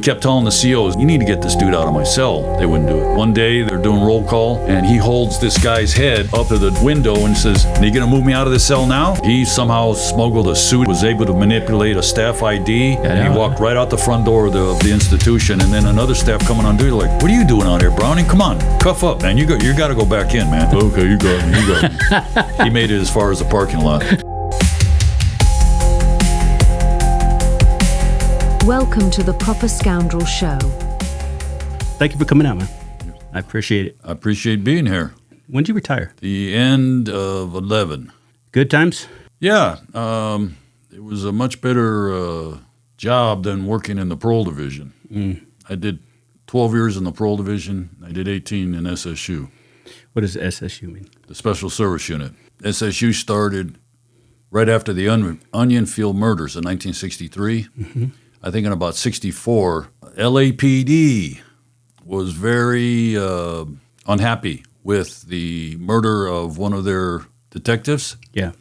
kept telling the COs, you need to get this dude out of my cell. They wouldn't do it. One day they're doing roll call and he holds this guy's head up to the window and says, are you gonna move me out of the cell now? He somehow smuggled a suit, was able to manipulate a staff ID, and he walked right out the front door of the institution, and then another staff coming on duty like, what are you doing out here, Browning? Come on, cuff up, man. You gotta go back in, man. Okay, you got me. He made it as far as the parking lot. Welcome to the Proper Scoundrel Show. Thank you for coming out, man. I appreciate it. I appreciate being here. When did you retire? The end of 11. Good times? Yeah. It was a much better job than working in the parole division. I did 12 years in the parole division. I did 18 in SSU. What does SSU mean? The Special Service Unit. SSU started right after the Onion Field murders in 1963. Mm-hmm. I think in about 64, LAPD was very unhappy with the murder of one of their detectives. Yeah.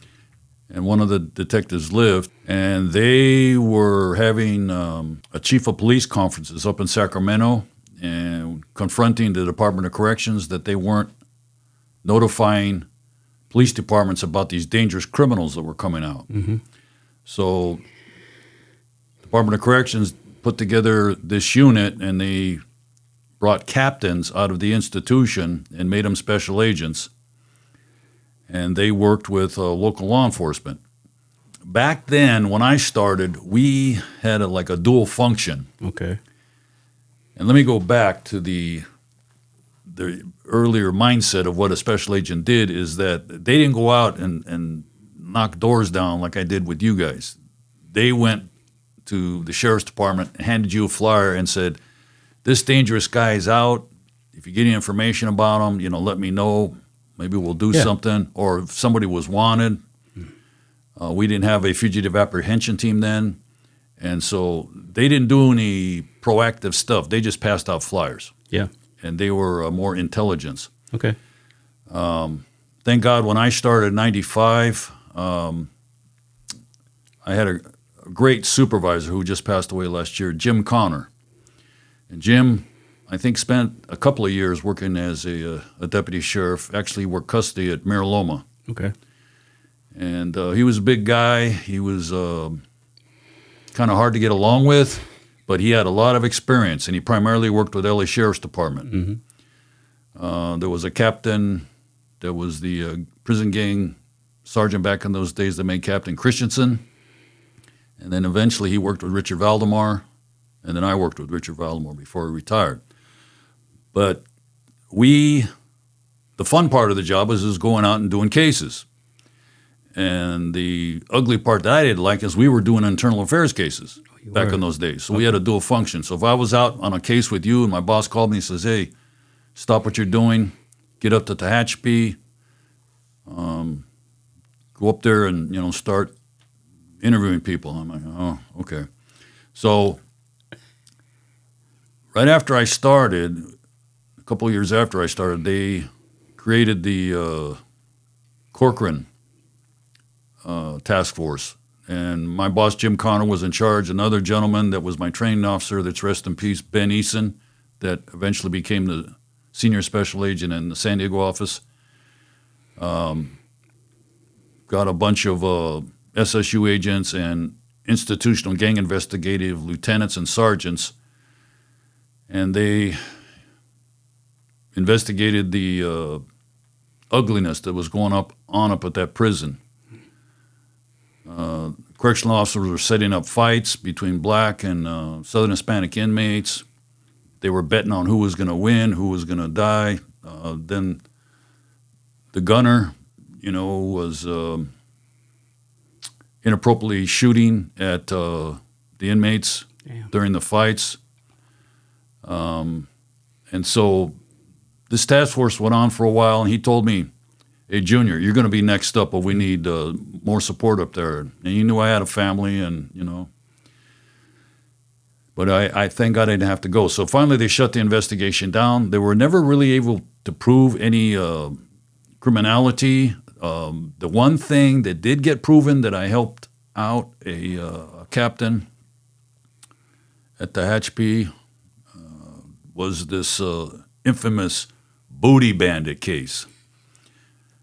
And one of the detectives lived, and they were having a chief of police conferences up in Sacramento and confronting the Department of Corrections that they weren't notifying police departments about these dangerous criminals that were coming out. Mm-hmm. So Department of Corrections put together this unit, and they brought captains out of the institution and made them special agents, and they worked with local law enforcement. Back then, when I started, we had a dual function. Okay. And let me go back to the earlier mindset of what a special agent did, is that they didn't go out and knock doors down like I did with you guys. They went to the sheriff's department, handed you a flyer and said, this dangerous guy is out. If you get any information about him, let me know. Maybe we'll do something. Or if somebody was wanted. We didn't have a fugitive apprehension team then. And so they didn't do any proactive stuff. They just passed out flyers. Yeah. And they were more intelligence. Okay. Thank God when I started in 95, I had a great supervisor who just passed away last year, Jim Connor. And Jim, I think, spent a couple of years working as a deputy sheriff, actually worked custody at Mariloma. Okay. And he was a big guy. He was kind of hard to get along with, but he had a lot of experience, and he primarily worked with LA Sheriff's Department. Mm-hmm. There was a captain that was the prison gang sergeant back in those days that made Captain Christensen. And then eventually he worked with Richard Valdemar, and then I worked with Richard Valdemar before he retired. But the fun part of the job was going out and doing cases. And the ugly part that I didn't like is we were doing internal affairs cases back in those days. So we had a dual function. So if I was out on a case with you and my boss called me and says, hey, stop what you're doing, get up to Tehachapi, go up there and, start interviewing people. I'm like, oh, okay. So right after I started, a couple of years after I started, they created the Corcoran task force. And my boss, Jim Connor, was in charge. Another gentleman that was my training officer, that's rest in peace, Ben Eason, that eventually became the senior special agent in the San Diego office. Got a bunch of SSU agents and institutional gang investigative lieutenants and sergeants, and they investigated the ugliness that was going on up at that prison. Correctional officers were setting up fights between black and Southern Hispanic inmates. They were betting on who was going to win, who was going to die. Then the gunner, was inappropriately shooting at the inmates during the fights. And so this task force went on for a while, and he told me, hey, Junior, you're going to be next up, but we need more support up there. And he knew I had a family, and, but I thank God I didn't have to go. So finally they shut the investigation down. They were never really able to prove any criminality. The one thing that did get proven that I helped out a captain at the Hatchby was this infamous booty bandit case.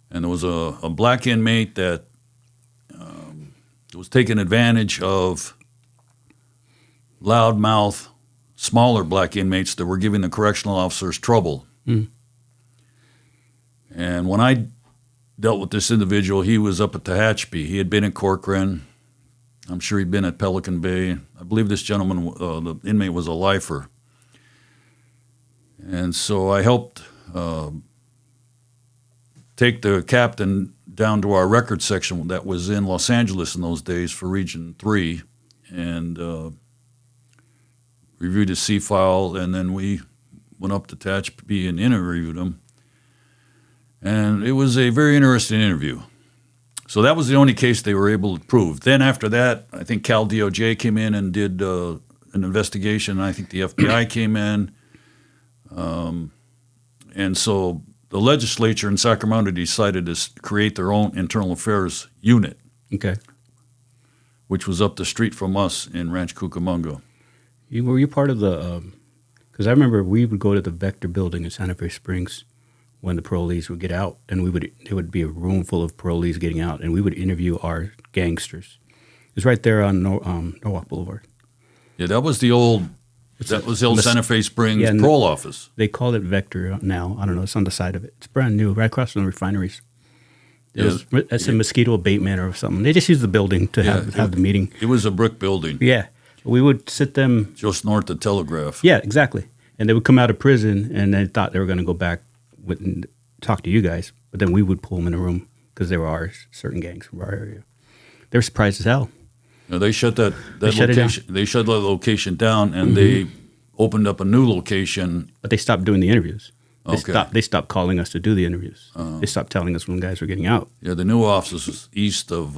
And there was a black inmate that was taking advantage of loudmouth, smaller black inmates that were giving the correctional officers trouble. And when I dealt with this individual, he was up at the Hatchby. He had been at Corcoran. I'm sure he'd been at Pelican Bay. I believe this gentleman, the inmate, was a lifer. And so I helped take the captain down to our record section that was in Los Angeles in those days for Region 3 and reviewed his C-file, and then we went up to Hatchby and interviewed him. And it was a very interesting interview. So that was the only case they were able to prove. Then after that, I think Cal DOJ came in and did an investigation. I think the FBI came in. And so the legislature in Sacramento decided to create their own internal affairs unit. Okay. Which was up the street from us in Ranch Cucamonga. Were you part of the, because I remember we would go to the Vector building in Santa Fe Springs when the parolees would get out, and there would be a room full of parolees getting out, and we would interview our gangsters. It was right there on Norwalk Boulevard. Yeah, that was the old Santa Fe Springs parole office. They call it Vector now. I don't know. It's on the side of it. It's brand new, right across from the refineries. It's a mosquito abatement or something. They just used the building to have the meeting. It was a brick building. Yeah. We would sit them. Just north of Telegraph. Yeah, exactly. And they would come out of prison, and they thought they were going to go back and talk to you guys. But then we would pull them in a room because they were ours, certain gangs from our area. They were surprised as hell. Now, they shut that location. They shut that location down, and they opened up a new location. But they stopped doing the interviews. Okay. They stopped calling us to do the interviews. They stopped telling us when guys were getting out. Yeah, the new office was east of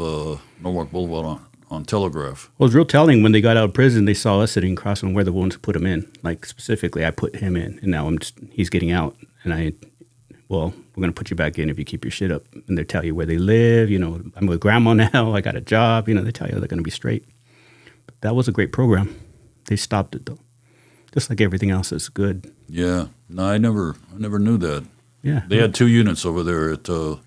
Norwalk Boulevard on Telegraph. Well, it was real telling when they got out of prison. They saw us sitting across from where the ones put him in. Like specifically, I put him in, and now he's getting out. And we're going to put you back in if you keep your shit up. And they tell you where they live. You know, I'm with grandma now. I got a job. You know, they tell you they're going to be straight. But that was a great program. They stopped it though, just like everything else that's good. Yeah, no, I never knew that. Yeah, they had two units over there at the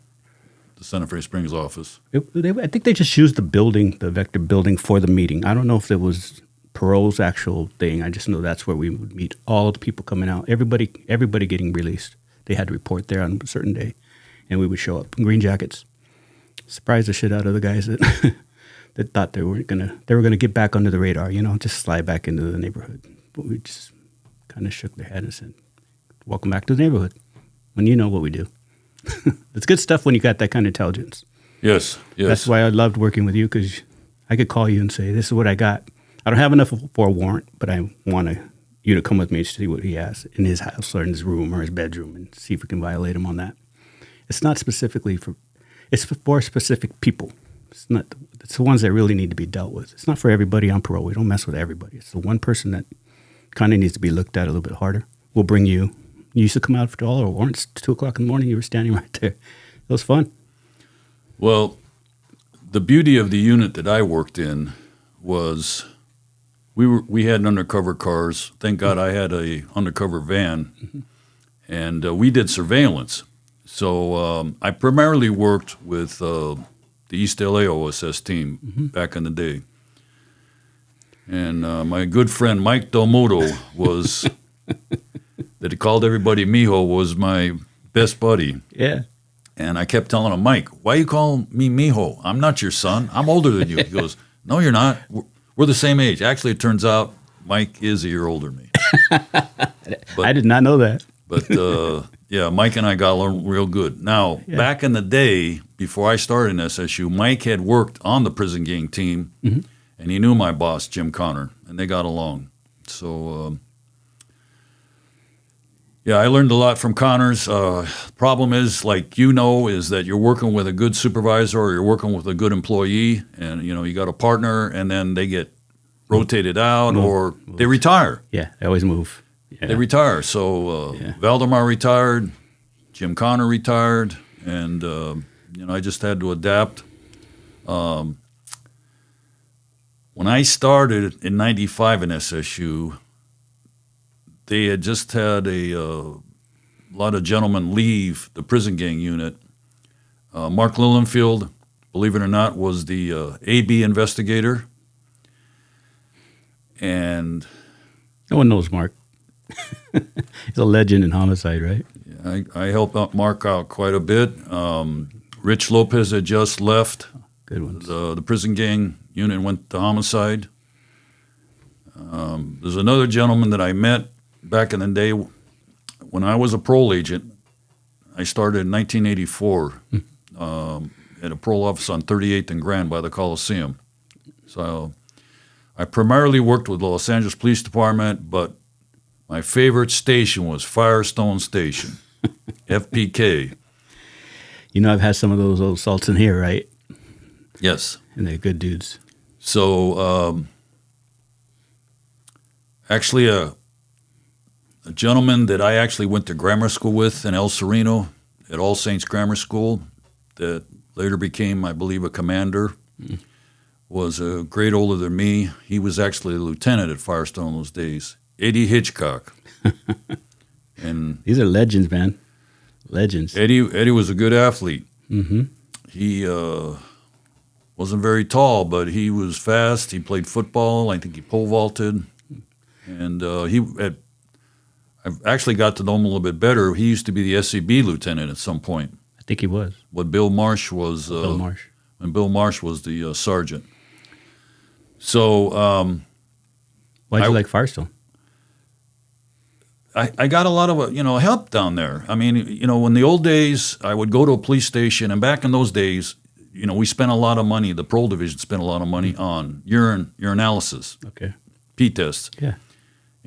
Santa Fe Springs office. I think they just used the building, the Vector building, for the meeting. I don't know if it was parole's actual thing. I just know that's where we would meet all the people coming out. Everybody getting released. They had to report there on a certain day, and we would show up in green jackets. Surprise the shit out of the guys that that thought they were gonna get back under the radar. You know, just slide back into the neighborhood. But we just kind of shook their head and said, "Welcome back to the neighborhood." When you know what we do. It's good stuff when you got that kind of intelligence. Yes. That's why I loved working with you, because I could call you and say, this is what I got. I don't have enough for a warrant, but I want you to come with me to see what he has in his house or in his room or his bedroom and see if we can violate him on that. It's not specifically it's for specific people. It's the ones that really need to be dealt with. It's not for everybody on parole. We don't mess with everybody. It's the one person that kind of needs to be looked at a little bit harder. We'll bring you. You used to come out for all our warrants, 2 o'clock in the morning. You were standing right there. It was fun. Well, the beauty of the unit that I worked in was we had undercover cars. Thank God I had a undercover van, and we did surveillance. So I primarily worked with the East LA OSS team back in the day. And my good friend Mike Del Muto was... that he called everybody Mijo, was my best buddy. Yeah. And I kept telling him, Mike, why you call me Mijo? I'm not your son. I'm older than you. He goes, no, you're not. We're the same age. Actually, it turns out Mike is a year older than me. I did not know that. But, yeah, Mike and I got along real good. Now, back in the day, before I started in SSU, Mike had worked on the prison gang team, and he knew my boss, Jim Connor, and they got along. So... yeah, I learned a lot from Connors. Problem is, like is that you're working with a good supervisor or you're working with a good employee, and you got a partner, and then they get rotated out or they retire. Yeah, they always move. Yeah. They retire. So Valdemar retired, Jim Connor retired, and I just had to adapt. When I started in '95 in SSU, they had just had a lot of gentlemen leave the prison gang unit. Mark Lillenfield, believe it or not, was the AB investigator. And no one knows Mark. He's a legend in homicide, right? I helped out Mark out quite a bit. Rich Lopez had just left. Good ones. The prison gang unit went to homicide. There's another gentleman that I met back in the day when I was a parole agent. I started in 1984 at a parole office on 38th and Grand by the Coliseum. So I primarily worked with the Los Angeles Police Department, but my favorite station was Firestone Station, FPK. You know, I've had some of those old salts in here, right? Yes. And they're good dudes. So actually a gentleman that I actually went to grammar school with in El Sereno at All Saints Grammar School that later became, I believe, a commander, was a grade older than me. He was actually a lieutenant at Firestone those days. Eddie Hitchcock. And these are legends, man. Legends. Eddie was a good athlete. Mm-hmm. He wasn't very tall, but he was fast. He played football. I think he pole vaulted. And I've actually got to know him a little bit better. He used to be the SCB lieutenant at some point. I think he was. What Bill Marsh was. Bill Marsh. When Bill Marsh was the sergeant. So. Why'd you like Firestone? I got a lot of help down there. I mean, in the old days, I would go to a police station, and back in those days, we spent a lot of money. The parole division spent a lot of money on urinalysis, Okay. P tests. Yeah.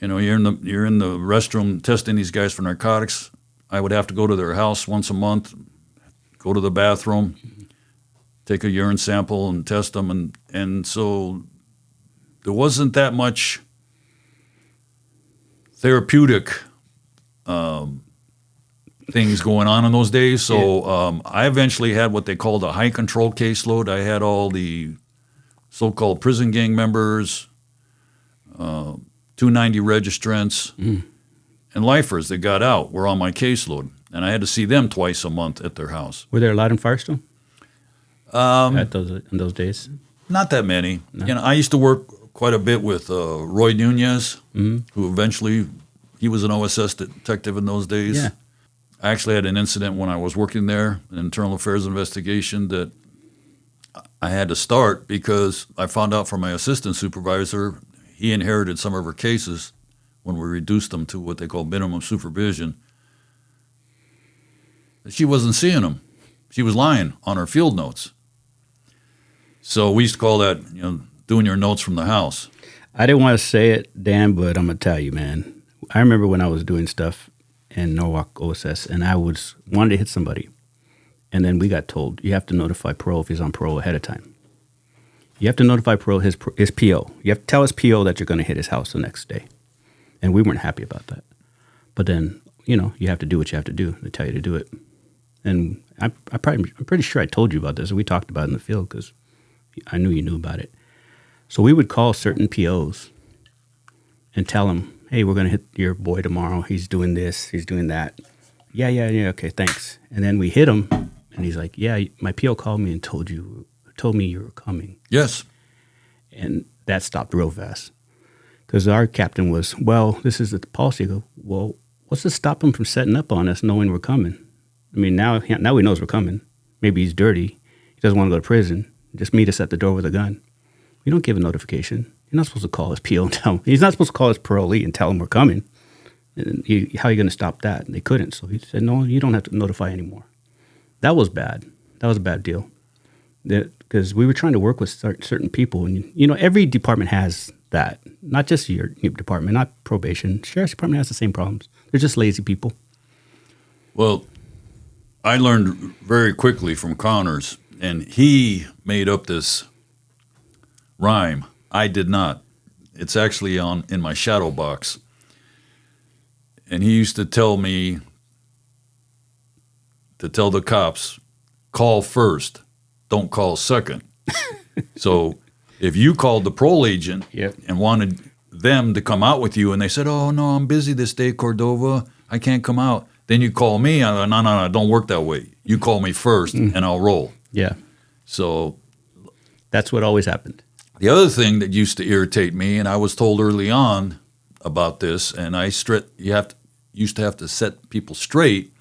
You're in the restroom testing these guys for narcotics. I would have to go to their house once a month, go to the bathroom, take a urine sample and test them, and so there wasn't that much therapeutic things going on in those days. So I eventually had what they called a high control caseload. I had all the so-called prison gang members, 290 registrants, and lifers that got out were on my caseload. And I had to see them twice a month at their house. Were there a lot in Firestone? In those days? Not that many. No. I used to work quite a bit with Roy Nunez, who eventually, he was an OSS detective in those days. Yeah. I actually had an incident when I was working there, an internal affairs investigation that I had to start because I found out from my assistant supervisor, he inherited some of her cases when we reduced them to what they call minimum supervision. She wasn't seeing them. She was lying on her field notes. So we used to call that, doing your notes from the house. I didn't want to say it, Dan, but I'm going to tell you, man. I remember when I was doing stuff in Norwalk OSS, and I wanted to hit somebody. And then we got told, you have to notify parole if he's on parole ahead of time. You have to notify parole his PO. You have to tell his PO that you're going to hit his house the next day. And we weren't happy about that. But then, you have to do what you have to do. They tell you to do it. And I'm pretty sure I told you about this. We talked about it in the field because I knew you knew about it. So we would call certain POs and tell them, hey, we're going to hit your boy tomorrow. He's doing this. He's doing that. Yeah, okay, thanks. And then we hit him, and he's like, yeah, my PO called me and told me you were coming. Yes. And that stopped real fast. Because our captain was, well, this is the policy. I go, well, what's to stop him from setting up on us knowing we're coming? I mean, now he knows we're coming. Maybe he's dirty. He doesn't want to go to prison. Just meet us at the door with a gun. We don't give a notification. You're not supposed to call his PO and tell him. He's not supposed to call his parolee and tell him we're coming. And how are you going to stop that? And they couldn't. So he said, no, you don't have to notify anymore. That was bad. That was a bad deal. Because we were trying to work with certain people. And, every department has that. Not just your department, not probation. Sheriff's Department has the same problems. They're just lazy people. Well, I learned very quickly from Connors, and he made up this rhyme. I did not. It's actually in my shadow box. And he used to tell me to tell the cops, call first, don't call second. So If you called the parole agent Yep. and wanted them to come out with you, and they said, "Oh no, I'm busy this day, Cordova, I can't come out," then you call me. I go, no, don't work that way. You call me first, and I'll roll. Yeah. So That's what always happened. the other thing that used to irritate me, and I was told early on about this, and used to have to set people straight,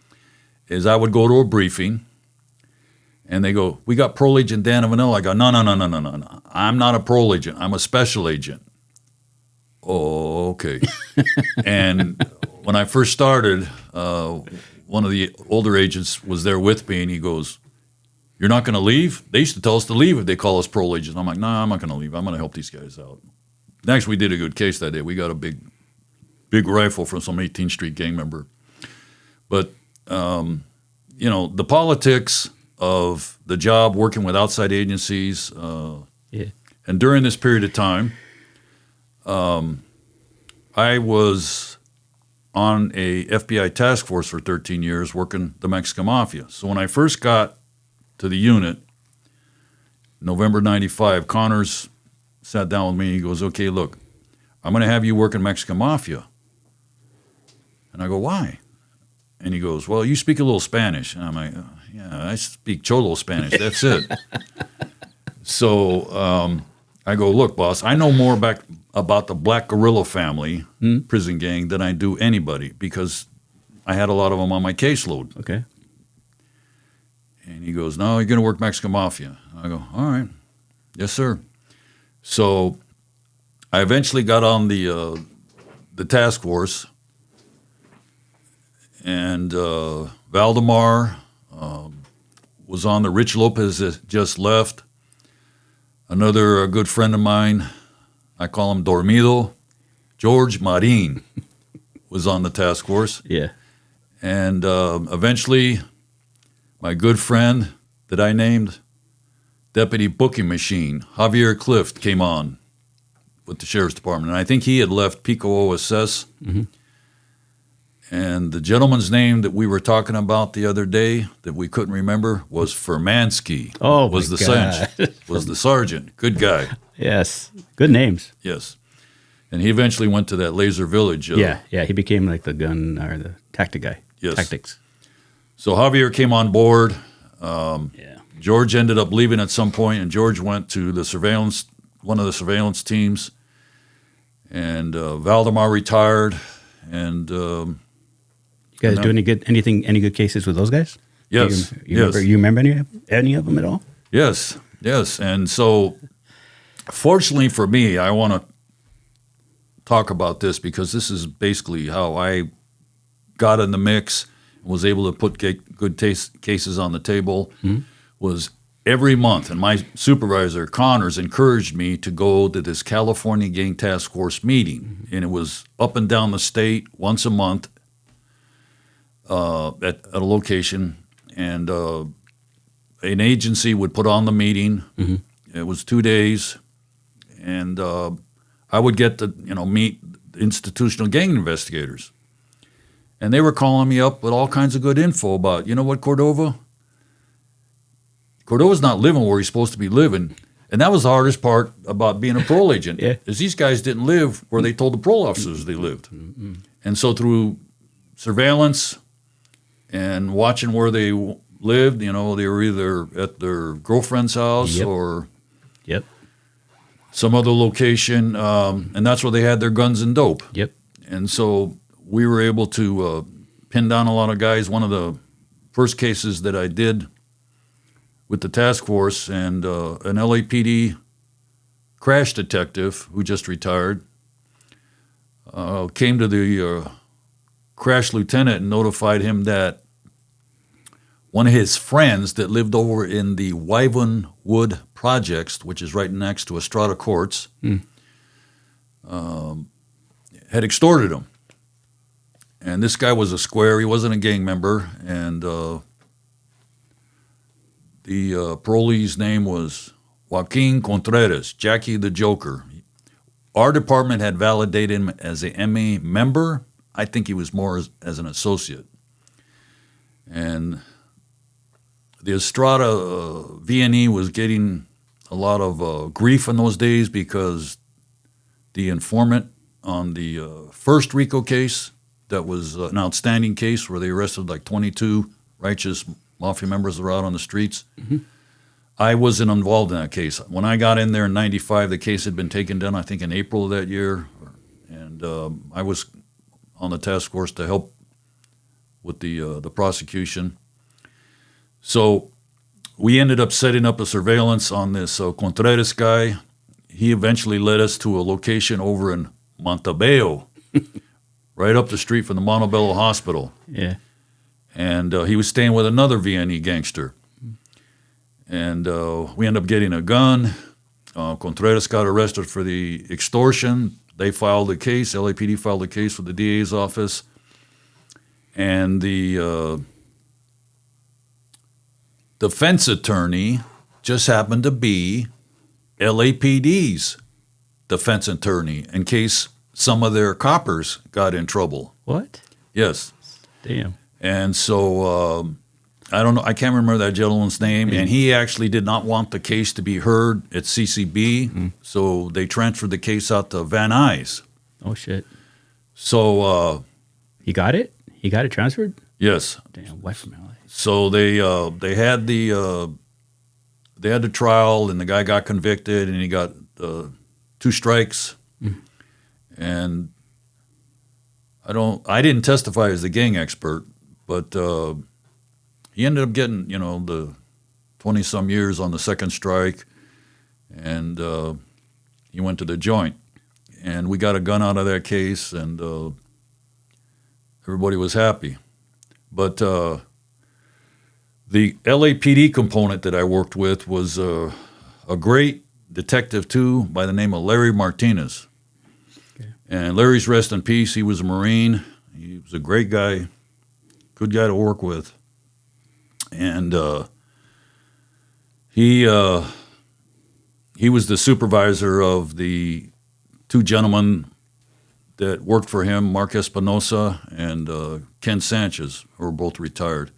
is I would go to a briefing, and they go, "We got parole agent Dan Evanilla." I go, no. I'm not a parole agent. I'm a special agent. Oh, okay. And when I first started, one of the older agents was there with me, and he goes, "You're not going to leave?" They used to tell us to leave if they call us parole agents. I'm like, "No, I'm not going to leave. I'm going to help these guys out." And actually, we did a good case that day. We got a big rifle from some 18th Street gang member. But, the politics of the job, working with outside agencies, Yeah. and during this period of time, I was on a FBI task force for 13 years working the Mexican Mafia. So when I first got to the unit, November 95, Connors sat down with me. He goes, "Okay, look, I'm going to have you work in Mexican Mafia." And I go, "Why?" And he goes, "Well, you speak a little Spanish." And I'm like, "Yeah, I speak Cholo Spanish. That's it." So I go, "Look, boss, I know more about the Black Guerrilla Family prison gang than I do anybody, because I had a lot of them on my caseload." Okay. And he goes, "No, you're going to work Mexican Mafia." I go, "All right. Yes, sir." So I eventually got on the task force, and Valdemar was on the Rich Lopez that just left. Another good friend of mine, I call him Dormido, George Marin, was on the task force. Yeah. And eventually, my good friend that I named Deputy Booking Machine, Javier Clift, came on with the Sheriff's Department. And I think he had left Pico OSS. Mm-hmm. And the gentleman's name that we were talking about the other day that we couldn't remember was Furmansky. Oh, was my the God. was the sergeant. Good guy. Yes. Good names. Yes. And he eventually went to that Laser Village. Yeah. He became like the gun or the tactic guy. Yes. Tactics. So Javier came on board. Yeah. George ended up leaving at some point, and George went to one of the surveillance teams. And Valdemar retired. And You guys do any good cases with those guys? yes, You remember any of them at all? yes. And so, fortunately for me, I want to talk about this because this is basically how I got in the mix and was able to put good cases on the table. Was every month, and my supervisor, Connors, encouraged me to go to this California Gang Task Force meeting. And it was up and down the state once a month at a location. And an agency would put on the meeting. It was 2 days. And I would get to meet institutional gang investigators. And they were calling me up with all kinds of good info about, Cordova's not living where he's supposed to be living. And that was the hardest part about being a parole agent, is these guys didn't live where they told the parole officers they lived. And so through surveillance and watching where they lived, they were either at their girlfriend's house or some other location, and that's where they had their guns and dope. And so we were able to pin down a lot of guys. One of the first cases that I did with the task force, and an LAPD crash detective who just retired came to the crash lieutenant and notified him that one of his friends that lived over in the Wyvern Wood Projects, which is right next to Estrada Courts, had extorted him. And this guy was a square. He wasn't a gang member. And the parolee's name was Joaquin Contreras, Jackie the Joker. Our department had validated him as a MA member. I think he was more as an associate. And the Estrada VNE was getting lot of grief in those days because the informant on the first RICO case, that was an outstanding case where they arrested like 22 righteous mafia members that were out on the streets. Mm-hmm. I wasn't involved in that case. When I got in there in 95, the case had been taken down, I think, in April of that year. And I was on the task force to help with the prosecution. So we ended up setting up a surveillance on this Contreras guy. He eventually led us to a location over in Montebello, right up the street from the Montebello Hospital. Yeah. And he was staying with another VNE gangster. And we ended up getting a gun. Contreras got arrested for the extortion. They filed a case. LAPD filed a case with the DA's office. And the defense attorney just happened to be LAPD's defense attorney in case some of their coppers got in trouble. What? Yes. Damn. And so I don't know. I can't remember that gentleman's name. And he actually did not want the case to be heard at CCB. Mm. So they transferred the case out to Van Nuys. Oh, shit. So he got it? He got it transferred? Yes. Damn, wife from LA. So they had the trial, and the guy got convicted, and he got 2 strikes. Mm. And I didn't testify as the gang expert, but he ended up getting, the 20-some years on the second strike, and he went to the joint. And we got a gun out of that case, and everybody was happy. But the LAPD component that I worked with was a great detective, too, by the name of Larry Martinez. Okay. And Larry's rest in peace. He was a Marine. He was a great guy, good guy to work with. And he was the supervisor of the 2 gentlemen that worked for him, Mark Espinosa and Ken Sanchez, who were both retired.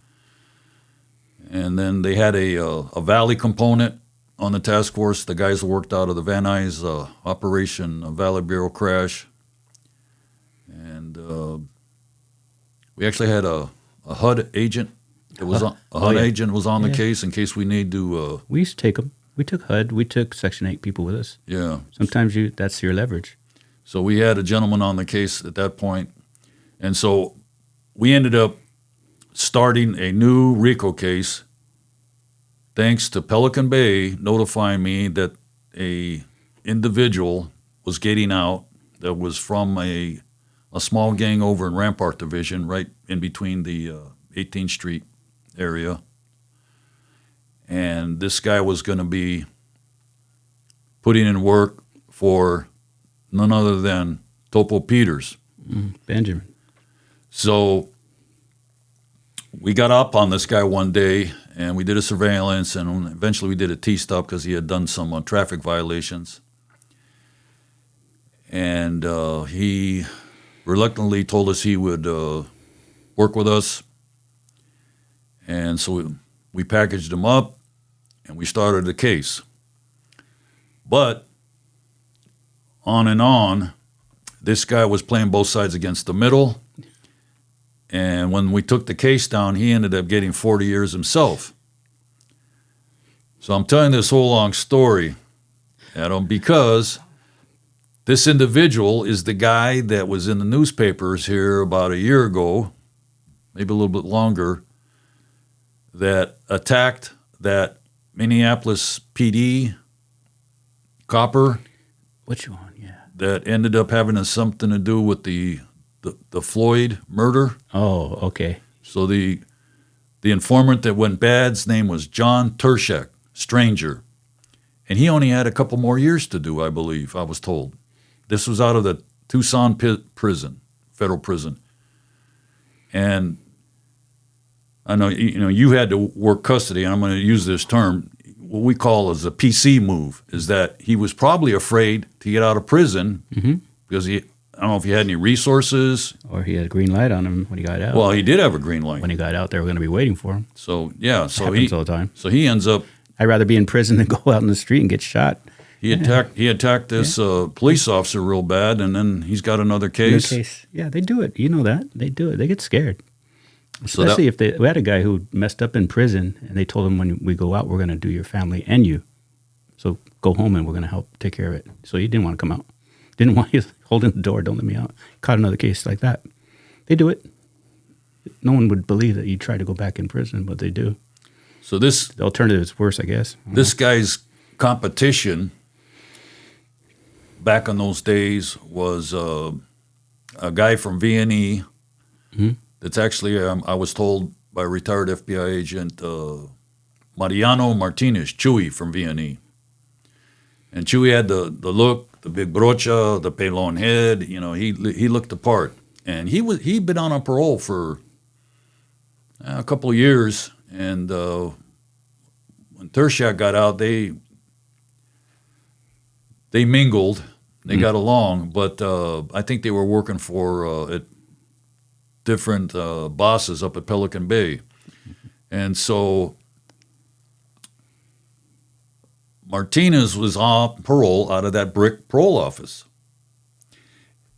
And then they had a Valley component on the task force, the guys that worked out of the Van Nuys Operation Valley Bureau crash. And we actually had a HUD agent. It was a HUD agent was on the case in case we need to. We used to take them. We took HUD. We took Section 8 people with us. Yeah. Sometimes that's your leverage. So we had a gentleman on the case at that point. And so we ended up starting a new RICO case thanks to Pelican Bay notifying me that a individual was getting out that was from a small gang over in Rampart Division, right in between the 18th Street area. And this guy was going to be putting in work for none other than Topo Peters. Benjamin. So we got up on this guy one day, and we did a surveillance, and eventually we did a T-stop because he had done some traffic violations. And he reluctantly told us he would work with us. And so we packaged him up, and we started the case. But on and on, this guy was playing both sides against the middle. And when we took the case down, he ended up getting 40 years himself. So I'm telling this whole long story, Adam, because this individual is the guy that was in the newspapers here about a year ago, maybe a little bit longer, that attacked that Minneapolis PD copper. Which one? Yeah. That ended up having something to do with the Floyd murder. Oh, okay. So the informant that went bad's name was John Tershek, stranger. And he only had a couple more years to do, I believe, I was told. This was out of the Tucson prison, federal prison. And I know you had to work custody, and I'm going to use this term. What we call as a PC move is that he was probably afraid to get out of prison because I don't know if he had any resources. Or he had a green light on him when he got out. Well, he did have a green light. When he got out, they were going to be waiting for him. So, yeah. So happens all the time. So he ends up I'd rather be in prison than go out in the street and get shot. He attacked this police officer real bad, and then he's got another case. Yeah, they do it. You know that. They do it. They get scared. Especially if we had a guy who messed up in prison, and they told him, when we go out, we're going to do your family and you. So go home, and we're going to help take care of it. So he didn't want to come out. Didn't want you holding the door. Don't let me out. Caught another case like that. They do it. No one would believe that you try to go back in prison, but they do. So the alternative is worse, I guess. This guy's competition back in those days was a guy from V&E. Mm-hmm. That's actually, I was told by a retired FBI agent, Mariano Martinez, Chewy from V&E. And Chewy had the look, the big brocha, the pelon head. You know, he looked the part. And he'd been on a parole for a couple of years. And when Tershak got out, they mingled. They got along, but I think they were working for different bosses up at Pelican Bay. And so Martinez was on parole out of that brick parole office.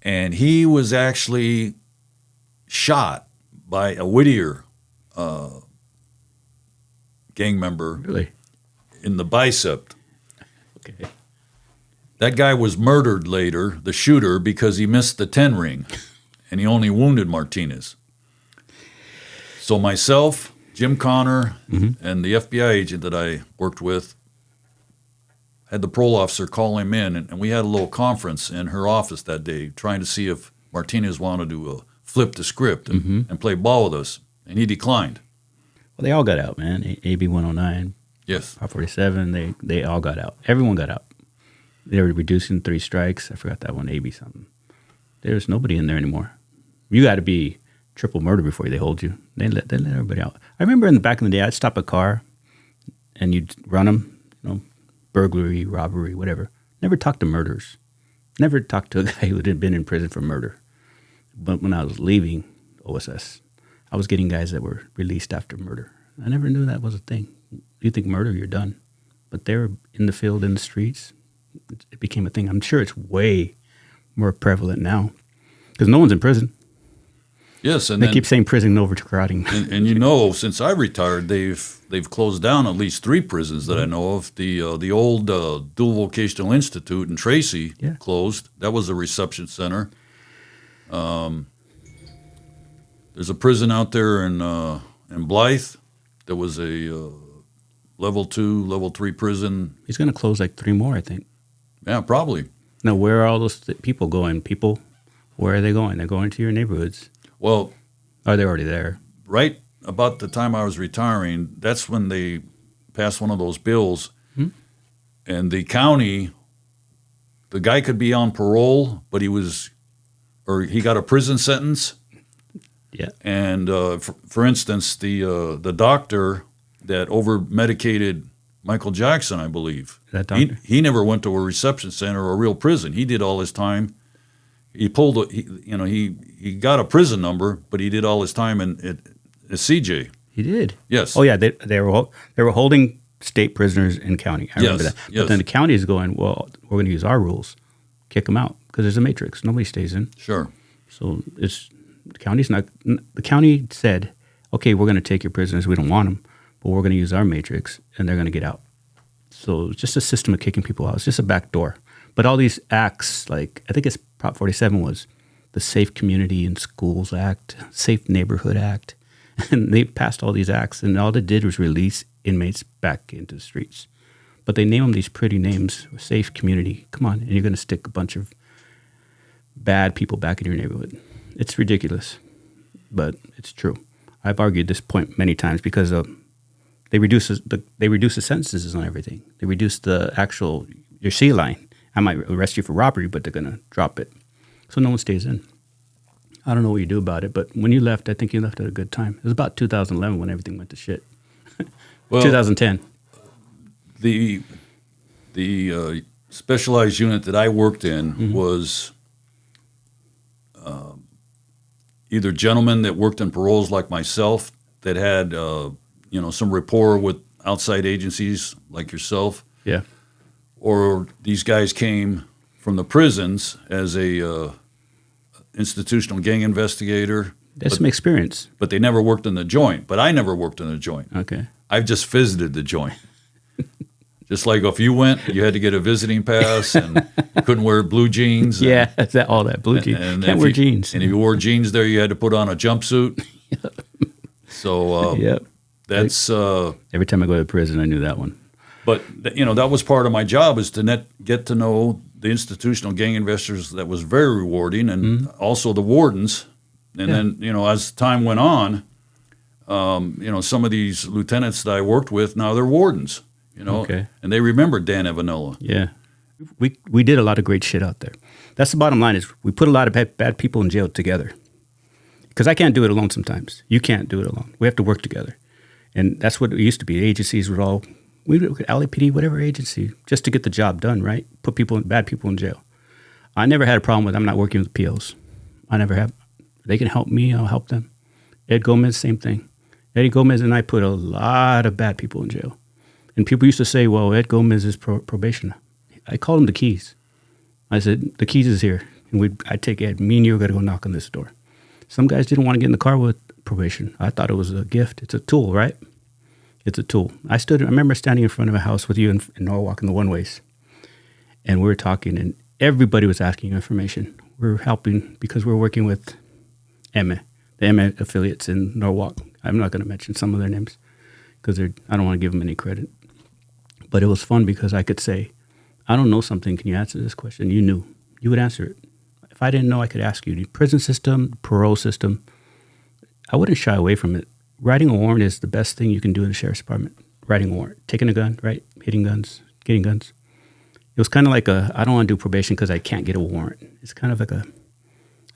And he was actually shot by a Whittier gang member. Really? In the bicep. Okay. That guy was murdered later, the shooter, because he missed the 10 ring, and he only wounded Martinez. So myself, Jim Connor, and the FBI agent that I worked with had the parole officer call him in, and we had a little conference in her office that day trying to see if Martinez wanted to flip the script and play ball with us, and he declined. Well, they all got out, man. AB 109, yes, Part 47, they all got out. Everyone got out. They were reducing 3 strikes. I forgot that one, AB something. There's nobody in there anymore. You got to be triple murder before they hold you. They let everybody out. I remember in the back in the day, I'd stop a car, and you'd run them, burglary, robbery, whatever. Never talked to murderers. Never talked to a guy who had been in prison for murder. But when I was leaving OSS, I was getting guys that were released after murder. I never knew that was a thing. You think murder, you're done. But they were in the field, in the streets. It became a thing. I'm sure it's way more prevalent now because no one's in prison. Yes, and they keep saying prison overcrowding. And since I retired, they've closed down at least 3 prisons that I know of. The old Dual Vocational Institute in Tracy closed. That was a reception center. There's a prison out there in Blythe. There was a level 2, level 3 prison. He's going to close like 3 more, I think. Yeah, probably. Now, where are all those people going? People, where are they going? They're going to your neighborhoods. Well, are they already there? Right about the time I was retiring, that's when they passed one of those bills. And the county, the guy could be on parole, but he got a prison sentence. Yeah. And for instance, the doctor that over-medicated Michael Jackson, I believe, that doctor? He never went to a reception center or a real prison. He did all his time. He he got a prison number, but he did all his time at CJ. He did. Yes. Oh yeah, they were holding state prisoners in county. I remember that. But then the county is going, well, we're going to use our rules, kick them out because there's a matrix. Nobody stays in. Sure. So the county said, okay, we're going to take your prisoners. We don't want them, but we're going to use our matrix, and they're going to get out. So it's just a system of kicking people out. It's just a back door. But all these acts, like I think it's Prop 47 was the Safe Community and Schools Act, Safe Neighborhood Act, and they passed all these acts, and all they did was release inmates back into the streets. But they name them these pretty names, Safe Community. Come on, and you're going to stick a bunch of bad people back in your neighborhood. It's ridiculous, but it's true. I've argued this point many times because they reduce the sentences on everything. They reduce the actual your C line. I might arrest you for robbery, but they're going to drop it. So no one stays in. I don't know what you do about it, but when you left, I think you left at a good time. It was about 2011 when everything went to shit. Well, 2010. The specialized unit that I worked in was either gentlemen that worked in paroles like myself that had some rapport with outside agencies like yourself, Yeah. or these guys came from the prisons as a institutional gang investigator. That's some experience. But they never worked in the joint. But I never worked in the joint. Okay. I've just visited the joint. Just like if you went, you had to get a visiting pass, and you couldn't wear blue jeans. Yeah, all that blue jeans. And Can't wear jeans. And if you wore jeans there, you had to put on a jumpsuit. So Yep. that's Every time I go to prison, I knew that one. but that was part of my job, is to get to know the institutional gang investors. That was very rewarding, and also the wardens. And then as time went on, some of these lieutenants that I worked with, now they're wardens. Okay. And they remember Dan Evanilla. Yeah. We did a lot of great shit out there. That's the bottom line, is we put a lot of bad people in jail together. Because I can't do it alone sometimes. You can't do it alone. We have to work together. And that's what it used to be. Agencies would all, LAPD, whatever agency, just to get the job done, right? Put bad people in jail. I never had a problem with, I'm not working with POs. I never have. They can help me, I'll help them. Ed Gomez, same thing. Eddie Gomez and I put a lot of bad people in jail. And people used to say, well, Ed Gomez is probation. I called him the keys. I said, the keys is here. And I'd take Ed, me and you got to go knock on this door. Some guys didn't want to get in the car with probation. I thought it was a gift. It's a tool, right? It's a tool. I remember standing in front of a house with you in Norwalk in the one-ways. And we were talking, and everybody was asking you information. We were helping because we were working with the EME affiliates in Norwalk. I'm not going to mention some of their names because I don't want to give them any credit. But it was fun because I could say, I don't know something. Can you answer this question? You knew. You would answer it. If I didn't know, I could ask you. The prison system, parole system, I wouldn't shy away from it. Writing a warrant is the best thing you can do in the sheriff's department. Writing a warrant. Taking a gun, right? Hitting guns, getting guns. It was kind of like I don't want to do probation because I can't get a warrant. It's kind of like a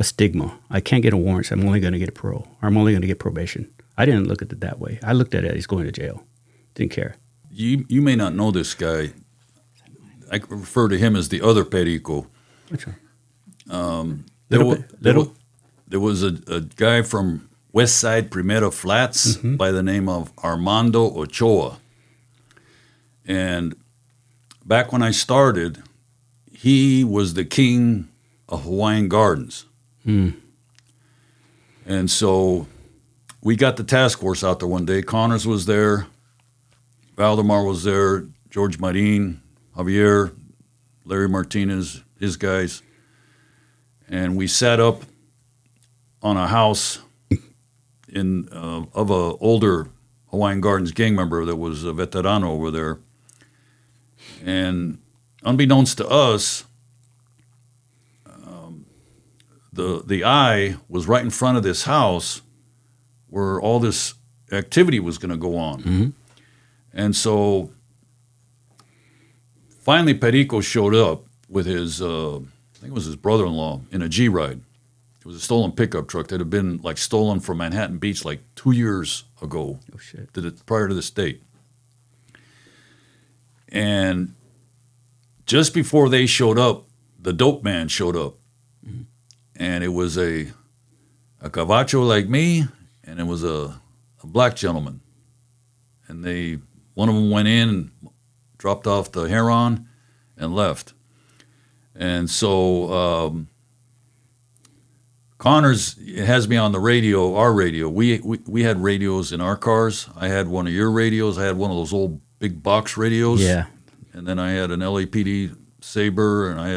stigma. I can't get a warrant, so I'm only going to get a parole. Or I'm only going to get probation. I didn't look at it that way. I looked at it as going to jail. Didn't care. You may not know this guy. I refer to him as the other Perico. Which one? There was a guy from West Side Primera Flats by the name of Armando Ochoa. And back when I started, he was the king of Hawaiian Gardens. And so we got the task force out there one day. Connors was there. Valdemar was there. George Marin, Javier, Larry Martinez, his guys. And we sat up on a house of a older Hawaiian Gardens gang member that was a veterano over there. And unbeknownst to us, the eye was right in front of this house where all this activity was going to go on. And so finally Perico showed up with his, I think it was his brother-in-law, in a G-Ride. It was a stolen pickup truck that had been stolen from Manhattan Beach 2 years ago. Oh, shit. Prior to this date. And just before they showed up, the dope man showed up. And it was a cavacho like me, and it was a black gentleman. And one of them went in and dropped off the heroin and left. And so Connors has me on the radio, our radio. We had radios in our cars. I had one of your radios. I had one of those old big box radios. Yeah. And then I had an LAPD Sabre, and I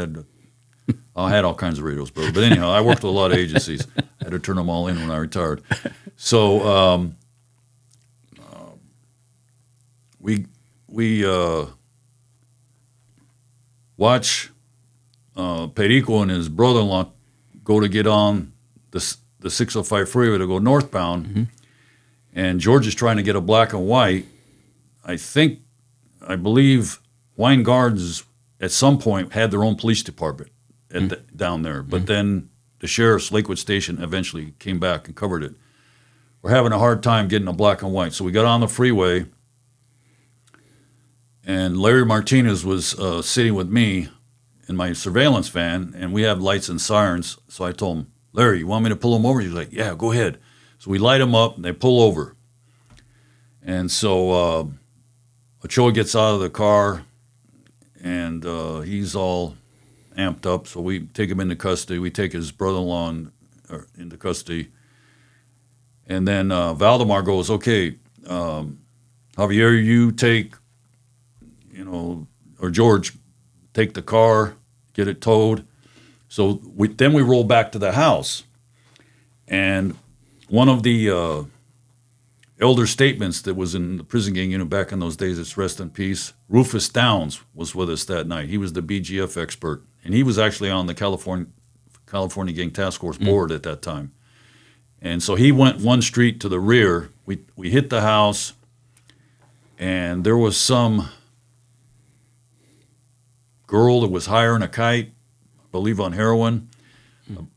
had all kinds of radios, brother. But anyhow, I worked with a lot of agencies. I had to turn them all in when I retired. So we watch Perico and his brother-in-law go to get on the 605 freeway to go northbound, and George is trying to get a black and white. I believe Wine Gardens at some point had their own police department down there, but then the sheriff's Lakewood station eventually came back and covered it. We're having a hard time getting a black and white, so we got on the freeway, and Larry Martinez was sitting with me in my surveillance van, and we have lights and sirens, so I told him, Larry, you want me to pull them over? He was like, yeah, go ahead. So we light them up, and they pull over. And so Ochoa gets out of the car, and he's all amped up. So we take him into custody. We take his brother-in-law into custody. And then Valdemar goes, okay, Javier, you take, or George, take the car, get it towed. So then we roll back to the house. And one of the elder statements that was in the prison gang unit back in those days, it's rest in peace, Rufus Downs was with us that night. He was the BGF expert. And he was actually on the California Gang Task Force board at that time. And so he went one street to the rear. We hit the house, and there was some girl that was hiring a kite, I believe on heroin.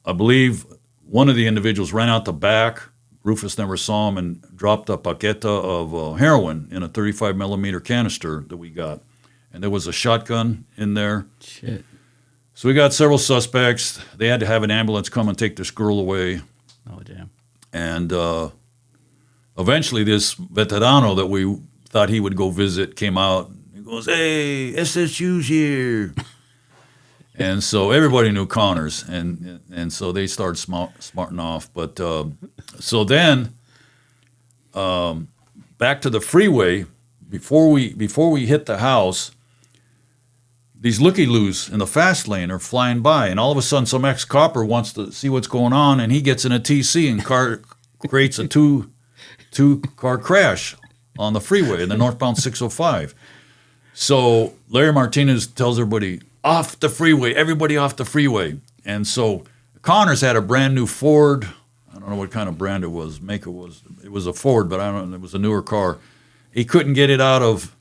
I believe one of the individuals ran out the back. Rufus never saw him and dropped a paqueta of heroin in a 35 millimeter canister that we got. And there was a shotgun in there. Shit. So we got several suspects. They had to have an ambulance come and take this girl away. Oh, damn. And eventually this veterano that we thought he would go visit came out. He goes, hey, SSU's here. And so everybody knew Connors, and so they started smarting off. But so then back to the freeway, before we hit the house, these looky-loos in the fast lane are flying by, and all of a sudden some ex-copper wants to see what's going on, and he gets in a TC and creates a two-car crash on the freeway in the northbound 605. So Larry Martinez tells everybody, off the freeway, everybody off the freeway. And so Connors had a brand new Ford. I don't know what kind of brand it was, It was a Ford, but I don't know, it was a newer car. He couldn't get it out of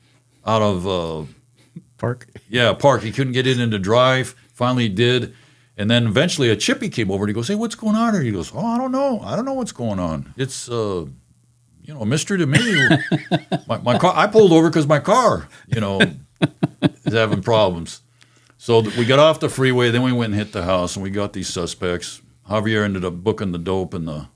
Park? Yeah, park. He couldn't get it into drive. Finally he did. And then eventually a chippy came over and he goes, hey, what's going on here? He goes, oh, I don't know what's going on. It's, a mystery to me. my car, I pulled over because my car, is having problems. So we got off the freeway, then we went and hit the house, and we got these suspects. Javier ended up booking the dope and the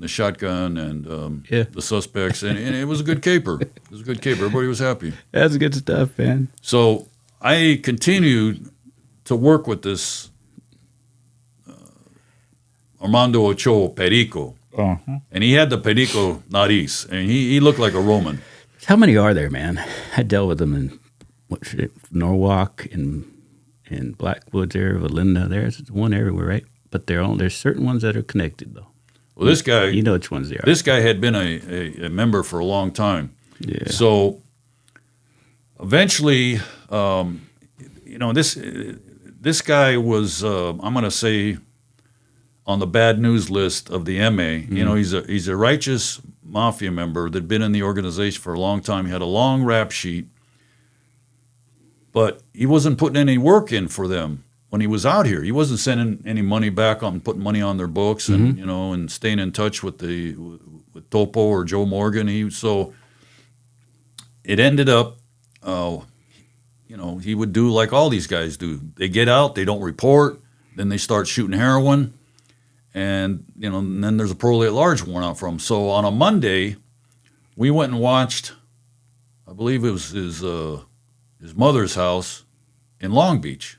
shotgun and the suspects, and it was a good caper. It was a good caper. Everybody was happy. That's good stuff, man. So I continued to work with this Armando Ochoa Perico, and he had the Perico nariz, and he looked like a Roman. How many are there, man? I dealt with them in Norwalk and Blackwoods area, Valinda. There's one everywhere, right? But there's certain ones that are connected, though. Well, this guy, you know which ones they are. This guy had been a member for a long time. Yeah. So eventually, this guy was, I'm going to say, on the bad news list of the MA. Mm-hmm. He's a righteous mafia member that'd been in the organization for a long time. He had a long rap sheet, but he wasn't putting any work in for them when he was out here. He wasn't sending any money back on putting money on their books, and Mm-hmm. and staying in touch with Topo or Joe Morgan. So it ended up, he would do like all these guys do. They get out, they don't report, then they start shooting heroin, and and then there's a parole at large warrant out for them. So on a Monday, we went and watched, I believe it was his mother's house in Long Beach.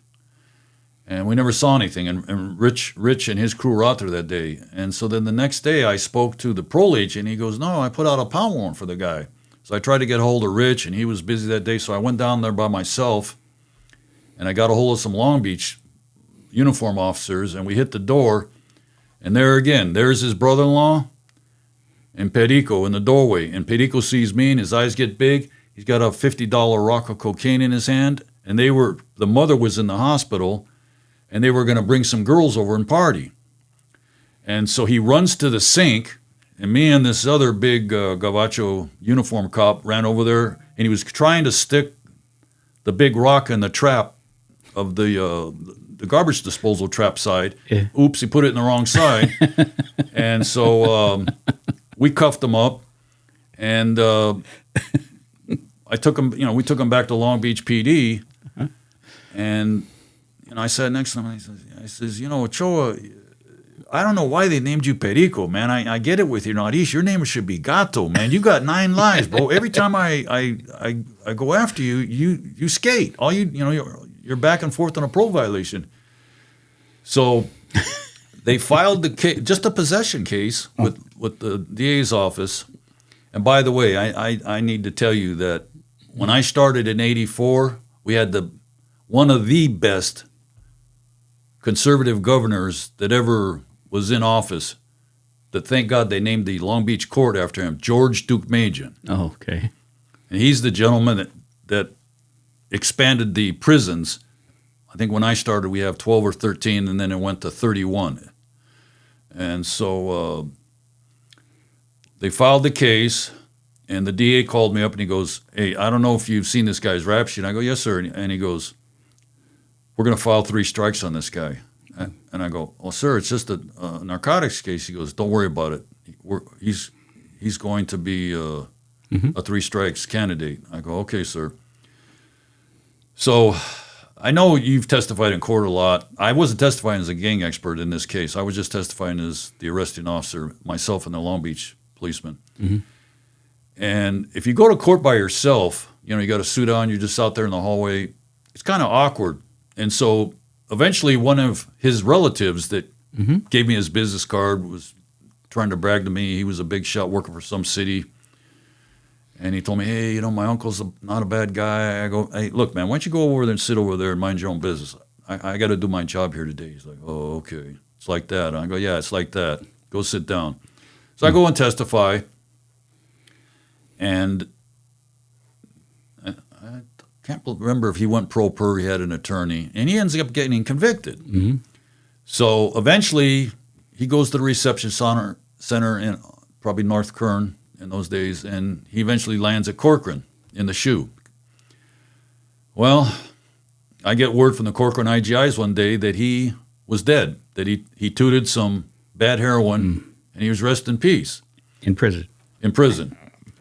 And we never saw anything. And Rich and his crew were out there that day. And so then the next day I spoke to the parole agent. And he goes, no, I put out a pound warrant for the guy. So I tried to get a hold of Rich, and he was busy that day. So I went down there by myself, and I got a hold of some Long Beach uniform officers, and we hit the door. And there again, there's his brother-in-law and Perico in the doorway. And Perico sees me, and his eyes get big. He's got a $50 rock of cocaine in his hand. And the mother was in the hospital, and they were going to bring some girls over and party. And so he runs to the sink, and me and this other big Gabacho uniform cop ran over there, and he was trying to stick the big rock in the trap of the garbage disposal trap side. Yeah. Oops, he put it in the wrong side. And so we cuffed him up, and I took him, we took him back to Long Beach PD, and I sat next to him, and I says, Ochoa, I don't know why they named you Perico, man. I get it with you, Northeast. Your name should be Gato, man. You got 9 lives, bro. Every time I go after you, you skate. All you're back and forth on a parole violation. So they filed the case, just a possession case with the DA's office. And by the way, I need to tell you that when I started in '84, we had one of the best conservative governors that ever was in office. That thank God they named the Long Beach court after him, George Deukmejian. Oh, okay. And he's the gentleman that expanded the prisons. I think when I started, we have 12 or 13, and then it went to 31. And so they filed the case, and the DA called me up, and he goes, "Hey, I don't know if you've seen this guy's rap sheet." I go, "Yes, sir." And he goes, "We're going to file 3 strikes on this guy." And I go, "Well, sir, it's just a narcotics case." He goes, "Don't worry about it. He's going to be a 3 strikes candidate." I go, "Okay, sir." So I know you've testified in court a lot. I wasn't testifying as a gang expert in this case. I was just testifying as the arresting officer, myself and the Long Beach policeman. Mm-hmm. And if you go to court by yourself, you got a suit on, you're just out there in the hallway, it's kind of awkward. And so eventually one of his relatives that gave me his business card was trying to brag to me. He was a big shot working for some city. And he told me, "Hey, my uncle's not a bad guy." I go, "Hey, look, man, why don't you go over there and sit over there and mind your own business? I got to do my job here today." He's like, "Oh, okay. It's like that." And I go, "Yeah, it's like that. Go sit down." So I go and testify. And I can't remember if he went pro per, he had an attorney. And he ends up getting convicted. Mm-hmm. So eventually he goes to the reception center in probably North Kern in those days, and he eventually lands at Corcoran in the SSU. Well, I get word from the Corcoran IGIs one day that he was dead, that he tooted some bad heroin, and he was rest in peace. In prison. In prison.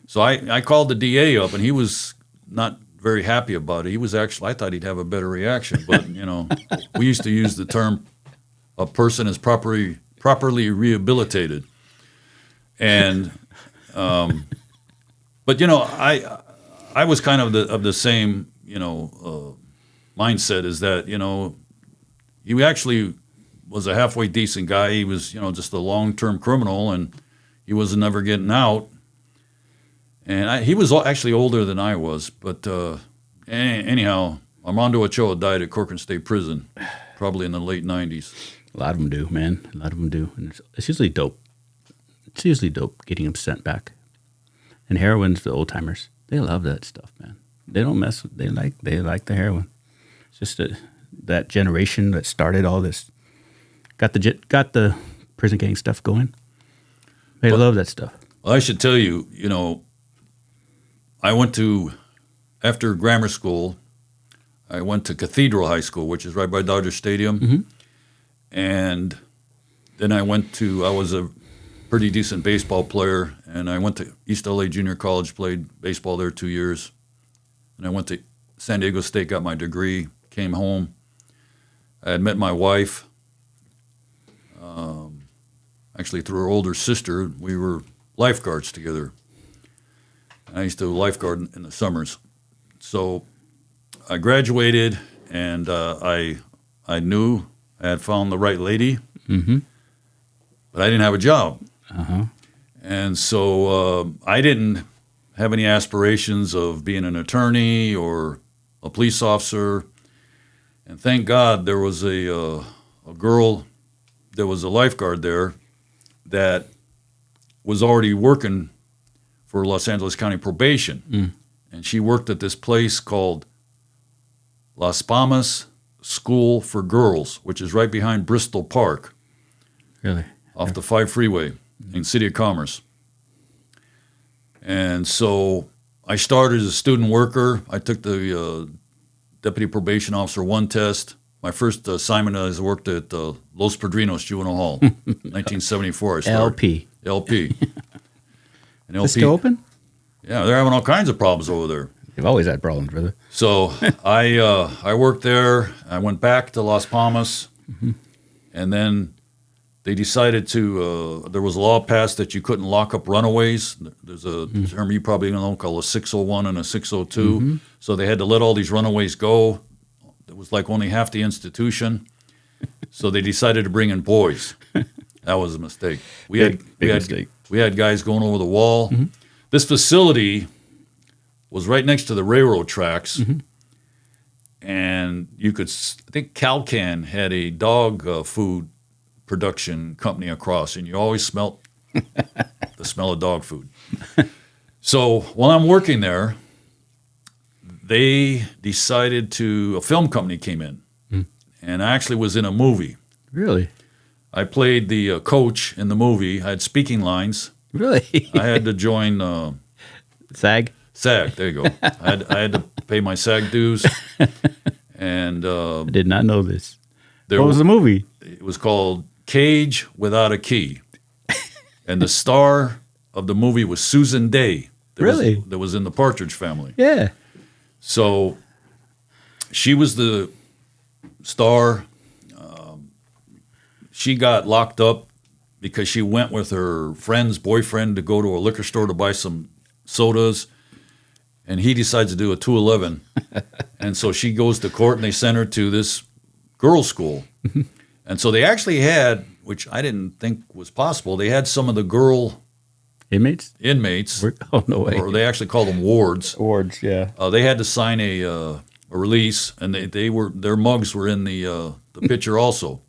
So I called the DA up, and he was not very happy about it. He was actually, I thought he'd have a better reaction, but, we used to use the term, a person is properly rehabilitated. And but I was kind of the same mindset, is that he actually was a halfway decent guy. He was just a long-term criminal, and he was never getting out. And he was actually older than I was, but anyhow, Armando Ochoa died at Corcoran State Prison, probably in the late '90s. A lot of them do, man. A lot of them do, and it's usually dope. It's usually dope getting them sent back. And heroin's the old timers. They love that stuff, man. They don't mess with. They like the heroin. It's just that generation that started all this, got the prison gang stuff going. They love that stuff. Well, I should tell you, I went to, after grammar school, I went to Cathedral High School, which is right by Dodger Stadium, and then I was a pretty decent baseball player, and I went to East LA Junior College, played baseball there 2 years, and I went to San Diego State, got my degree, came home. I had met my wife, actually through her older sister. We were lifeguards together. I used to lifeguard in the summers. So I graduated, and I knew I had found the right lady, but I didn't have a job. And so I didn't have any aspirations of being an attorney or a police officer. And thank God there was a girl that was a lifeguard there that was already working for Los Angeles County Probation. And she worked at this place called Las Palmas School for Girls, which is right behind Bristol Park. Really? Off the 5 freeway in City of Commerce. And so I started as a student worker. I took the Deputy Probation Officer 1 test. My first assignment, I worked at Los Padrinos Juvenile Hall, 1974. I started. LP. And LP, is it still open? Yeah, they're having all kinds of problems over there. They've always had problems, brother. So I worked there. I went back to Las Palmas, and then they decided to, there was a law passed that you couldn't lock up runaways. There's a term you probably know called a 601 and a 602. So they had to let all these runaways go. It was like only half the institution. So they decided to bring in boys. That was a mistake. We had guys going over the wall. This facility was right next to the railroad tracks. And you could, I think Calcan had a dog food production company across, and you always smelt the smell of dog food. So while I'm working there, they decided a film company came in, and I actually was in a movie. Really? I played the coach in the movie. I had speaking lines. Really? I had to join SAG? SAG, there you go. I had to pay my SAG dues. And I did not know this. What was the movie? It was called Cage Without a Key. And the star of the movie was Susan Day. That was in the Partridge Family. Yeah. So she was the star. She got locked up because she went with her friend's boyfriend to go to a liquor store to buy some sodas. And he decides to do a 211. And so she goes to court, and they send her to this girls' school. And so they actually had, which I didn't think was possible, they had some of the girl inmates. Oh, no way. Or they actually called them wards. Wards, yeah. They had to sign a release, and their mugs were in the picture also.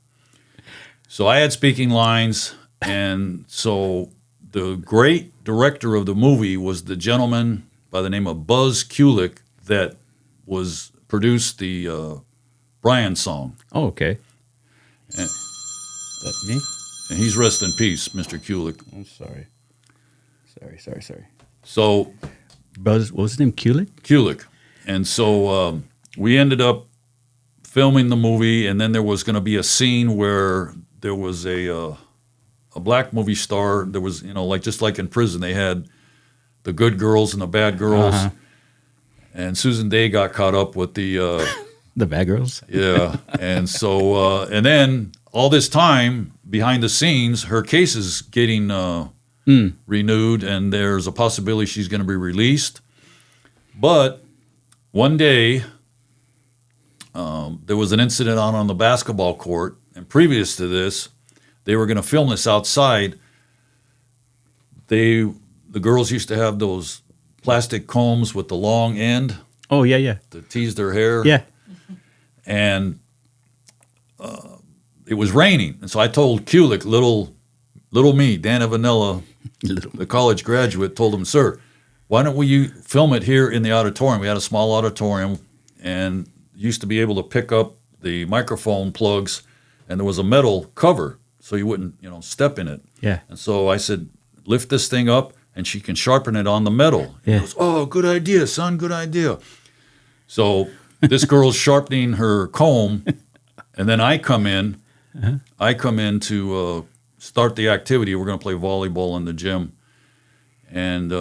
So I had speaking lines, and so the great director of the movie was the gentleman by the name of Buzz Kulick that produced the Brian song. Oh, okay. And, that me? And he's rest in peace, Mr. Kulick. I'm sorry. Sorry. So, Buzz, what was his name? Kulick? Kulick. And so we ended up filming the movie, and then there was going to be a scene where there was a black movie star. There was, just like in prison, they had the good girls and the bad girls. And Susan Day got caught up with the the bad girls. Yeah. And so and then all this time behind the scenes, her case is getting renewed, and there's a possibility she's going to be released. But one day there was an incident on the basketball court, and previous to this, they were going to film this outside. The girls used to have those plastic combs with the long end. Oh, yeah. To tease their hair. Yeah. And it was raining. And so I told Kulick, little me, Dan Evanilla, the college graduate, told him, sir, why don't you film it here in the auditorium? We had a small auditorium, and used to be able to pick up the microphone plugs, and there was a metal cover so you wouldn't, step in it. Yeah. And so I said, lift this thing up, and she can sharpen it on the metal. Yeah. He goes, oh, good idea, son, good idea. So this girl's sharpening her comb, and then I come in. I come in to start the activity. We're going to play volleyball in the gym. And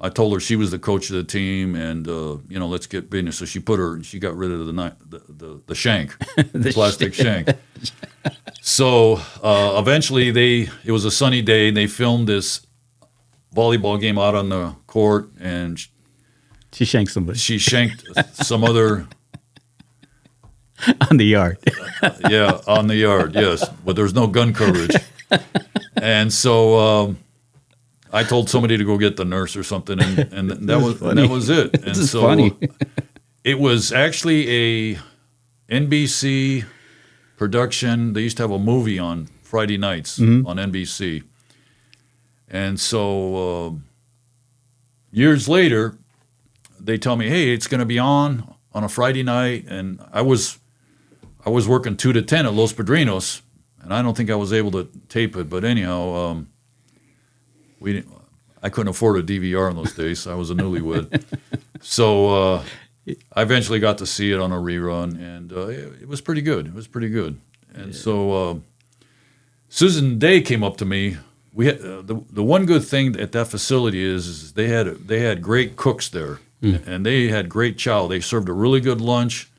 I told her she was the coach of the team, and, let's get business. So she got rid of the shank, the plastic shank. So eventually it was a sunny day, and they filmed this volleyball game out on the court, and she shanked somebody. She shanked some other on the yard. Yeah, on the yard, yes, but there's no gun coverage. And so I told somebody to go get the nurse or something, and that was it. And so funny. It was actually a NBC production. They used to have a movie on Friday nights on NBC. And so years later, they tell me, hey, it's going to be on a Friday night. And I was working 2 to 10 at Los Padrinos, and I don't think I was able to tape it. But anyhow, I couldn't afford a DVR in those days. I was a newlywed. So I eventually got to see it on a rerun, and it was pretty good. And so Susan Day came up to me. We had, the one good thing at that facility is they had great cooks there, and they had great chow. They served a really good lunch,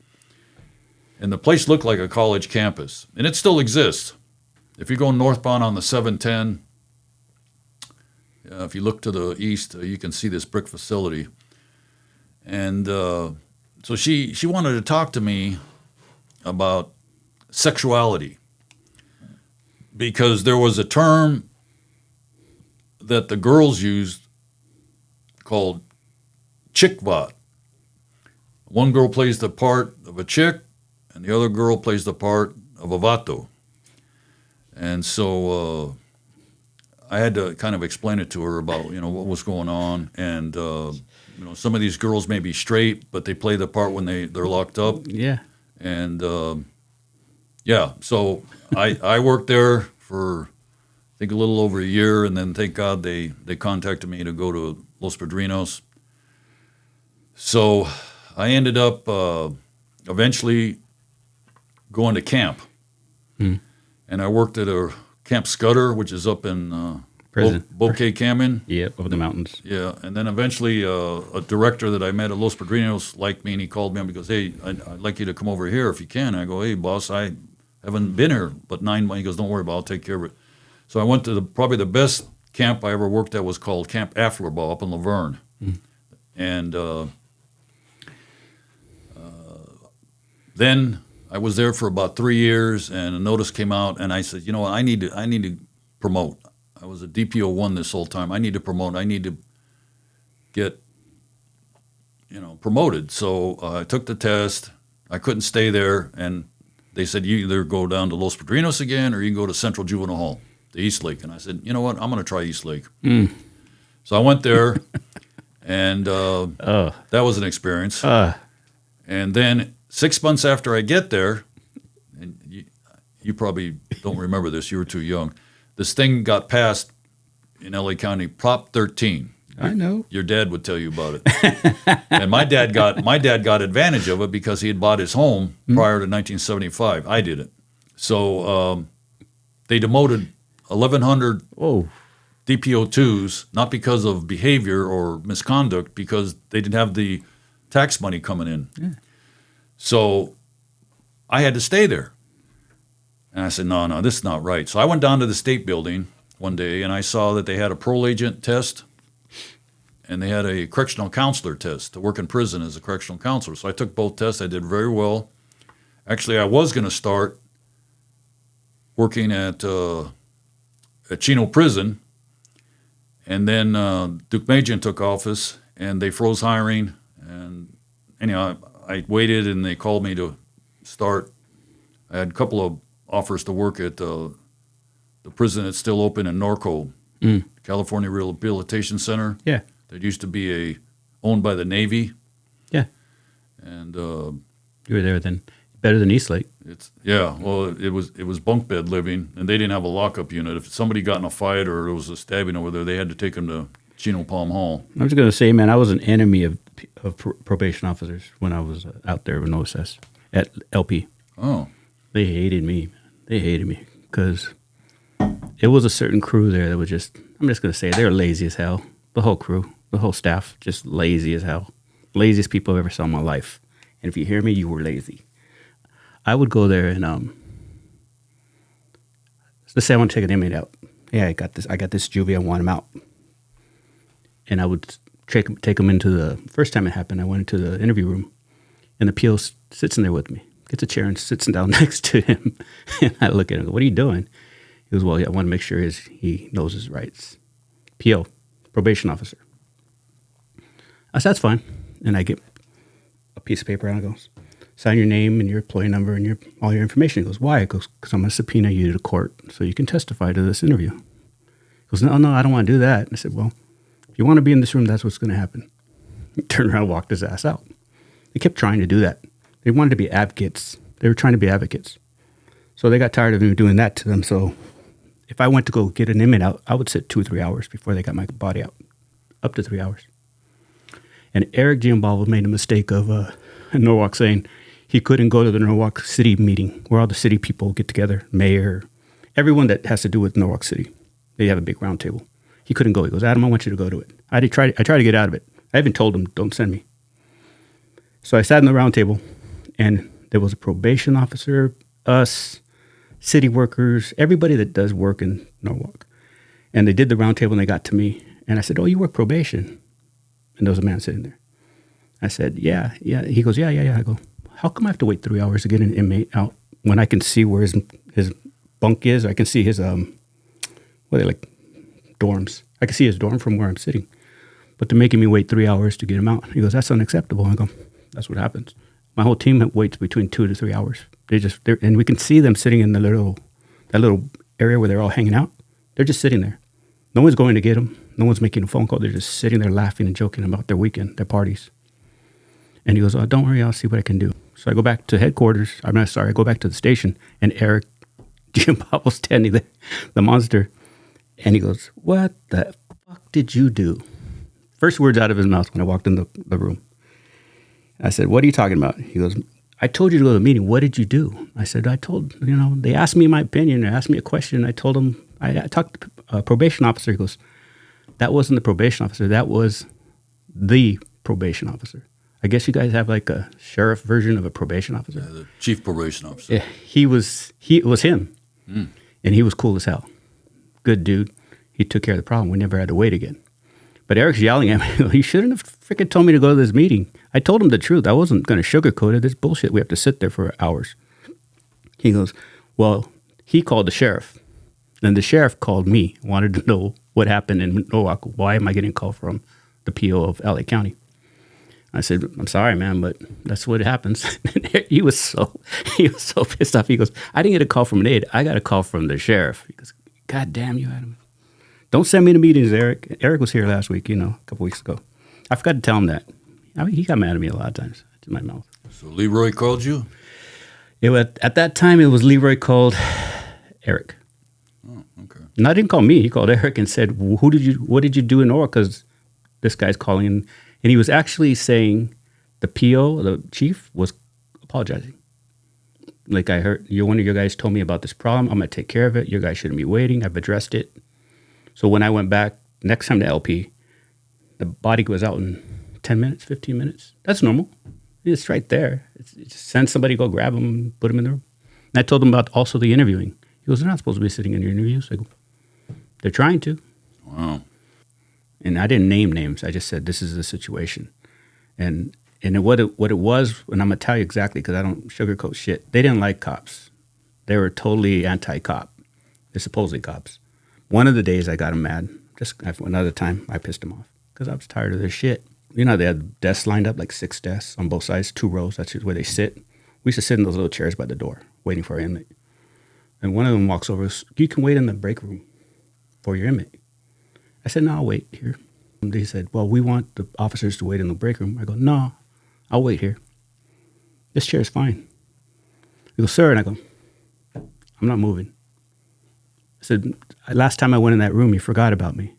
and the place looked like a college campus, and it still exists. if you go northbound on the 710, if you look to the east, you can see this brick facility. And so she wanted to talk to me about sexuality, because there was a term that the girls used called chickvat. One girl plays the part of a chick, and the other girl plays the part of a vato. And so I had to kind of explain it to her about, what was going on. And, some of these girls may be straight, but they play the part when they're locked up. Yeah. And, so I worked there for, I think, a little over a year. And then, thank God, they contacted me to go to Los Padrinos. So I ended up eventually going to camp. And I worked at a Camp Scudder, which is up in Bouquet Canyon. Yeah, over the mountains. Yeah, and then eventually a director that I met at Los Padrinos liked me, and he called me up and goes, hey, I'd like you to come over here if you can. And I go, hey, boss, I haven't been here but 9 months. He goes, don't worry about it, I'll take care of it. So I went to probably the best camp I ever worked at was called Camp Afflerball up in Laverne. And then I was there for about 3 years, and a notice came out, and I said, you know what, I need to promote. I was a DPO1 this whole time. I need to promote. I need to get, promoted. So I took the test. I couldn't stay there, and they said, you either go down to Los Padrinos again, or you can go to Central Juvenile Hall, to East Lake. And I said, you know what, I'm going to try East Lake. So I went there, and that was an experience. And then 6 months after I get there, and you probably don't remember this, you were too young, this thing got passed in LA County, Prop 13. I know. Your dad would tell you about it. And my dad got advantage of it because he had bought his home prior to 1975. I didn't. So they demoted 1,100 DPO2s, not because of behavior or misconduct, because they didn't have the tax money coming in. Yeah. So I had to stay there. And I said, no, this is not right. So I went down to the state building one day, and I saw that they had a parole agent test, and they had a correctional counselor test to work in prison as a correctional counselor. So I took both tests. I did very well. Actually, I was going to start working at Chino Prison, and then Duke Majan took office, and they froze hiring. And anyhow, I waited, and they called me to start. I had a couple of offers to work at the prison that's still open in Norco, California Rehabilitation Center. Yeah, that used to be owned by the Navy. Yeah, and you were there then. Better than East Lake. Well, it was bunk bed living, and they didn't have a lockup unit. If somebody got in a fight or there was a stabbing over there, they had to take them to Chino Palm Hall. I was going to say, man, I was an enemy of probation officers when I was out there with OSS at LP. Oh. They hated me. They hated me because it was a certain crew there that was I'm just going to say, they were lazy as hell. The whole crew, the whole staff, just lazy as hell. Laziest people I've ever saw in my life. And if you hear me, you were lazy. I would go there and let's say I want to take an inmate out. Yeah, I got this juvie, I want him out. And I would take him into the first time it happened, I went into the interview room, and the PO sits in there with me, gets a chair and sits down next to him. And I look at him and go, what are you doing? He goes, well, I want to make sure he knows his rights. PO, probation officer. I said, that's fine. And I get a piece of paper and I go, sign your name and your employee number and all your information. He goes, why? It goes, because I'm going to subpoena you to court so you can testify to this interview. He goes, no, I don't want to do that. And I said, well, if you want to be in this room, that's what's going to happen. He turned around and walked his ass out. They kept trying to do that. They wanted to be advocates. They were trying to be advocates. So they got tired of me doing that to them. So if I went to go get an inmate out, I would sit 2 or 3 hours before they got my body out, up to 3 hours. And Eric Giambalvo made a mistake of Norwalk saying he couldn't go to the Norwalk City meeting where all the city people get together, mayor, everyone that has to do with Norwalk City. They have a big round table. He couldn't go. He goes, Adam, I want you to go to it. I tried to get out of it. I even told him, don't send me. So I sat in the round table, and there was a probation officer, us, city workers, everybody that does work in Norwalk. And they did the round table and they got to me. And I said, oh, you work probation? And there was a man sitting there. I said, yeah. He goes, yeah. I go, how come I have to wait 3 hours to get an inmate out when I can see where his bunk is? I can see his, what are they, like dorms? I can see his dorm from where I'm sitting. But they're making me wait 3 hours to get him out. He goes, that's unacceptable. I go, that's what happens. My whole team waits between 2 to 3 hours. And we can see them sitting in that little area where they're all hanging out. They're just sitting there. No one's going to get them. No one's making a phone call. They're just sitting there laughing and joking about their weekend, their parties. And he goes, oh, don't worry, I'll see what I can do. So I go back to headquarters. I go back to the station, and Eric Jim was standing there, the monster. And he goes, what the fuck did you do? First words out of his mouth when I walked in the room. I said, what are you talking about? He goes, I told you to go to the meeting. What did you do? I said, they asked me my opinion. They asked me a question. I told them, I talked to a probation officer. He goes, that wasn't the probation officer. That was the probation officer. I guess you guys have like a sheriff version of a probation officer. Yeah, the chief probation officer. Yeah, it was him. Mm. And he was cool as hell. Good dude. He took care of the problem. We never had to wait again. But Eric's yelling at me. You shouldn't have freaking told me to go to this meeting. I told him the truth. I wasn't going to sugarcoat it. This bullshit. We have to sit there for hours. He goes, well, he called the sheriff. Then the sheriff called me, wanted to know what happened in Norwalk. Why am I getting a call from the PO of LA County? I said, I'm sorry, man, but that's what happens. He was so pissed off. He goes, I didn't get a call from an aide. I got a call from the sheriff. He goes, God damn you, Adam. Don't send me to meetings, Eric. Eric was here last week, a couple weeks ago. I forgot to tell him that. He got mad at me a lot of times to my mouth. So Leroy called you? At that time, it was Leroy called Eric. Oh, okay. No, he didn't call me. He called Eric and said, what did you do in Norwalk? Because this guy's calling in. And he was actually saying the PO, the chief, was apologizing. Like, I heard, one of your guys told me about this problem. I'm going to take care of it. Your guys shouldn't be waiting. I've addressed it. So when I went back next time to LP, the body was out in 10 minutes, 15 minutes. That's normal. It's right there. Just send somebody, go grab them, put them in the room. And I told him about also the interviewing. He goes, they're not supposed to be sitting in your interviews. I go, they're trying to. Wow. And I didn't name names. I just said, this is the situation. And what it was, and I'm going to tell you exactly because I don't sugarcoat shit. They didn't like cops. They were totally anti-cop. They're supposedly cops. One of the days I got them mad. Just another time I pissed them off because I was tired of their shit. They had desks lined up, like 6 desks on both sides, 2 rows. That's just where they sit. We used to sit in those little chairs by the door waiting for our inmate. And one of them walks over, you can wait in the break room for your inmate. I said, no, I'll wait here. And they said, well, we want the officers to wait in the break room. I go, no, I'll wait here. This chair is fine. He goes, sir, and I go, I'm not moving. I said, last time I went in that room, you forgot about me.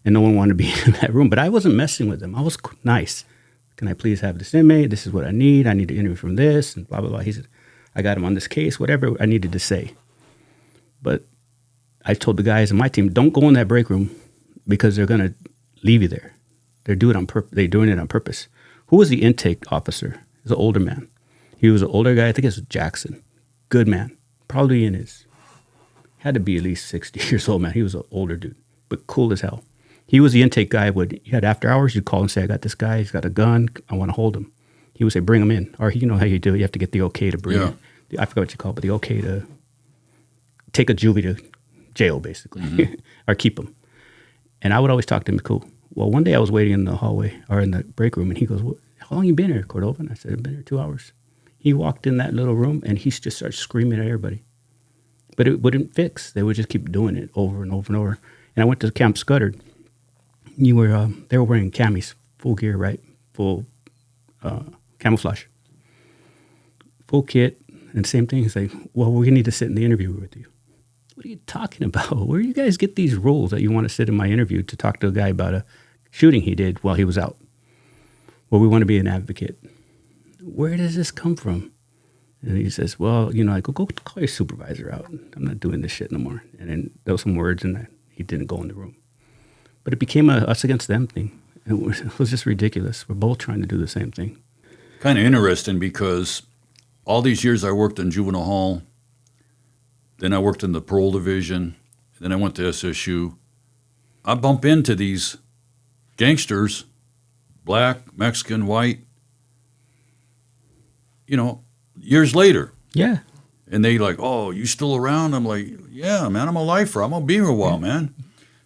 And no one wanted to be in that room. But I wasn't messing with them. I was nice. Can I please have this inmate? This is what I need. I need to interview from this, and blah, blah, blah. He said, I got him on this case, whatever I needed to say. But I told the guys in my team, don't go in that break room because they're going to leave you there. They're doing it on purpose. Who was the intake officer? He's an older man. He was an older guy. I think it was Jackson. Good man. Probably had to be at least 60 years old, man. He was an older dude, but cool as hell. He was the intake guy. You had after hours, you'd call and say, I got this guy. He's got a gun. I want to hold him. He would say, bring him in. Or you know how you do it. You have to get the okay to bring him. I forgot what you call it, but the okay to take a juvie to jail, basically, mm-hmm. or keep him. And I would always talk to him, cool. Well, one day I was waiting in the hallway or in the break room, and he goes, how long you been here, Cordova? And I said, I've been here 2 hours. He walked in that little room, and he just started screaming at everybody. But it wouldn't fix. They would just keep doing it over and over and over. And I went to Camp Scuddered. They were wearing camis, full gear, right? Full camouflage. Full kit. And same thing. He's like, well, we need to sit in the interview with you. What are you talking about? Where do you guys get these rules that you want to sit in my interview to talk to a guy about a shooting he did while he was out? Well, we want to be an advocate. Where does this come from? And he says, well, I go call your supervisor out. I'm not doing this shit no more. And then there was some words and that he didn't go in the room. But it became a us against them thing. It was just ridiculous. We're both trying to do the same thing. Kind of interesting because all these years I worked in juvenile hall, Then I worked in the parole division. Then I went to SSU. I bump into these gangsters, black, Mexican, white, years later. Yeah. And they like, oh, you still around? I'm like, yeah, man, I'm a lifer. I'm going to be here a while, man.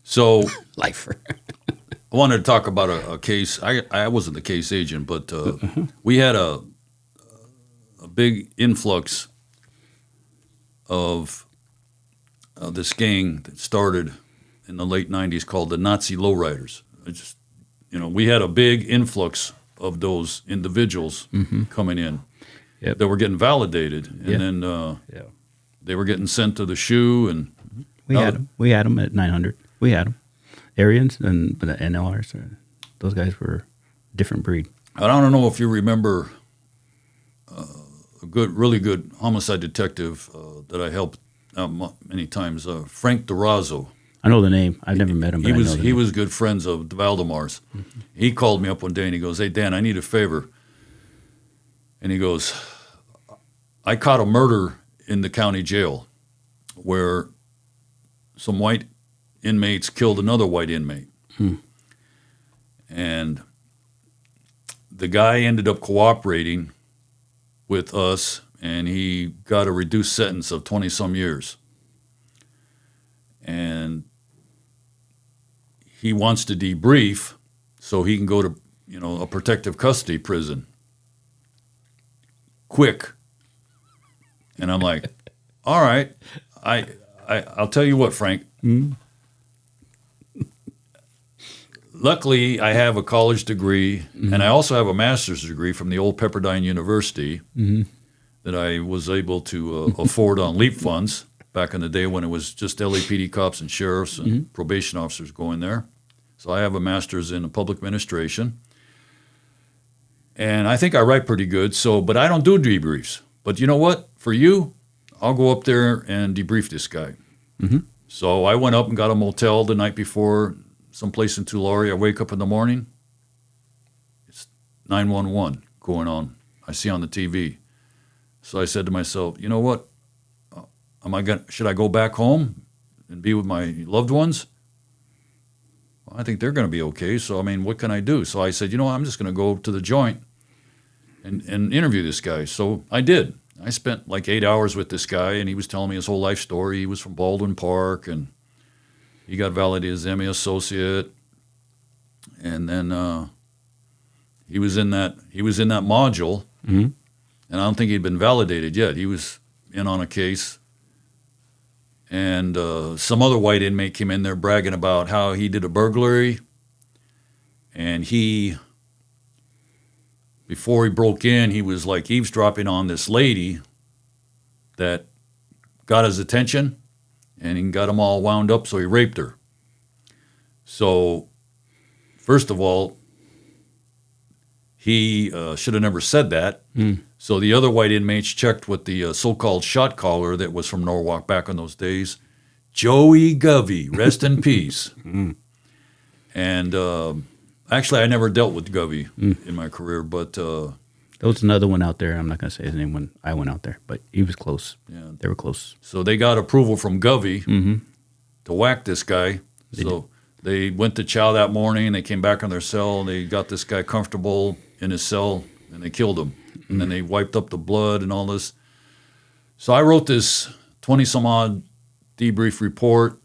So Lifer. I wanted to talk about a case. I wasn't the case agent, but we had a big influx of this gang that started in the late 90s called the Nazi Lowriders. We had a big influx of those individuals coming in that were getting validated. And then they were getting sent to the SHU. And we had them at 900. We had them. Aryans and the NLRs. Those guys were a different breed. I don't know if you remember a really good homicide detective that I helped out many times, Frank DeRozzo. I know the name. I've never met him. But He was good friends of the Valdemar's. Mm-hmm. He called me up one day and he goes, "Hey Dan, I need a favor." And he goes, "I caught a murder in the county jail where some white inmates killed another white inmate. And the guy ended up cooperating with us, and he got a reduced sentence of 20-some years. And he wants to debrief so he can go to, a protective custody prison quick." And I'm like, "All right, I'll tell you what, Frank. Luckily, I have a college degree, and I also have a master's degree from the old Pepperdine University that I was able to afford on LEAP funds back in the day when it was just LAPD cops and sheriffs and probation officers going there. So I have a master's in public administration. And I think I write pretty good, but I don't do debriefs. But you know what? For you, I'll go up there and debrief this guy." So I went up and got a motel the night before, someplace in Tulare. I wake up in the morning. It's 911 going on. I see on the TV. So I said to myself, you know what? Should I go back home and be with my loved ones? Well, I think they're going to be okay. So, what can I do? So I said, I'm just going to go to the joint and interview this guy. So I did. I spent like 8 hours with this guy, and he was telling me his whole life story. He was from Baldwin Park, and he got validated as MA associate. And then he was in that module, and I don't think he'd been validated yet. He was in on a case, and some other white inmate came in there bragging about how he did a burglary, and before he broke in, he was like eavesdropping on this lady that got his attention, and he got him all wound up, so he raped her. So, first of all, he should have never said that. So the other white inmates checked with the so-called shot caller that was from Norwalk back in those days, Joey Govey, rest in peace. And actually, I never dealt with Govey in my career, but there was another one out there. I'm not going to say his name when I went out there, but he was close. Yeah, they were close. So they got approval from Govey to whack this guy. They went to chow that morning. They came back on their cell. They got this guy comfortable in his cell, and they killed him. And then they wiped up the blood and all this. So I wrote this 20-some-odd debrief report.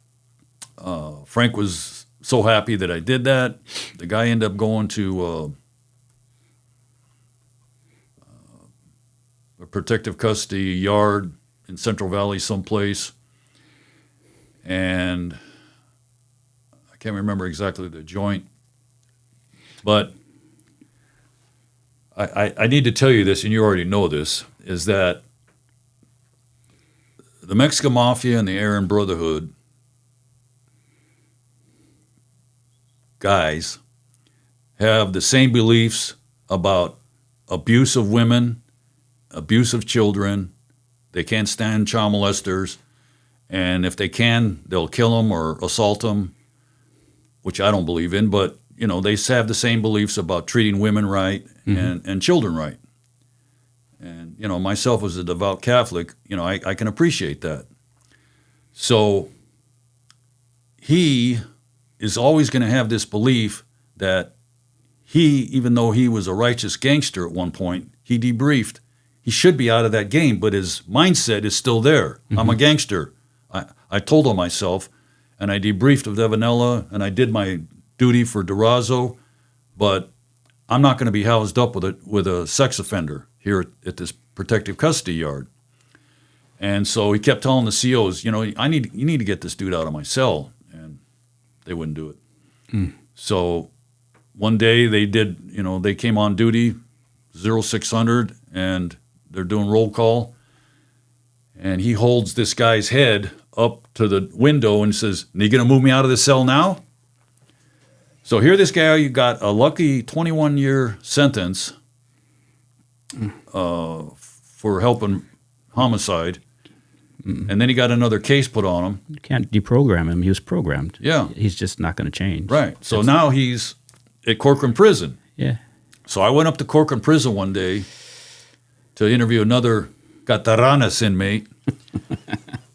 Frank was so happy that I did that. The guy ended up going to a protective custody yard in Central Valley someplace. And I can't remember exactly the joint. But I need to tell you this, and you already know this, is that the Mexican Mafia and the Aryan Brotherhood guys have the same beliefs about abuse of women, abuse of children. They can't stand child molesters, and if they can, they'll kill them or assault them, which I don't believe in, but they have the same beliefs about treating women right and children right. And, myself as a devout Catholic, I can appreciate that. So he is always going to have this belief that he, even though he was a righteous gangster at one point, he debriefed. He should be out of that game, but his mindset is still there. Mm-hmm. I'm a gangster. I told on myself, and I debriefed with Evanilla, and I did my duty for Durazo, but I'm not going to be housed up with a sex offender here at this protective custody yard. And so he kept telling the COs, you need to get this dude out of my cell, and they wouldn't do it. Mm. So one day they did, they came on duty, 0600, and they're doing roll call, and he holds this guy's head up to the window and says, "Are you going to move me out of the cell now?" So here this guy, you got a lucky 21-year sentence for helping homicide, and then he got another case put on him. You can't deprogram him. He was programmed. Yeah. He's just not going to change. Right. So now he's at Corcoran Prison. Yeah. So I went up to Corcoran Prison one day to interview another Cataranas inmate.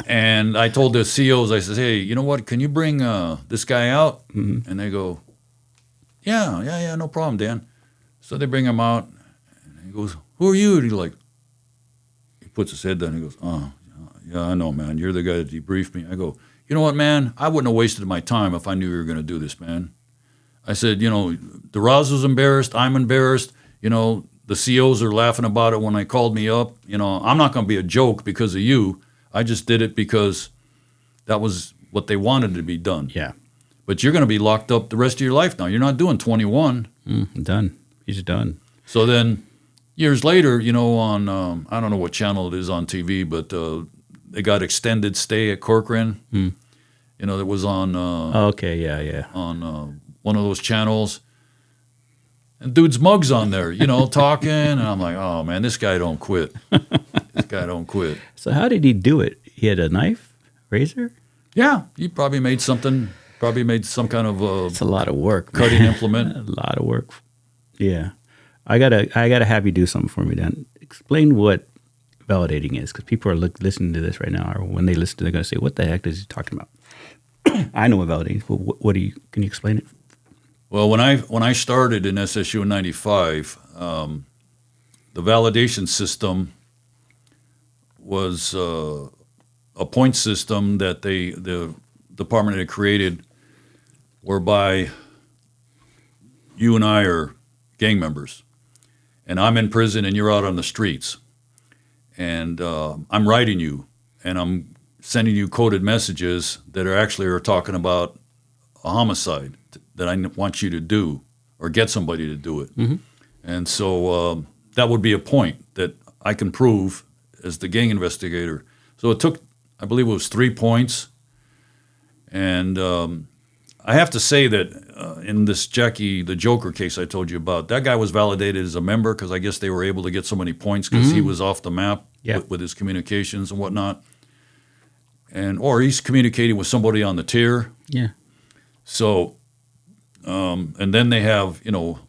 And I told the COs, I said, "Hey, you know what? Can you bring this guy out?" Mm-hmm. And they go, yeah, no problem, Dan. So they bring him out, and he goes, "Who are you?" And he puts his head down, and he goes, "Oh, yeah, I know, man. You're the guy that debriefed me." I go, "You know what, man? I wouldn't have wasted my time if I knew you were going to do this, man." I said, Durazo's embarrassed. I'm embarrassed. The COs are laughing about it when they called me up. I'm not going to be a joke because of you. I just did it because that was what they wanted to be done. Yeah. But you're going to be locked up the rest of your life now. You're not doing 21. Done. He's done. So then years later, on, I don't know what channel it is on TV, but they got extended stay at Corcoran. That was on on one of those channels. And dude's mug's on there, talking. And I'm like, oh, man, this guy don't quit. This guy don't quit. So how did he do it? He had a knife, razor? Yeah, he probably made some kind of it's a lot of work, cutting implement. A lot of work. Yeah. I gotta have you do something for me then. Explain what validating is, because people are listening to this right now, or when they listen to it, they're going to say, what the heck is he talking about? I know what validating is, but can you explain it? Well, when I started in SSU in 95, the validation system was a point system that the department had created, whereby you and I are gang members, and I'm in prison and you're out on the streets, and I'm writing you, and I'm sending you coded messages that are talking about a homicide that I want you to do or get somebody to do it. Mm-hmm. And so that would be a point that I can prove as the gang investigator. So it took, I believe it was 3 points. And I have to say that in this Jackie the Joker case I told you about, that guy was validated as a member because I guess they were able to get so many points because he was off the map with his communications and whatnot. Or he's communicating with somebody on the tier. Yeah. So, and then they have,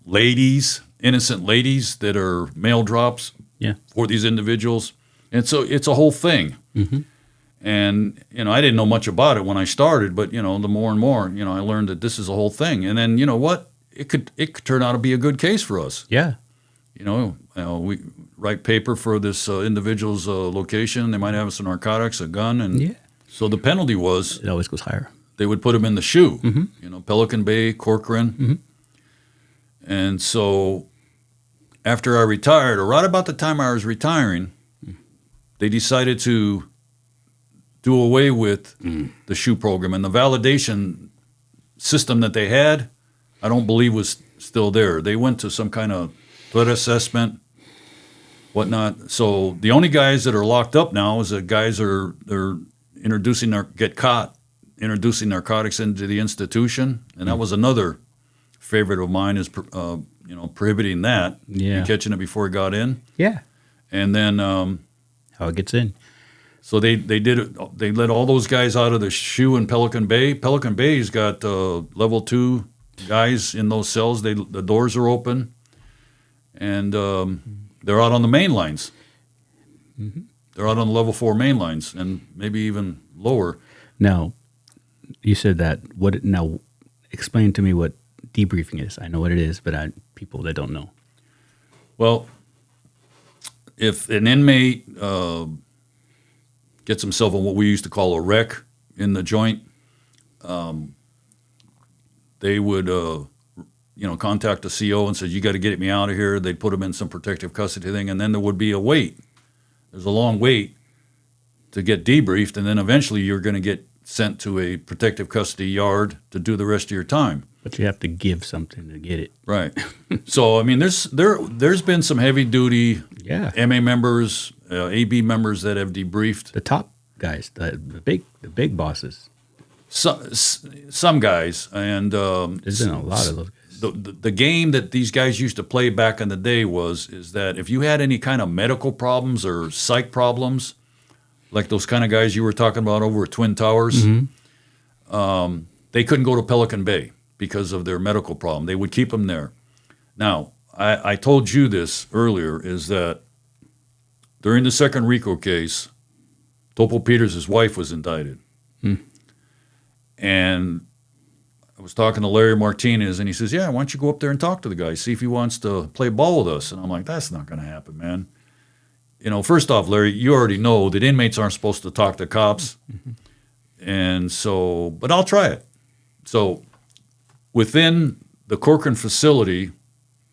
ladies, innocent ladies that are mail drops for these individuals. And so it's a whole thing. Mm-hmm. And, I didn't know much about it when I started, but, the more and more, I learned that this is a whole thing. And then, what? It could turn out to be a good case for us. Yeah. We write paper for this individual's location. They might have some narcotics, a gun. And so the penalty was... It always goes higher. They would put him in the shoe, Pelican Bay, Corcoran. Mm-hmm. And so after I retired, or right about the time I was retiring, they decided to do away with the shoe program. And the validation system that they had, I don't believe was still there. They went to some kind of threat assessment, whatnot. So the only guys that are locked up now is the guys they're get caught introducing narcotics into the institution, and that was another favorite of mine is prohibiting that and catching it before it got in. Yeah, and then how it gets in. So they did it. They let all those guys out of the shoe in Pelican Bay. Pelican Bay's got level 2 guys in those cells. The doors are open, and they're out on the main lines. Mm-hmm. They're out on the level 4 main lines, and maybe even lower. Now, you said that. Now, explain to me what debriefing is. I know what it is, but people that don't know. Well, if an inmate gets himself on what we used to call a wreck in the joint, they would, contact the CO and say, "You got to get me out of here." They'd put him in some protective custody thing, and then there would be a wait. There's a long wait to get debriefed, and then eventually you're going to get sent to a protective custody yard to do the rest of your time. But you have to give something to get it. Right. So, I mean, there's been some heavy duty MA members, AB members that have debriefed. The top guys, the big bosses. Some guys, and there's been a lot of those guys. The game that these guys used to play back in the day is that if you had any kind of medical problems or psych problems, like those kind of guys you were talking about over at Twin Towers, they couldn't go to Pelican Bay because of their medical problem. They would keep them there. Now, I told you this earlier, is that during the second RICO case, Topo Peters' wife was indicted. And I was talking to Larry Martinez, and he says, "Yeah, why don't you go up there and talk to the guy, see if he wants to play ball with us?" And I'm like, "That's not going to happen, man." First off, Larry, you already know that inmates aren't supposed to talk to cops. And so, but I'll try it. So within the Corcoran facility,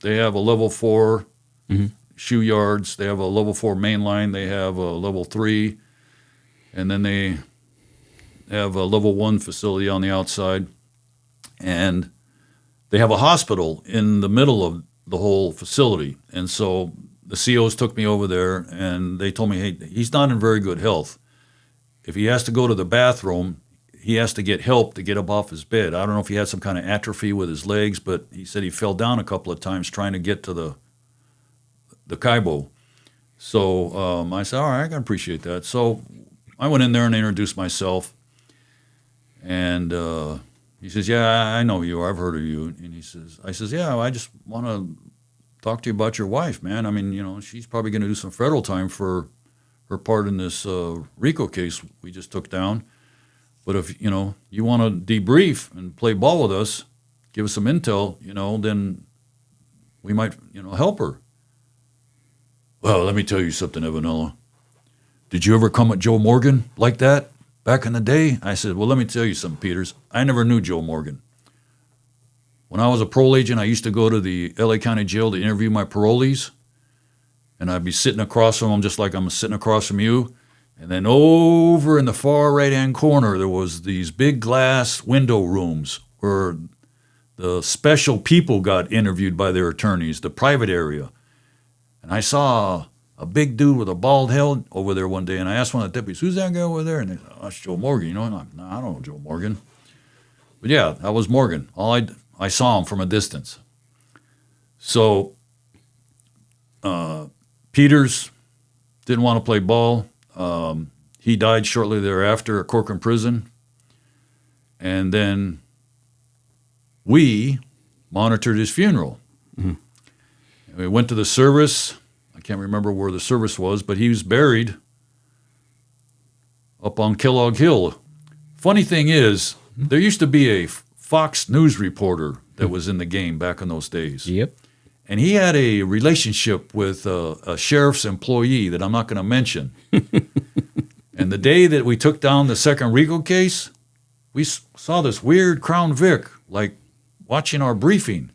they have a level 4 shoe yards. They have a level 4 main line. They have a level 3. And then they have a level 1 facility on the outside. And they have a hospital in the middle of the whole facility. And so the COs took me over there, and they told me, "Hey, he's not in very good health. If he has to go to the bathroom, he has to get help to get up off his bed." I don't know if he had some kind of atrophy with his legs, but he said he fell down a couple of times trying to get to the Kaibo. So I said, "All right, I can appreciate that." So I went in there and introduced myself, and he says, "Yeah, I know you. I've heard of you." And I says, "Yeah, I just want to talk to you about your wife, man. I mean, she's probably going to do some federal time for her part in this RICO case we just took down. But if, you want to debrief and play ball with us, give us some intel, then we might, help her." "Well, let me tell you something, Evanilla. Did you ever come at Joe Morgan like that back in the day?" I said, "Well, let me tell you something, Peters. I never knew Joe Morgan. When I was a parole agent, I used to go to the LA County Jail to interview my parolees, and I'd be sitting across from them just like I'm sitting across from you. And then over in the far right-hand corner, there was these big glass window rooms where the special people got interviewed by their attorneys, the private area. And I saw a big dude with a bald head over there one day, and I asked one of the deputies, 'Who's that guy over there?' And they said, 'Oh, that's Joe Morgan.' And I'm like, 'No, I don't know Joe Morgan.' But yeah, that was Morgan. I saw him from a distance. So Peters didn't want to play ball. He died shortly thereafter at Corcoran Prison. And then we monitored his funeral. We went to the service. I can't remember where the service was, but he was buried up on Kellogg Hill. Funny thing is, there used to be a Fox News reporter that was in the game back in those days. Yep. And he had a relationship with a sheriff's employee that I'm not going to mention. And the day that we took down the second RICO case, we saw this weird Crown Vic, like, watching our briefing.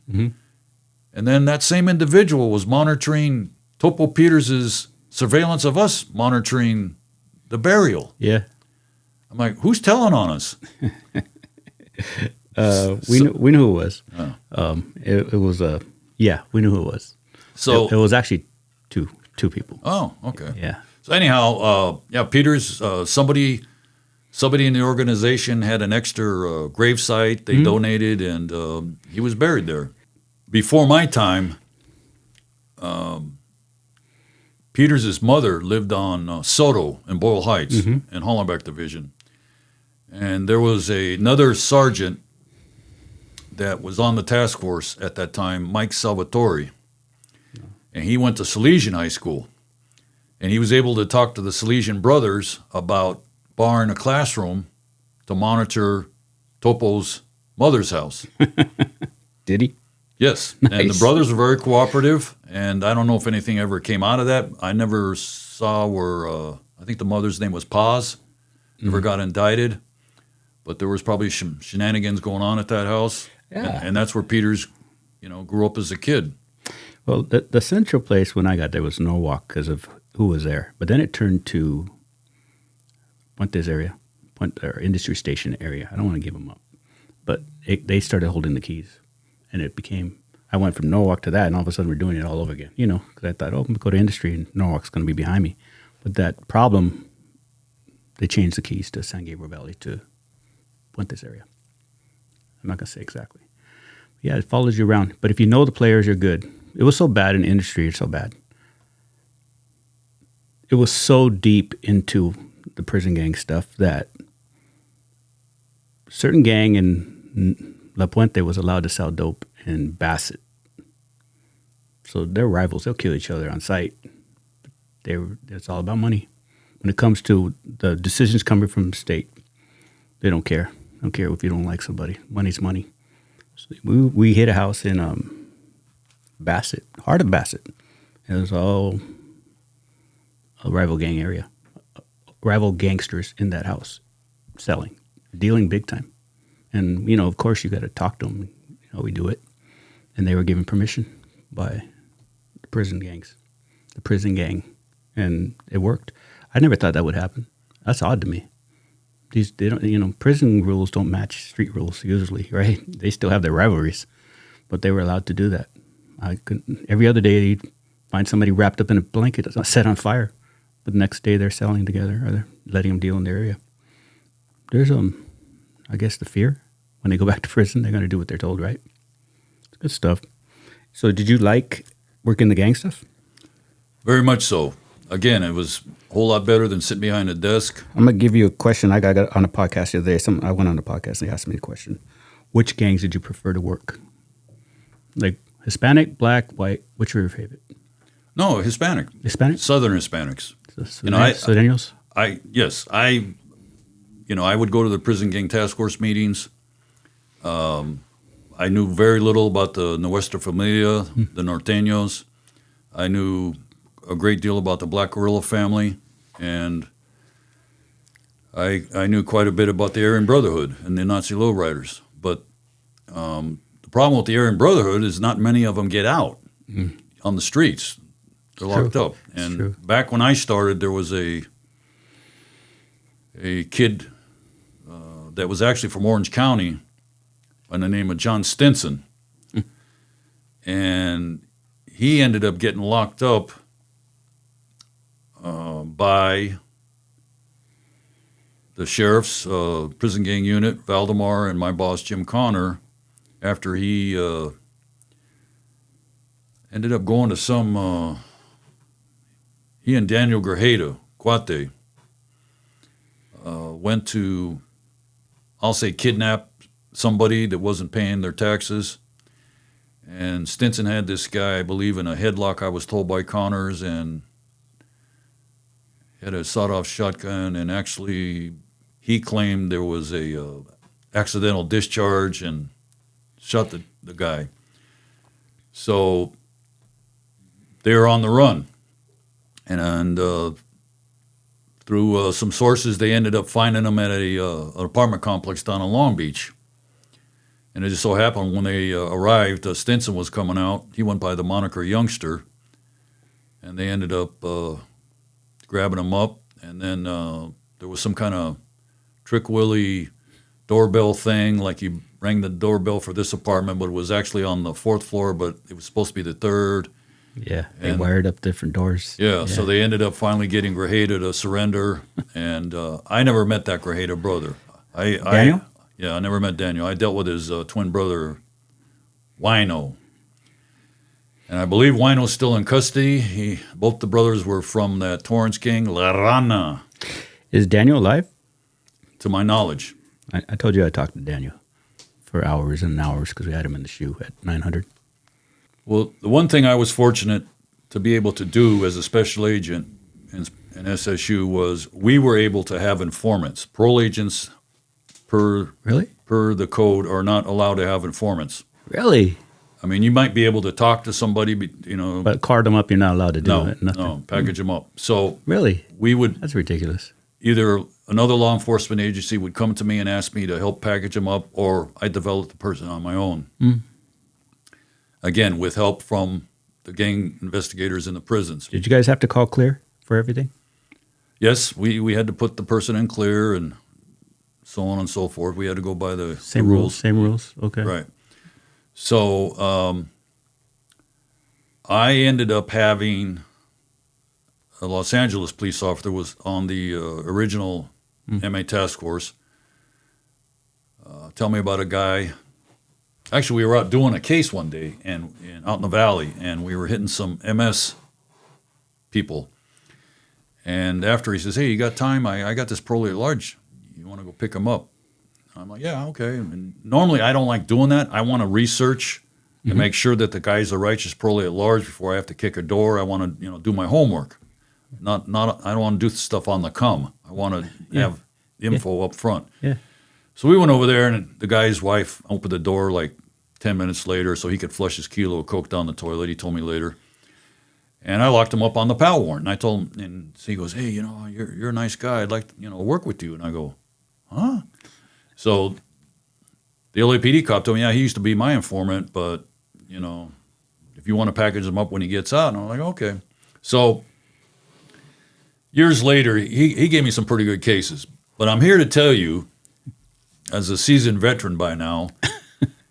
And then that same individual was monitoring Topo Peters' surveillance of us monitoring the burial. Yeah. I'm like, who's telling on us? We knew who it was. It was we knew who it was. So it was actually two people. Oh, okay. Yeah. So anyhow, Peters, somebody in the organization had an extra grave site. They donated, and he was buried there. Before my time, Peters' mother lived on Soto in Boyle Heights in Hollenbeck Division. And there was another sergeant that was on the task force at that time, Mike Salvatore. And he went to Salesian High School. And he was able to talk to the Salesian brothers about barring a classroom to monitor Topo's mother's house. Did he? Yes, Nice. and the brothers were very cooperative, and I don't know if anything ever came out of that. I never saw where, I think the mother's name was Paz, never got indicted, but there was probably shenanigans going on at that house, and that's where Peters, grew up as a kid. Well, the central place when I got there was Norwalk because of who was there, but then it turned to Puente's area, or Industry Station area. I don't want to give them up, but they started holding the keys, and it became. I went from Norwalk to that, and all of a sudden we're doing it all over again. Because I thought, I'm going to go to Industry, and Norwalk's going to be behind me. But that problem, they changed the keys to San Gabriel Valley to Puente's area. I'm not going to say exactly. Yeah, it follows you around. But if you know the players, you're good. It was so bad in Industry, it's so bad. It was so deep into the prison gang stuff that certain gang in La Puente was allowed to sell dope in Bassett. So they're rivals. They'll kill each other on sight. It's all about money. When it comes to the decisions coming from the state, they don't care. They don't care if you don't like somebody. Money's money. So we hit a house in Bassett, heart of Bassett. It was all a rival gang area. Rival gangsters in that house selling, dealing big time. And, of course, you got to talk to them. We do it. And they were given permission by the prison gang. And it worked. I never thought that would happen. That's odd to me. They don't, prison rules don't match street rules usually, right? They still have their rivalries, but they were allowed to do that. Every other day, you'd find somebody wrapped up in a blanket set on fire. But the next day, they're selling together, or they're letting them deal in their area. There's, I guess, the fear. When they go back to prison, they're going to do what they're told, right? It's good stuff. So did you like working the gang stuff? Very much so. Again, it was a whole lot better than sitting behind a desk. I'm going to give you a question. I got on a podcast the other day. I went on the podcast and they asked me the question. Which gangs did you prefer to work? Like Hispanic, black, white, which were your favorite? No, Hispanic. Hispanic? Southern Hispanics. Sureños? I would go to the prison gang task force meetings. I knew very little about the Nuestra Familia, the Norteños. I knew a great deal about the Black Guerrilla Family, and I knew quite a bit about the Aryan Brotherhood and the Nazi Lowriders. But the problem with the Aryan Brotherhood is not many of them get out on the streets. They're locked up. And back when I started, there was a kid that was actually from Orange County by the name of John Stinson. And he ended up getting locked up by the sheriff's prison gang unit, Valdemar, and my boss, Jim Connor, after he ended up going to some... he and Daniel Grajeda, Cuate, went to, I'll say, kidnap somebody that wasn't paying their taxes. And Stinson had this guy, I believe, in a headlock, I was told by Connors, and had a sawed-off shotgun, and actually he claimed there was a accidental discharge and shot the guy. So they were on the run. And through some sources, they ended up finding him at an apartment complex down in Long Beach. And it just so happened when they arrived, Stinson was coming out. He went by the moniker Youngster. And they ended up grabbing him up. And then there was some kind of Trick Willie doorbell thing, like he rang the doorbell for this apartment, but it was actually on the 4th floor, but it was supposed to be the 3rd. Yeah, they wired up different doors. Yeah, so they ended up finally getting Grajeda to surrender, and I never met that Grajeda brother. Daniel? I never met Daniel. I dealt with his twin brother, Wino. And I believe Wino's still in custody. Both the brothers were from that Torrance gang, La Rana. Is Daniel alive? To my knowledge. I told you I talked to Daniel for hours and hours because we had him in the shoe at 900. Well, the one thing I was fortunate to be able to do as a special agent in SSU was we were able to have informants. Parole agents Really? per the code, are not allowed to have informants. Really? I mean, you might be able to talk to somebody, But card them up, you're not allowed to do it. Nothing. No, package them up. So Really? we would That's ridiculous. either another law enforcement agency would come to me and ask me to help package them up, or I develop the person on my own. Again, with help from the gang investigators in the prisons. Did you guys have to call clear for everything? Yes, we had to put the person in clear and so on and so forth. We had to go by the rules. Same rules. Okay. Right. So I ended up having a Los Angeles police officer was on the original MA task force. Tell me about a guy. Actually, we were out doing a case one day and out in the valley, and we were hitting some MS people. And after he says, "Hey, you got time? I got this parole at large. You want to go pick him up?" I'm like, "Yeah, okay." And normally I don't like doing that. I want to research and make sure that the guy's a righteous parole at large before I have to kick a door. I want to, do my homework. Not. I don't want to do stuff on the come. I want to have info up front. Yeah. So we went over there, and the guy's wife opened the door like 10 minutes later so he could flush his kilo of coke down the toilet. He told me later. And I locked him up on the PAL warrant. And I told him, and so he goes, "Hey, you're a nice guy. I'd like to, work with you." And I go, "Huh?" So the LAPD cop told me, "Yeah, he used to be my informant, but, if you want to package him up when he gets out." And I'm like, "Okay." So years later, he gave me some pretty good cases. But I'm here to tell you, as a seasoned veteran by now,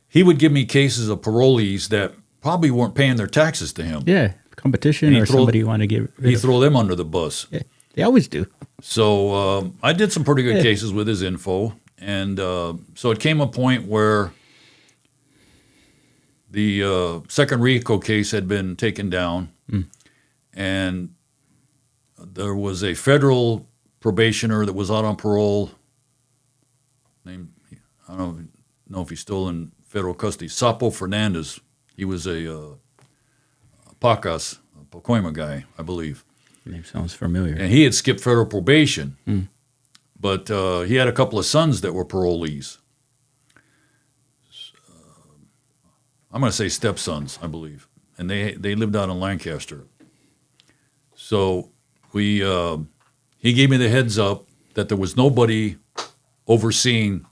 he would give me cases of parolees that probably weren't paying their taxes to him. Yeah. Competition or somebody you want to get rid He'd of. throw them under the bus. Yeah. They always do. So I did some pretty good cases with his info. And so it came a point where the second RICO case had been taken down. And there was a federal probationer that was out on parole named, I don't know if he's still in federal custody, Sapo Fernandez. He was a Pacas, a Pacoima guy, I believe. Your name sounds familiar. And he had skipped federal probation. But he had a couple of sons that were parolees. I'm going to say stepsons, I believe. And they lived out in Lancaster. So he gave me the heads up that there was nobody overseeing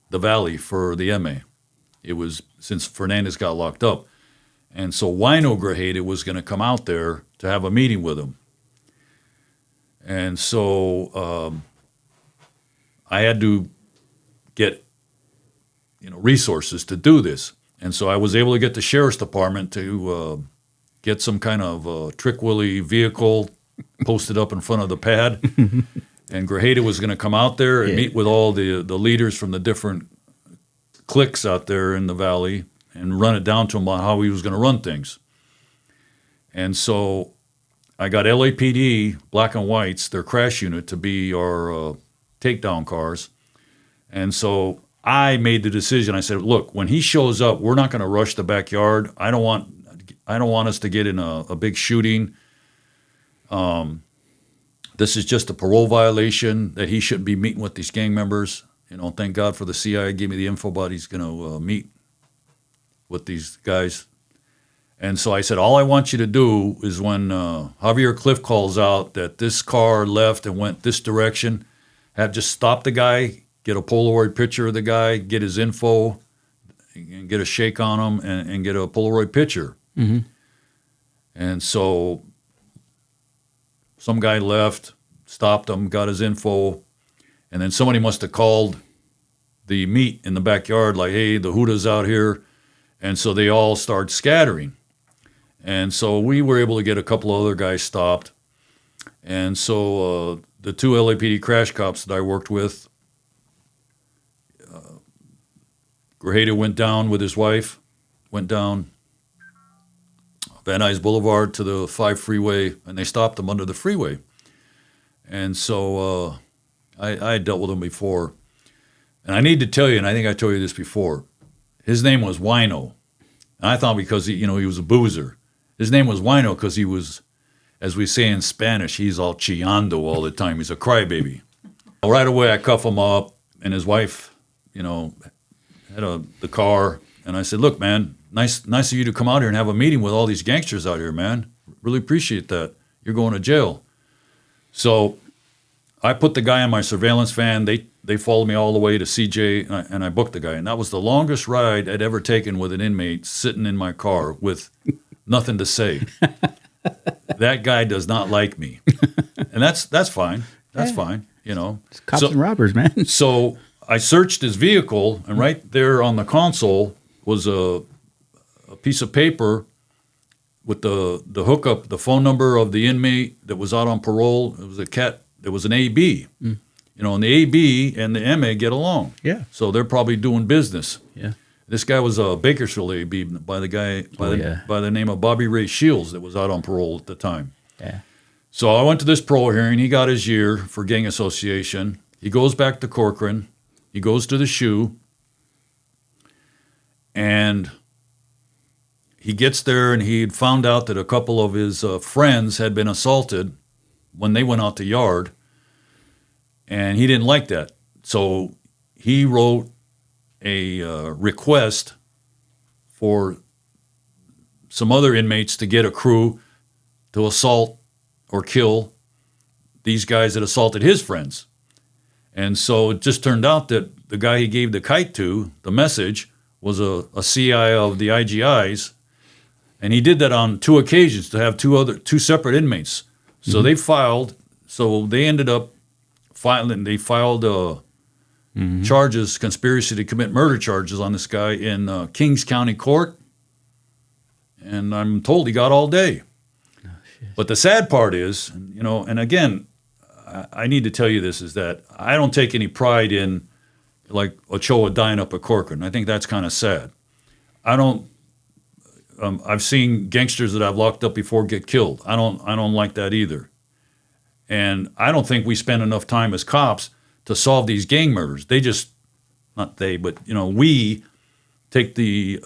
the valley for the MA. It was since Fernandez got locked up. And so Wino Grajeda was going to come out there to have a meeting with him. And so I had to get resources to do this. And so I was able to get the sheriff's department to get some kind of Trick Willie vehicle posted up in front of the pad. And Grajeda was going to come out there and meet with all the leaders from the different cliques out there in the valley and run it down to him on how he was going to run things. And so I got LAPD, black and whites, their crash unit, to be our takedown cars. And so I made the decision. I said, "Look, when he shows up, we're not going to rush the backyard. I don't want us to get in a big shooting. This is just a parole violation that he shouldn't be meeting with these gang members. Thank God for the CIA gave me the info about he's going to meet with these guys." And so I said, "All I want you to do is when Javier Cliff calls out that this car left and went this direction, just stop the guy, get a Polaroid picture of the guy, get his info, and get a shake on him, and get a Polaroid picture." And so some guy left, stopped him, got his info, and then somebody must have called the meet in the backyard like, "Hey, the Huda's out here." And so they all started scattering. And so we were able to get a couple of other guys stopped. And so the two LAPD crash cops that I worked with, Grajeda went down with his wife, went down Van Nuys Boulevard to the 5 freeway, and they stopped him under the freeway. And so I had dealt with him before. And I need to tell you, and I think I told you this before, his name was Wino. And I thought because he was a boozer. His name was Wino because he was, as we say in Spanish, he's all chillando all the time. He's a crybaby. Right away, I cuff him up, and his wife, had the car. And I said, look, man, nice of you to come out here and have a meeting with all these gangsters out here, man. Really appreciate that. You're going to jail. So I put the guy on my surveillance van. They followed me all the way to CJ, and I booked the guy. And that was the longest ride I'd ever taken with an inmate sitting in my car with nothing to say. That guy does not like me. And that's fine. That's fine, It's cops and robbers, man. So I searched his vehicle, and right there on the console was a piece of paper with the hookup, the phone number of the inmate that was out on parole. It was there was an AB. And the AB and the MA get along. Yeah. So they're probably doing business. Yeah. This guy was a Bakersfield AB by the name of Bobby Ray Shields that was out on parole at the time. Yeah. So I went to this parole hearing. He got his year for gang association. He goes back to Corcoran. He goes to the SHU. And he gets there, and he had found out that a couple of his friends had been assaulted when they went out to yard. And he didn't like that. So he wrote a request for some other inmates to get a crew to assault or kill these guys that assaulted his friends. And so it just turned out that the guy he gave the kite to, the message, was a CI of the IGIs. And he did that on 2 occasions to have two separate inmates. So they ended up filing, they filed charges, conspiracy to commit murder charges on this guy in Kings County Court. And I'm told he got all day. Oh, but the sad part is, and again, I need to tell you this, is that I don't take any pride in like Ochoa dying up at Corcoran. I think that's kind of sad. I've seen gangsters that I've locked up before get killed. I don't like that either. And I don't think we spend enough time as cops to solve these gang murders. We take the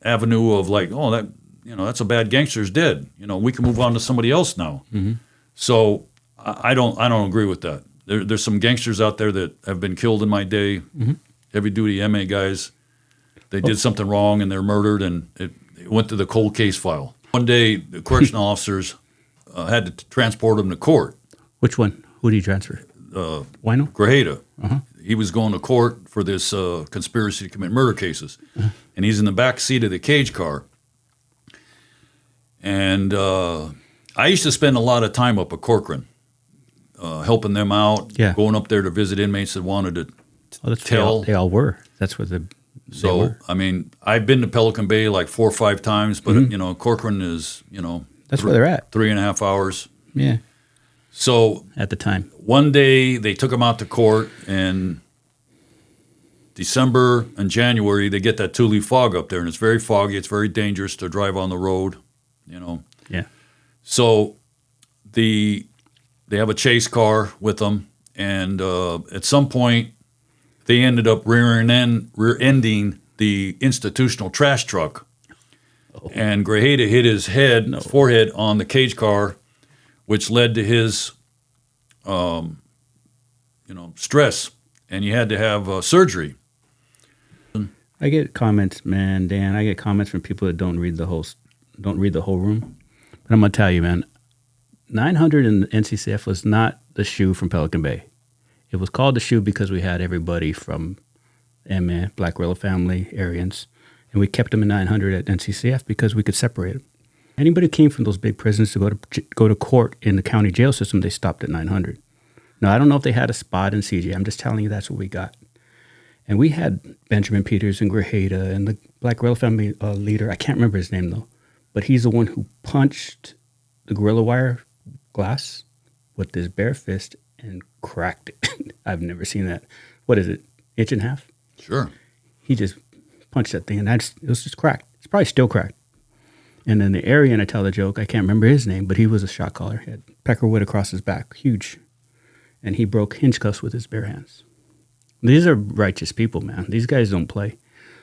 avenue of like, oh, that, that's a bad gangster's dead. We can move on to somebody else now. Mm-hmm. So I don't agree with that. There's some gangsters out there that have been killed in my day, heavy duty MA guys. They did something wrong and they're murdered, and it went to the cold case file. One day, the correctional officers had to transport him to court. Which one? Who did you transfer? Wino? Grajeda. Uh-huh. He was going to court for this conspiracy to commit murder cases. Uh-huh. And he's in the back seat of the cage car. And I used to spend a lot of time up at Corcoran, helping them out, going up there to visit inmates that wanted to tell. They all were. That's what they were. I mean, I've been to Pelican Bay like 4 or 5 times, but, Corcoran is, that's where they're at. 3.5 hours. Yeah. So at the time, one day they took him out to court, and December and January they get that 2-leaf fog up there, and it's very foggy. It's very dangerous to drive on the road, Yeah. So they have a chase car with them, and at some point they ended up rear-ending the institutional trash truck. Oh. And Grajeda hit his forehead on the cage car, which led to his, stress, and he had to have surgery. I get comments, man, Dan. I get comments from people that don't read the whole room. But I'm gonna tell you, man, 900 in the NCCF was not the SHU from Pelican Bay. It was called the SHU because we had everybody from MA, Black Guerrilla Family, Aryans, and we kept them in 900 at NCCF because we could separate them. Anybody who came from those big prisons to go to court in the county jail system, they stopped at 900. Now, I don't know if they had a spot in CJ. I'm just telling you that's what we got. And we had Benjamin Peters and Grajeda and the Black Guerrilla Family leader. I can't remember his name, though. But he's the one who punched the Gorilla Wire glass with his bare fist and cracked it. I've never seen that. What is it, inch and a half? Sure. He just punched that thing, and it was just cracked. It's probably still cracked. And then the Aryan, I tell the joke, I can't remember his name, but he was a shot caller. He had peckerwood across his back, huge. And he broke hinge cuffs with his bare hands. These are righteous people, man. These guys don't play.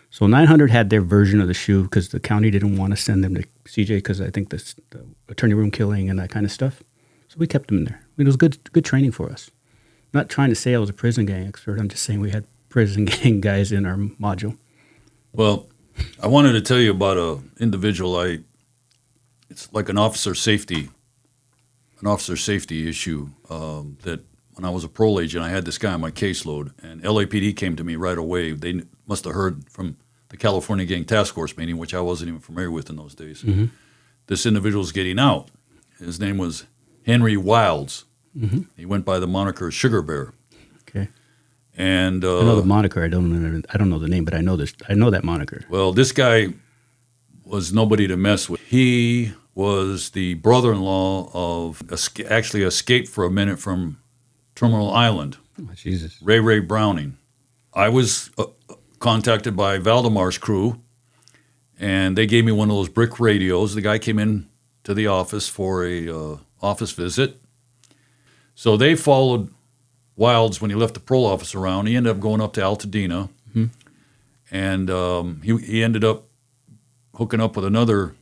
So 900 had their version of the SHU because the county didn't want to send them to CJ because I think the attorney room killing and that kind of stuff. So we kept them in there. It was good training for us. not trying to say I was a prison gang expert. I'm just saying we had prison gang guys in our module. Well, I wanted to tell you about a individual. It's like an officer safety issue. That when I was a parole agent, I had this guy on my caseload, and LAPD came to me right away. They must have heard from the California Gang Task Force meeting, which I wasn't even familiar with in those days. Mm-hmm. This individual's getting out. His name was Henry Wilds. Mm-hmm. He went by the moniker Sugar Bear. Okay. And I know the moniker. I don't know the name, but I know this. I know that moniker. Well, this guy was nobody to mess with. He was the brother-in-law of actually escaped for a minute from Terminal Island. Oh, Jesus. Ray Browning. I was contacted by Valdemar's crew, and they gave me one of those brick radios. The guy came in to the office for a office visit. So they followed Wilds when he left the parole office around. He ended up going up to Altadena, mm-hmm. and he ended up hooking up with another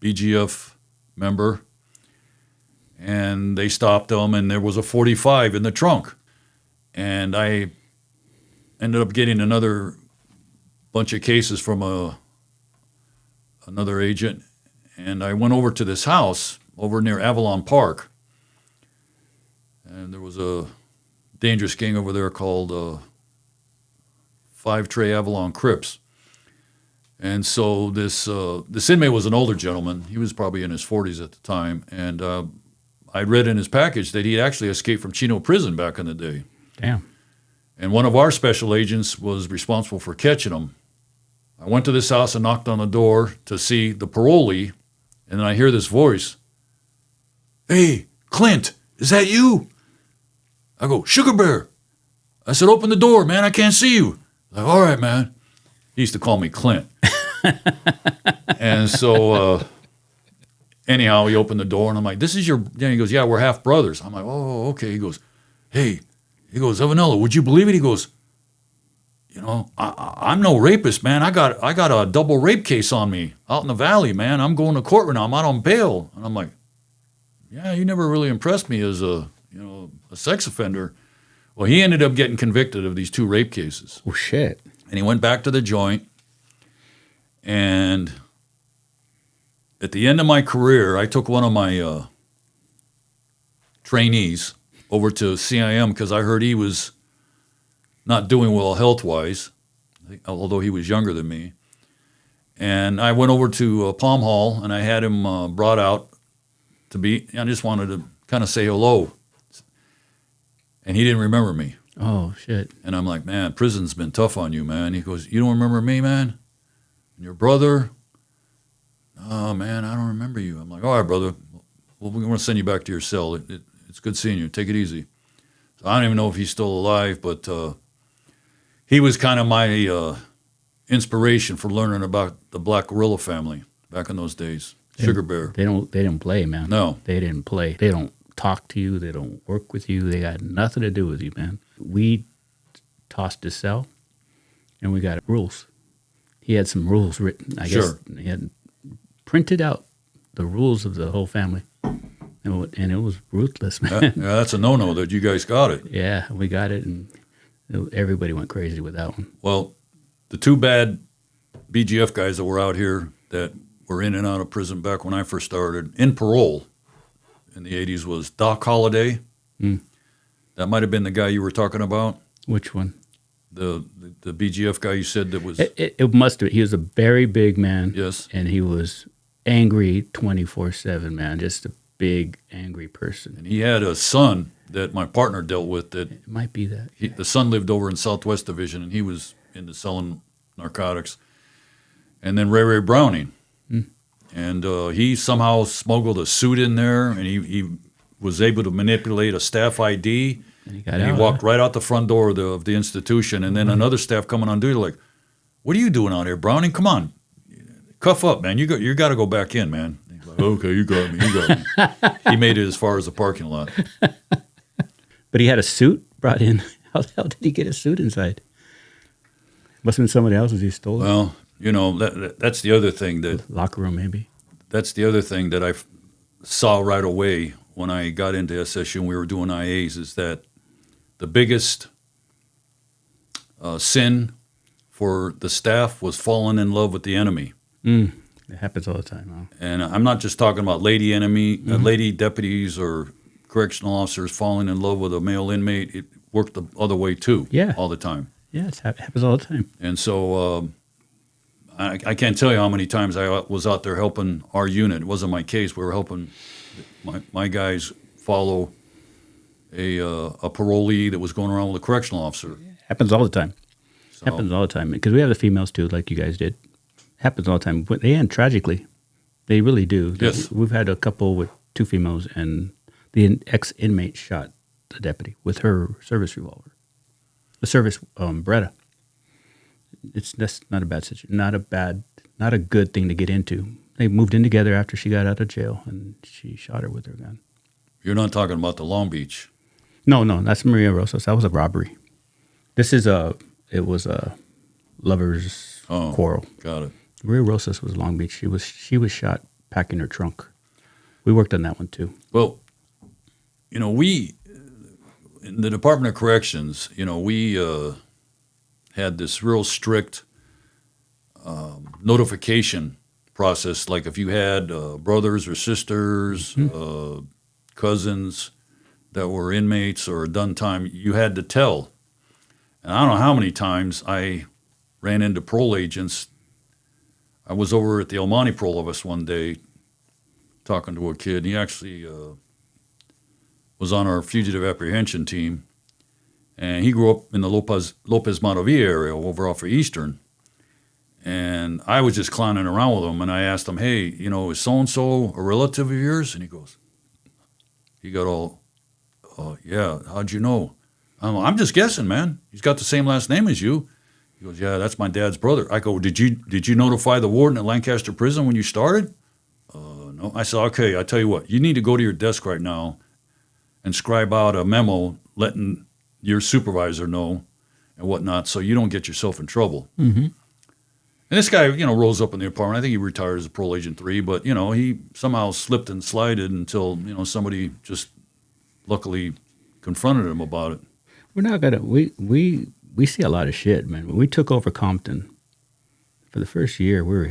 BGF member, and they stopped him, and there was a .45 in the trunk. And I ended up getting another bunch of cases from another agent, and I went over to this house over near Avalon Park, and there was a dangerous gang over there called 5 Trey Avalon Crips. And so this inmate was an older gentleman. He was probably in his 40s at the time, and I read in his package that he had actually escaped from Chino Prison back in the day. Damn. And one of our special agents was responsible for catching him. I went to this house and knocked on the door to see the parolee, and then I hear this voice. "Hey, Clint, is that you?" I go, "Sugar Bear." I said, "Open the door, man, I can't see you." Like, "All right, man." He used to call me Clint. And so anyhow, he opened the door, and I'm like, "This is your..." Then he goes, "Yeah, we're half brothers." I'm like, "Oh, okay." He goes, "Hey," he goes, "Evanilla, would you believe it?" He goes, I'm no rapist, man. I got a double rape case on me out in the valley, man. I'm going to court right now. I'm out on bail." And I'm like, "Yeah, you never really impressed me as a sex offender." Well, he ended up getting convicted of these 2 rape cases. Oh, shit. And he went back to the joint. And at the end of my career, I took one of my trainees over to CIM because I heard he was not doing well health-wise, although he was younger than me. And I went over to Palm Hall, and I had him brought out I just wanted to kind of say hello. And he didn't remember me. Oh, shit. And I'm like, "Man, prison's been tough on you, man." He goes, "You don't remember me, man? And your brother?" "Oh, man, I don't remember you." I'm like, "All right, brother. Well, we're going to send you back to your cell. It's good seeing you. Take it easy." So I don't even know if he's still alive, but he was kind of my inspiration for learning about the Black Guerrilla Family back in those days. Sugar Bear. They didn't play, man. No. They didn't play. They don't talk to you. They don't work with you. They got nothing to do with you, man. We tossed his cell, and we got rules. He had some rules written. I guess he had printed out the rules of the whole family, and it was ruthless, man. Yeah, that's a no-no that you guys got it. Yeah, we got it, and everybody went crazy with that one. Well, the 2 bad BGF guys that were out here that were in and out of prison back when I first started in parole in the 80s was Doc Holliday. Mm. That might have been the guy you were talking about. Which one? The BGF guy you said that was... It must have. He was a very big man. Yes. And he was angry 24/7, man. Just a big, angry person. And he had a son that my partner dealt with that... It might be that. The son lived over in Southwest Division, and he was into selling narcotics. And then Ray Browning. Mm. And he somehow smuggled a suit in there, and he was able to manipulate a staff ID. And he walked right out the front door of the institution, and then another staff coming on duty like, "What are you doing out here, Browning? Come on, cuff up, man. You got to go back in, man." He's like, "Okay, you got me. He made it as far as the parking lot. But he had a suit brought in. How the hell did he get a suit inside? Must have been somebody else's. He stole it. Well, that's the other thing that locker room maybe. That's the other thing that I saw right away when I got into SSU and we were doing IAs is that the biggest sin for the staff was falling in love with the enemy. It happens all the time. Huh? And I'm not just talking about lady deputies or correctional officers falling in love with a male inmate. It worked the other way too. Yeah. All the time. Yeah, it happens all the time. And so I can't tell you how many times I was out there helping our unit. It wasn't my case. We were helping my guys follow a parolee that was going around with a correctional officer. Happens all the time. So, Happens all the time. Because we have the females too, like you guys did. Happens all the time. But they end tragically. They really do. Yes. We've had a couple with 2 females, and the ex-inmate shot the deputy with her service revolver. The service Beretta. That's not a bad situation. Not a good thing to get into. They moved in together after she got out of jail, and she shot her with her gun. You're not talking about the Long Beach. No, that's Maria Rosas. That was a robbery. It was a lover's quarrel. Got it. Maria Rosas was Long Beach. She was shot packing her trunk. We worked on that one too. Well, we in the Department of Corrections, we had this real strict notification process. Like if you had brothers or sisters, cousins that were inmates or done time, you had to tell. And I don't know how many times I ran into parole agents. I was over at the El Monte parole office one day talking to a kid. He actually was on our fugitive apprehension team. And he grew up in the Lopez Montevilla area over off of Eastern. And I was just clowning around with him. And I asked him, hey, is so-and-so a relative of yours? And he got all, yeah, how'd you know? I'm just guessing, man. He's got the same last name as you. He goes, yeah, that's my dad's brother. I go, did you notify the warden at Lancaster Prison when you started? No. I said, okay, I tell you what, you need to go to your desk right now and scribe out a memo letting your supervisor know and whatnot so you don't get yourself in trouble. Mm-hmm. And this guy, rolls up in the apartment. I think he retired as a parole agent 3, but, he somehow slipped and slided until, somebody just luckily confronted him about it. We're not gonna. We see a lot of shit, man. When we took over Compton, for the first year, we were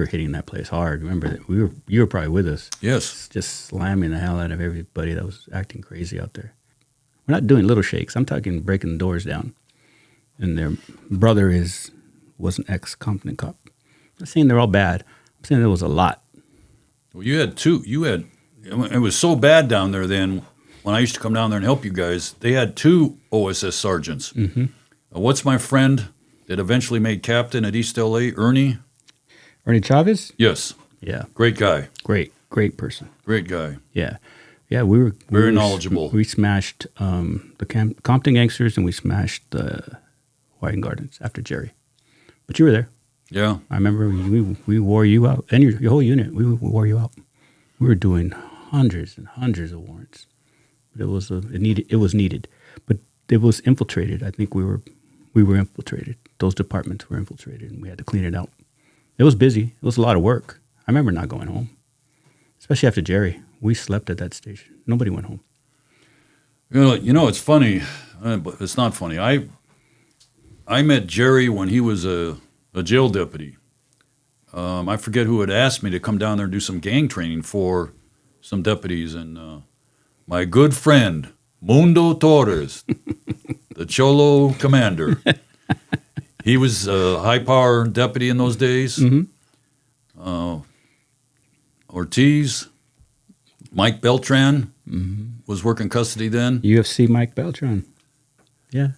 hitting that place hard. Remember that you were probably with us. Yes. Just slamming the hell out of everybody that was acting crazy out there. We're not doing little shakes. I'm talking breaking the doors down. And their brother was an ex-Compton cop. I'm not saying they're all bad. I'm saying there was a lot. Well, it was so bad down there then. When I used to come down there and help you guys, they had 2 OSS sergeants. Mm-hmm. What's my friend that eventually made captain at East L.A., Ernie? Ernie Chavez? Yes. Yeah. Great guy. Great person. Great guy. Yeah. Yeah, we were... Very knowledgeable. We smashed the Compton Gangsters and we smashed the Hawaiian Gardens after Jerry. But you were there. Yeah. I remember we wore you out. And your whole unit, we wore you out. We were doing hundreds and hundreds of warrants. It was needed, but it was infiltrated. I think we were infiltrated. Those departments were infiltrated, and we had to clean it out. It was busy. It was a lot of work. I remember not going home, especially after Jerry. We slept at that station. Nobody went home. It's funny, but it's not funny. I met Jerry when he was a jail deputy. I forget who had asked me to come down there and do some gang training for some deputies, and my good friend, Mundo Torres, the Cholo commander. He was a high-power deputy in those days. Mm-hmm. Ortiz, Mike Beltran was working custody then. UFC Mike Beltran. Yeah.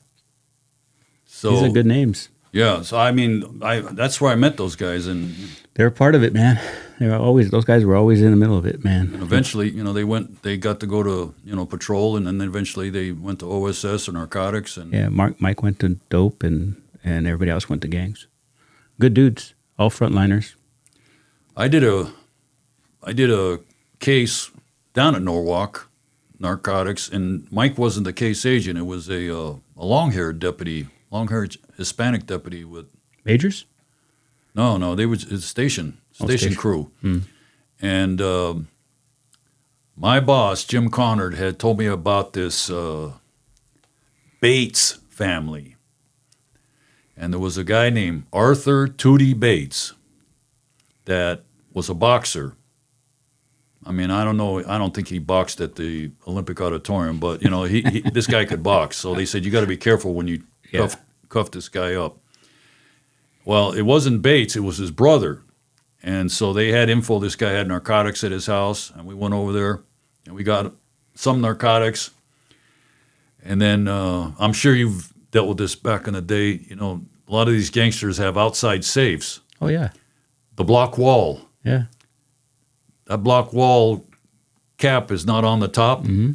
So these are good names. Yeah. So, that's where I met those guys. And they're a part of it, man. Those guys were always in the middle of it, man. And eventually, they got to go to, patrol, and then eventually they went to OSS or narcotics. And yeah, Mike went to dope, and everybody else went to gangs. Good dudes, all frontliners. I did a case down at Norwalk, narcotics, and Mike wasn't the case agent. It was a long-haired deputy, long-haired Hispanic deputy with Majors. No, they was station crew. Mm. And my boss, Jim Connard, had told me about this Bates family. And there was a guy named Arthur Tootie Bates that was a boxer. I mean, I don't know. I don't think he boxed at the Olympic Auditorium, but, you know, this guy could box. So they said, you got to be careful when you cuff this guy up. Well, it wasn't Bates. It was his brother. And so they had info this guy had narcotics at his house, and we went over there, and we got some narcotics. And then I'm sure you've dealt with this back in the day. You know, a lot of these gangsters have outside safes. Oh, yeah. The block wall. Yeah. That block wall cap is not on the top. Mm-hmm.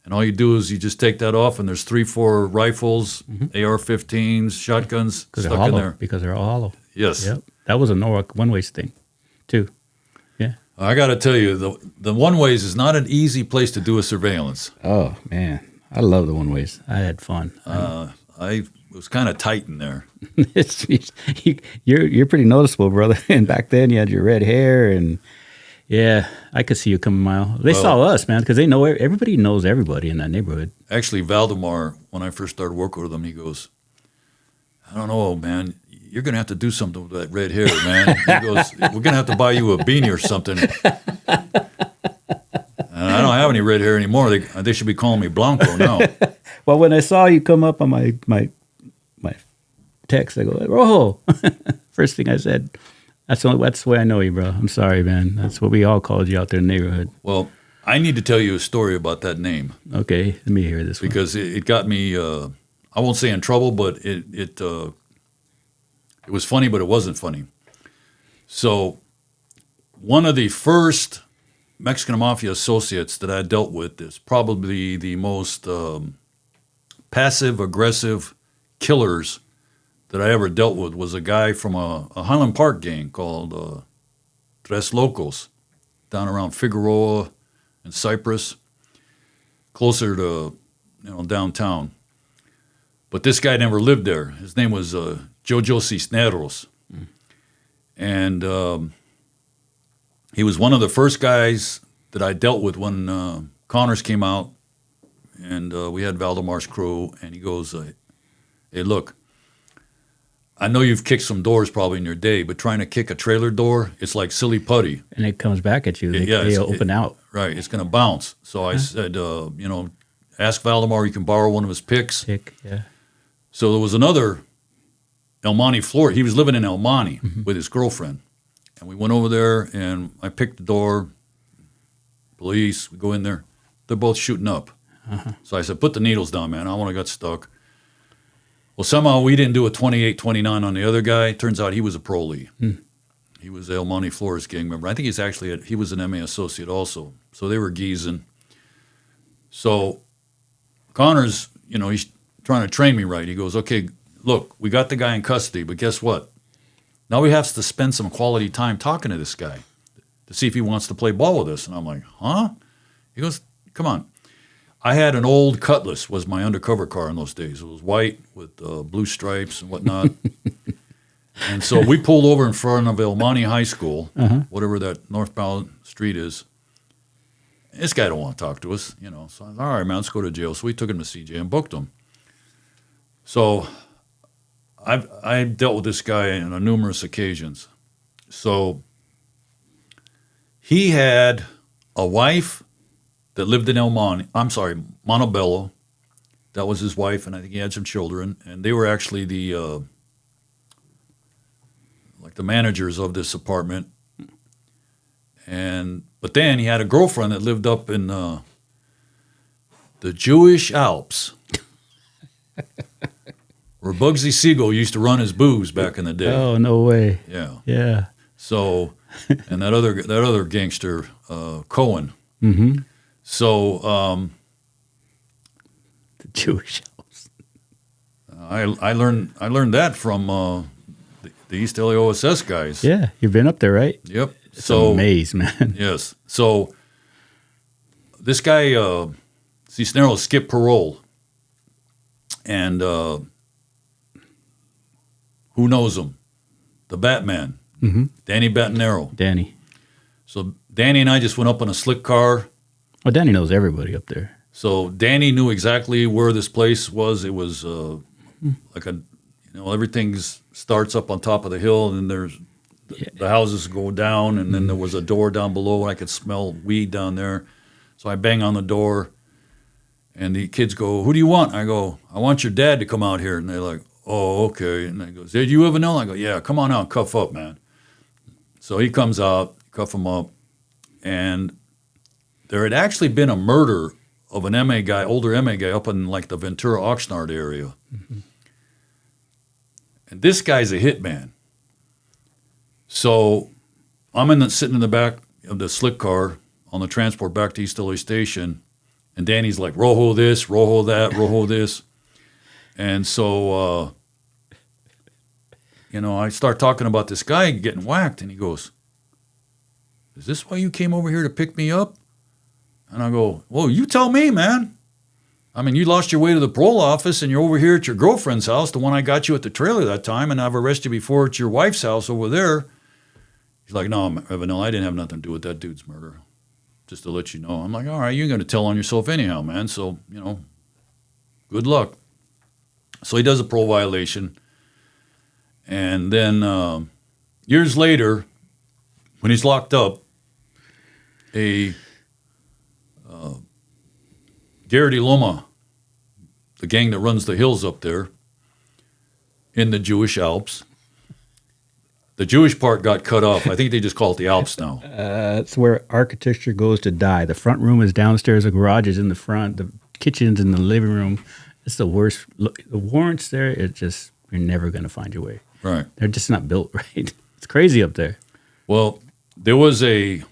And all you do is you just take that off, and there's 3-4 rifles, AR-15s, shotguns stuck in there. Because they're all hollow. Yes. Yep. That was a Norwalk one-ways thing, too. Yeah. I got to tell you, the one-ways is not an easy place to do a surveillance. Oh, man. I love the one-ways. I had fun. It was kind of tight in there. You're pretty noticeable, brother. And back then, you had your red hair, and yeah, I could see you coming a mile. They saw us, man, because they know everybody knows everybody in that neighborhood. Actually, Valdemar, when I first started working with him, he goes, I don't know, man. You're going to have to do something with that red hair, man. He goes, we're going to have to buy you a beanie or something. And I don't have any red hair anymore. They should be calling me Blanco now. Well, when I saw you come up on my text, I go, Rojo. First thing I said, that's the way I know you, bro. I'm sorry, man. That's what we all called you out there in the neighborhood. Well, I need to tell you a story about that name. Okay, let me hear this because it got me, I won't say in trouble, but it was funny, but it wasn't funny. So one of the first Mexican Mafia associates that I dealt with is probably the most passive-aggressive killers that I ever dealt with was a guy from a Highland Park gang called Tres Locos down around Figueroa and Cypress, closer to downtown. But this guy never lived there. His name was Jojo Cisneros. And he was one of the first guys that I dealt with when Connors came out, and we had Valdemar's crew, and he goes, hey, look, I know you've kicked some doors probably in your day, but trying to kick a trailer door, it's like silly putty. And it comes back at you. They open out. Right, it's going to bounce. So I said, ask Valdemar, you can borrow one of his picks. Yeah. So there was another El Monte, Florida. He was living in El Monte with his girlfriend. And we went over there, and I picked the door. Police, we go in there. They're both shooting up. So I said, put the needles down, man. I got stuck. Well, somehow we didn't do a 28-29 on the other guy. Turns out he was a parolee. He was El Monte Flores gang member. I think he was an MA associate also. So they were geezing. So Connors, he's trying to train me right. He goes, okay, look, we got the guy in custody, but guess what? Now we have to spend some quality time talking to this guy to see if he wants to play ball with us. And I'm like, huh? He goes, come on. I had an old Cutlass was my undercover car in those days. It was white with blue stripes and whatnot. And so we pulled over in front of El Monte High School, whatever that northbound street is. This guy don't want to talk to us, So I said, all right, man, let's go to jail. So we took him to CJ and booked him. So I dealt with this guy on numerous occasions. So he had a wife that lived in Montebello. That was his wife, and I think he had some children. And they were actually the managers of this apartment. But then he had a girlfriend that lived up in the Jewish Alps, where Bugsy Siegel used to run his booze back in the day. Oh, no way. Yeah. So, and that other gangster, Cohen. So, the Jewish Alps. I learned that from the East LA OSS guys. Yeah, you've been up there, right? Yep. It's a maze, man. Yes. So this guy, Cisneros, skipped parole. And who knows him? The Batman. Danny Batanero. Danny. So Danny and I just went up on a slick car. Oh, Danny knows everybody up there. So Danny knew exactly where this place was. It was like everything starts up on top of the hill, and then there's the houses go down, and then there was a door down below, and I could smell weed down there. So I bang on the door, and the kids go, "Who do you want?" I go, "I want your dad to come out here." And they're like, "Oh, okay." And they go, "Did you Evanilla?" I go, "Yeah, come on out, cuff up, man." So he comes out, cuff him up, and there had actually been a murder of an MA guy, older MA guy, up in like the Ventura Oxnard area. Mm-hmm. And this guy's a hitman. So I'm sitting in the back of the slick car on the transport back to East LA Station, and Danny's like, "Rojo this, Rojo that, Rojo this." And so, I start talking about this guy getting whacked, and he goes, "Is this why you came over here to pick me up?" And I go, "Well, you tell me, man. I mean, you lost your way to the parole office, and you're over here at your girlfriend's house, the one I got you at the trailer that time, and I've arrested you before at your wife's house over there." He's like, "No, Evanilla, I didn't have nothing to do with that dude's murder. Just to let you know." I'm like, "All right, you're going to tell on yourself anyhow, man. So, good luck." So he does a parole violation. And then years later, when he's locked up, Garrity Loma, the gang that runs the hills up there in the Jewish Alps. The Jewish part got cut off. I think they just call it the Alps now. It's where architecture goes to die. The front room is downstairs. The garage is in the front. The kitchen's in the living room. It's the worst. Look, the warrants there, you're never going to find your way. Right. They're just not built right. It's crazy up there. Well, there was a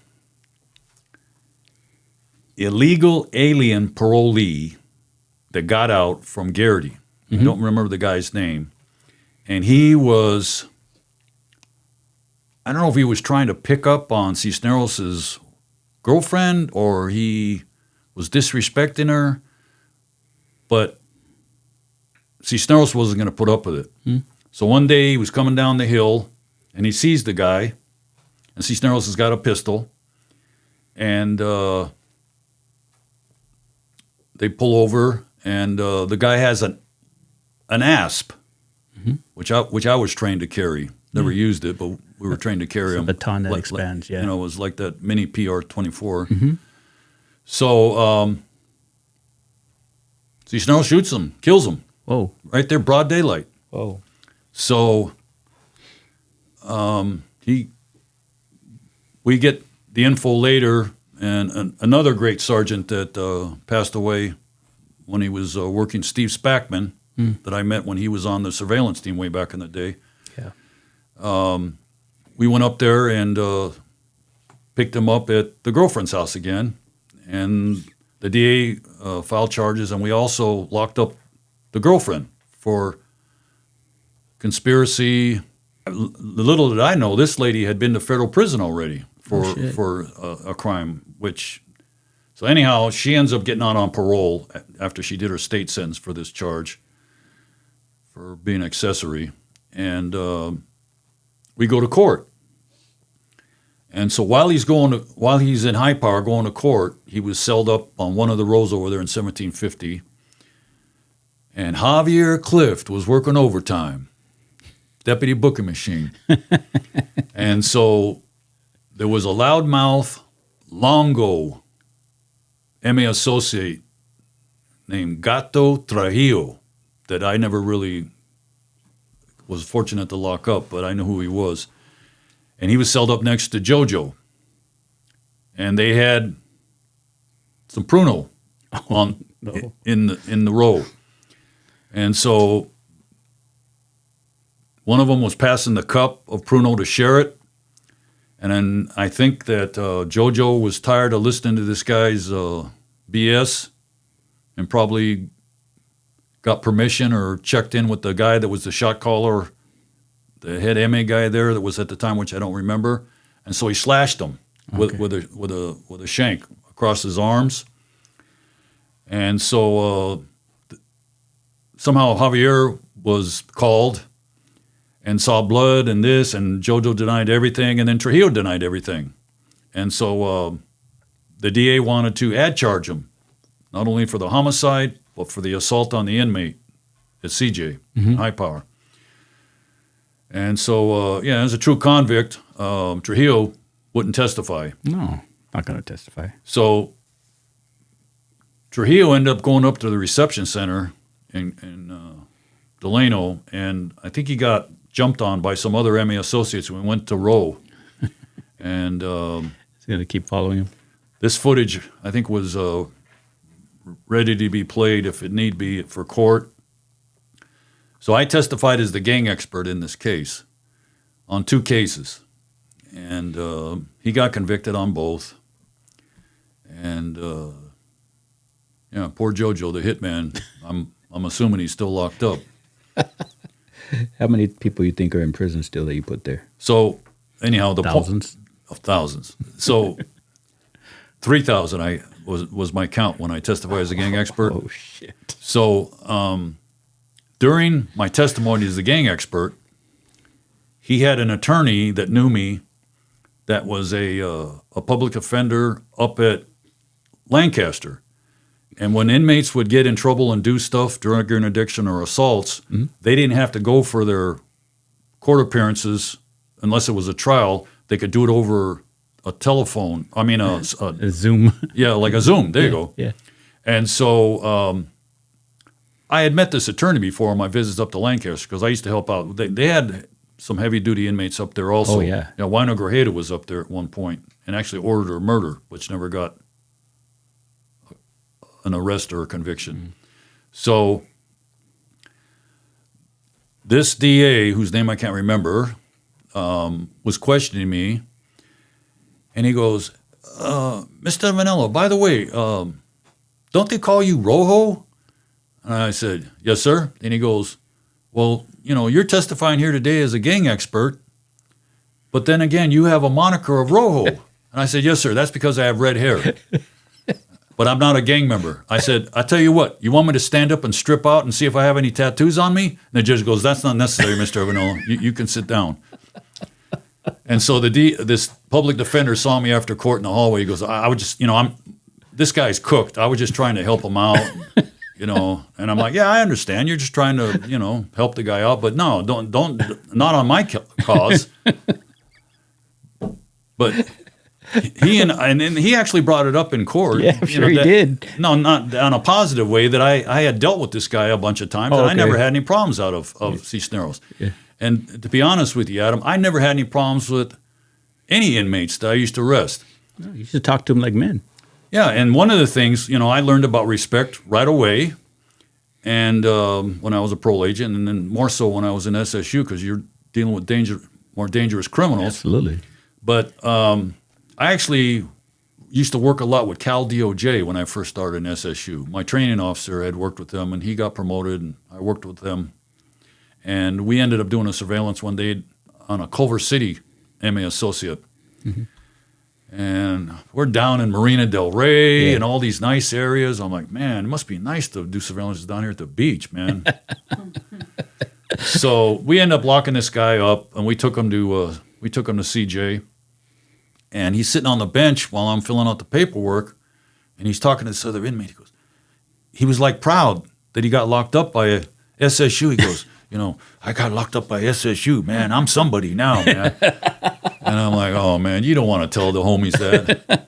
illegal alien parolee that got out from Garrity. Mm-hmm. I don't remember the guy's name. And he was, I don't know if he was trying to pick up on Cisneros' girlfriend or he was disrespecting her, but Cisneros wasn't going to put up with it. Mm-hmm. So one day he was coming down the hill and he sees the guy, and Cisneros has got a pistol, and they pull over, and the guy has an asp, mm-hmm. which I was trained to carry. Never used it, but we were trained to carry them. A baton that expands, yeah. It was like that mini PR-24. Mm-hmm. So Cisneros shoots him, kills him. Whoa. Right there, broad daylight. Whoa. So we get the info later, and another great sergeant that passed away when he was working, Steve Spackman, that I met when he was on the surveillance team way back in the day. Yeah. We went up there and picked him up at the girlfriend's house again, and the DA filed charges, and we also locked up the girlfriend for conspiracy. Little did I know, this lady had been to federal prison already for a crime, so anyhow, she ends up getting out on parole after she did her state sentence for this charge for being accessory. And we go to court. And so while he's in high power going to court, he was celled up on one of the rows over there in 1750. And Javier Clift was working overtime, deputy booking machine. And so there was a loudmouth Longo MA associate named Gato Trujillo that I never really was fortunate to lock up, but I knew who he was. And he was celled up next to JoJo. And they had some Pruno in the row. And so one of them was passing the cup of Pruno to share it. And then I think that JoJo was tired of listening to this guy's BS and probably got permission or checked in with the guy that was the shot caller, the head MA guy there that was at the time, which I don't remember. And so he slashed him with a shank across his arms. And so somehow Javier was called and saw blood and this, and JoJo denied everything, and then Trujillo denied everything. And so the DA wanted to ad charge him not only for the homicide, but for the assault on the inmate at CJ, High Power. And so, as a true convict, Trujillo wouldn't testify. No, not going to testify. So Trujillo ended up going up to the reception center in Delano, and I think he got jumped on by some other MA associates. We went to Rojo. And He's going to keep following him. this footage, I think, was ready to be played if it need be for court. So I testified as the gang expert in this case on 2 cases. And he got convicted on both. And, poor Jojo, the hitman, I'm assuming he's still locked up. How many people you think are in prison still that you put there? So, anyhow, Thousands? Of thousands. So, 3,000 was my count when I testified as a gang expert. Oh, shit. So, during my testimony as a gang expert, he had an attorney that knew me that was a public offender up at Lancaster. And when inmates would get in trouble and do stuff, drug interdiction or assaults, they didn't have to go for their court appearances unless it was a trial. They could do it over a telephone. I mean, a Zoom. Yeah, like a Zoom. There you go. Yeah. And so I had met this attorney before on my visits up to Lancaster because I used to help out. They had some heavy-duty inmates up there also. Oh, yeah. Wino Grajeda was up there at one point and actually ordered a murder, which never got an arrest or a conviction. So this DA, whose name I can't remember, was questioning me, and he goes, Mr. Evanilla, by the way, don't they call you Rojo? And I said, yes, sir. And he goes, well, you're testifying here today as a gang expert, but then again, you have a moniker of Rojo. And I said, yes, sir, that's because I have red hair. But I'm not a gang member. I said, I tell you what, you want me to stand up and strip out and see if I have any tattoos on me? And the judge goes, that's not necessary, Mr. Evanilla. You can sit down. And so this public defender saw me after court in the hallway. He goes, I would just, this guy's cooked. I was just trying to help him out, And I'm like, yeah, I understand. You're just trying to, help the guy out. But no, don't, not on my cause. But and he actually brought it up in court. Yeah, I'm sure he did. No, not on a positive way, that I had dealt with this guy a bunch of times, and I never had any problems out of Cisneros. Yeah. And to be honest with you, Adam, I never had any problems with any inmates that I used to arrest. No, you should talk to them like men. Yeah, and one of the things, I learned about respect right away, and when I was a parole agent, and then more so when I was in SSU, because you're dealing with more dangerous criminals. Absolutely. But I actually used to work a lot with Cal DOJ when I first started in SSU. My training officer had worked with them, and he got promoted, and I worked with them. And we ended up doing a surveillance one day on a Culver City MA associate. Mm-hmm. And we're down in Marina Del Rey and all these nice areas. I'm like, man, it must be nice to do surveillance down here at the beach, man. So we ended up locking this guy up, and we took him to CJ. And he's sitting on the bench while I'm filling out the paperwork, and he's talking to this other inmate. He was like proud that he got locked up by a SSU. He goes, I got locked up by SSU, man. I'm somebody now, man. And I'm like, oh, man, you don't want to tell the homies that.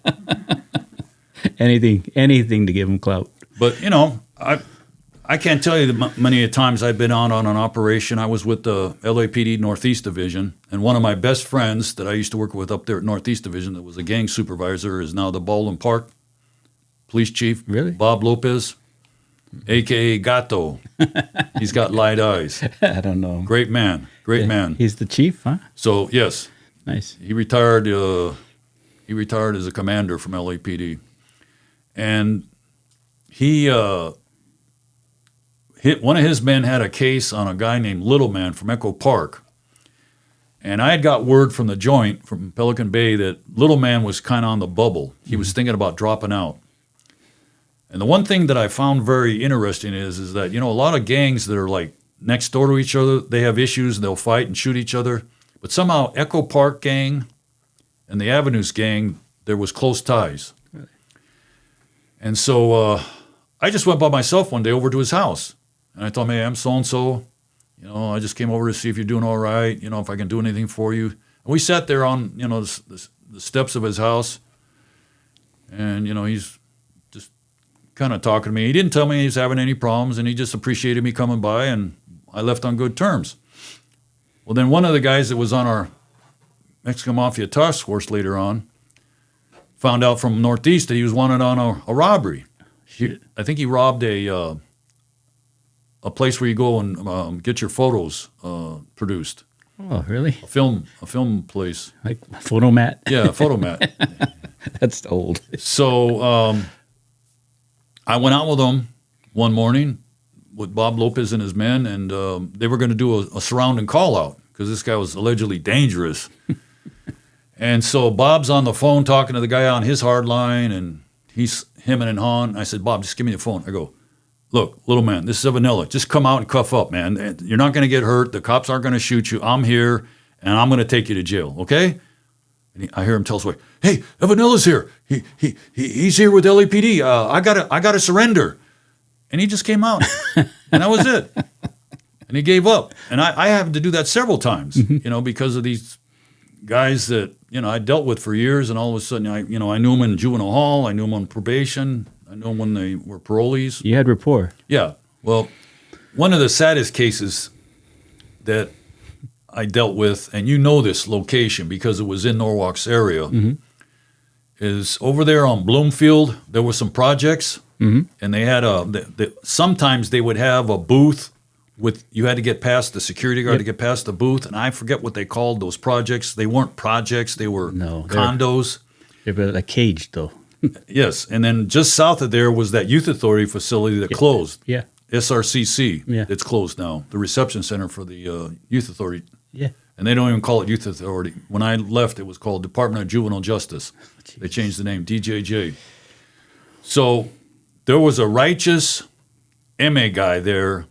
Anything to give them clout. But, I can't tell you the many times I've been out on an operation. I was with the LAPD Northeast Division, and one of my best friends that I used to work with up there at Northeast Division that was a gang supervisor is now the Baldwin Park police chief, really? Bob Lopez, a.k.a. Gato. He's got light eyes. I don't know. Great man. Man. He's the chief, huh? So, yes. Nice. He retired as a commander from LAPD. And one of his men had a case on a guy named Little Man from Echo Park. And I had got word from the joint, from Pelican Bay, that Little Man was kind of on the bubble. He was thinking about dropping out. And the one thing that I found very interesting is that, a lot of gangs that are like next door to each other, they have issues and they'll fight and shoot each other. But somehow Echo Park gang and the Avenues gang, there was close ties. Really? And so I just went by myself one day over to his house. And I told him, hey, I'm so-and-so. I just came over to see if you're doing all right, if I can do anything for you. And we sat there on, the steps of his house. And, he's just kind of talking to me. He didn't tell me he was having any problems, and he just appreciated me coming by, and I left on good terms. Well, then one of the guys that was on our Mexican Mafia task force later on found out from Northeast that he was wanted on a robbery. I think he robbed a place where you go and get your photos produced. Oh, really? A film place. Like Photomat? Yeah, a Photomat. That's old. So I went out with him one morning with Bob Lopez and his men, and they were going to do a surrounding call out because this guy was allegedly dangerous. And so Bob's on the phone talking to the guy on his hard line, and he's hemming and hawing. I said, Bob, just give me the phone. I go, look, little man, this is Evanilla. Just come out and cuff up, man. You're not going to get hurt. The cops aren't going to shoot you. I'm here, and I'm going to take you to jail, okay? And I hear him tell his wife, hey, Evanilla's here. He's here with LAPD. I gotta surrender. And he just came out, and that was it. And he gave up. And I happened to do that several times, because of these guys that, I dealt with for years, and all of a sudden, I knew them in juvenile hall. I knew them on probation. I knew them when they were parolees. You had rapport. Yeah. Well, one of the saddest cases that I dealt with, and this location because it was in Norwalk's area, is over there on Bloomfield. There were some projects, and they had sometimes they would have a booth you had to get past the security guard to get past the booth, and I forget what they called those projects. They weren't projects; they were condos. They were like caged, though. Yes, and then just south of there was that youth authority facility that closed. Yeah. SRCC. Yeah. It's closed now. The reception center for the youth authority. Yeah. And they don't even call it youth authority. When I left, it was called Department of Juvenile Justice. Jeez. They changed the name, DJJ. So there was a righteous MA guy there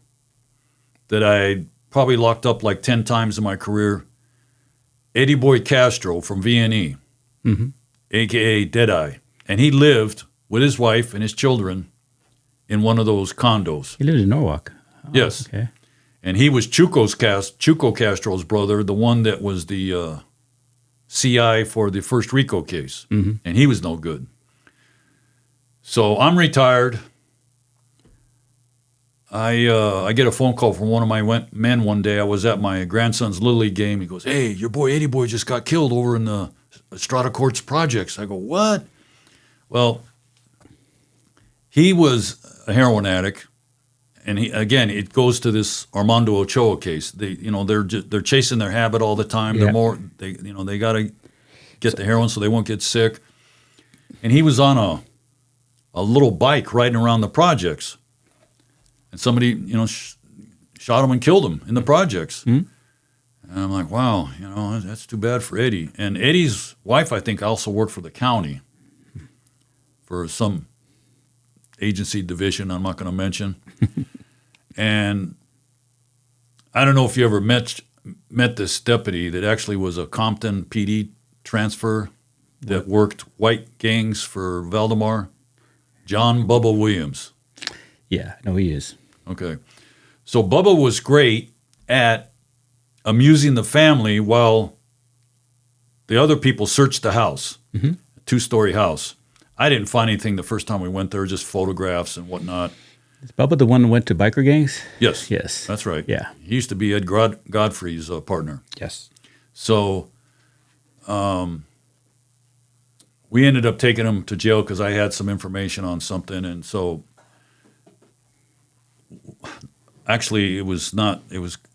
that I probably locked up like 10 times in my career. Eddie Boy Castro from VNE, a.k.a. Deadeye. And he lived with his wife and his children in one of those condos. He lived in Norwalk. Oh, yes. Okay. And he was Chuco Castro's brother, the one that was the CI for the first RICO case. And he was no good. So I'm retired. I get a phone call from one of my men one day. I was at my grandson's Little League game. He goes, hey, your boy Eddie Boy just got killed over in the Estrada Courts projects. I go, what? Well, he was a heroin addict. And it goes to this Armando Ochoa case. They're chasing their habit all the time. Yeah. They got to get the heroin so they won't get sick. And he was on a little bike riding around the projects, and somebody shot him and killed him in the projects. And I'm like, wow, that's too bad for Eddie. And Eddie's wife, I think, also worked for the county for some agency division I'm not going to mention. And I don't know if you ever met this deputy that actually was a Compton PD transfer that worked white gangs for Valdemar. John Bubba Williams. Yeah, no, he is. Okay. So Bubba was great at amusing the family while the other people searched the house, a 2-story house. I didn't find anything the first time we went there, just photographs and whatnot. Is Bubba the one that went to biker gangs? Yes. Yes. That's right. Yeah. He used to be Ed Godfrey's partner. Yes. So we ended up taking him to jail because I had some information on something. And so actually it was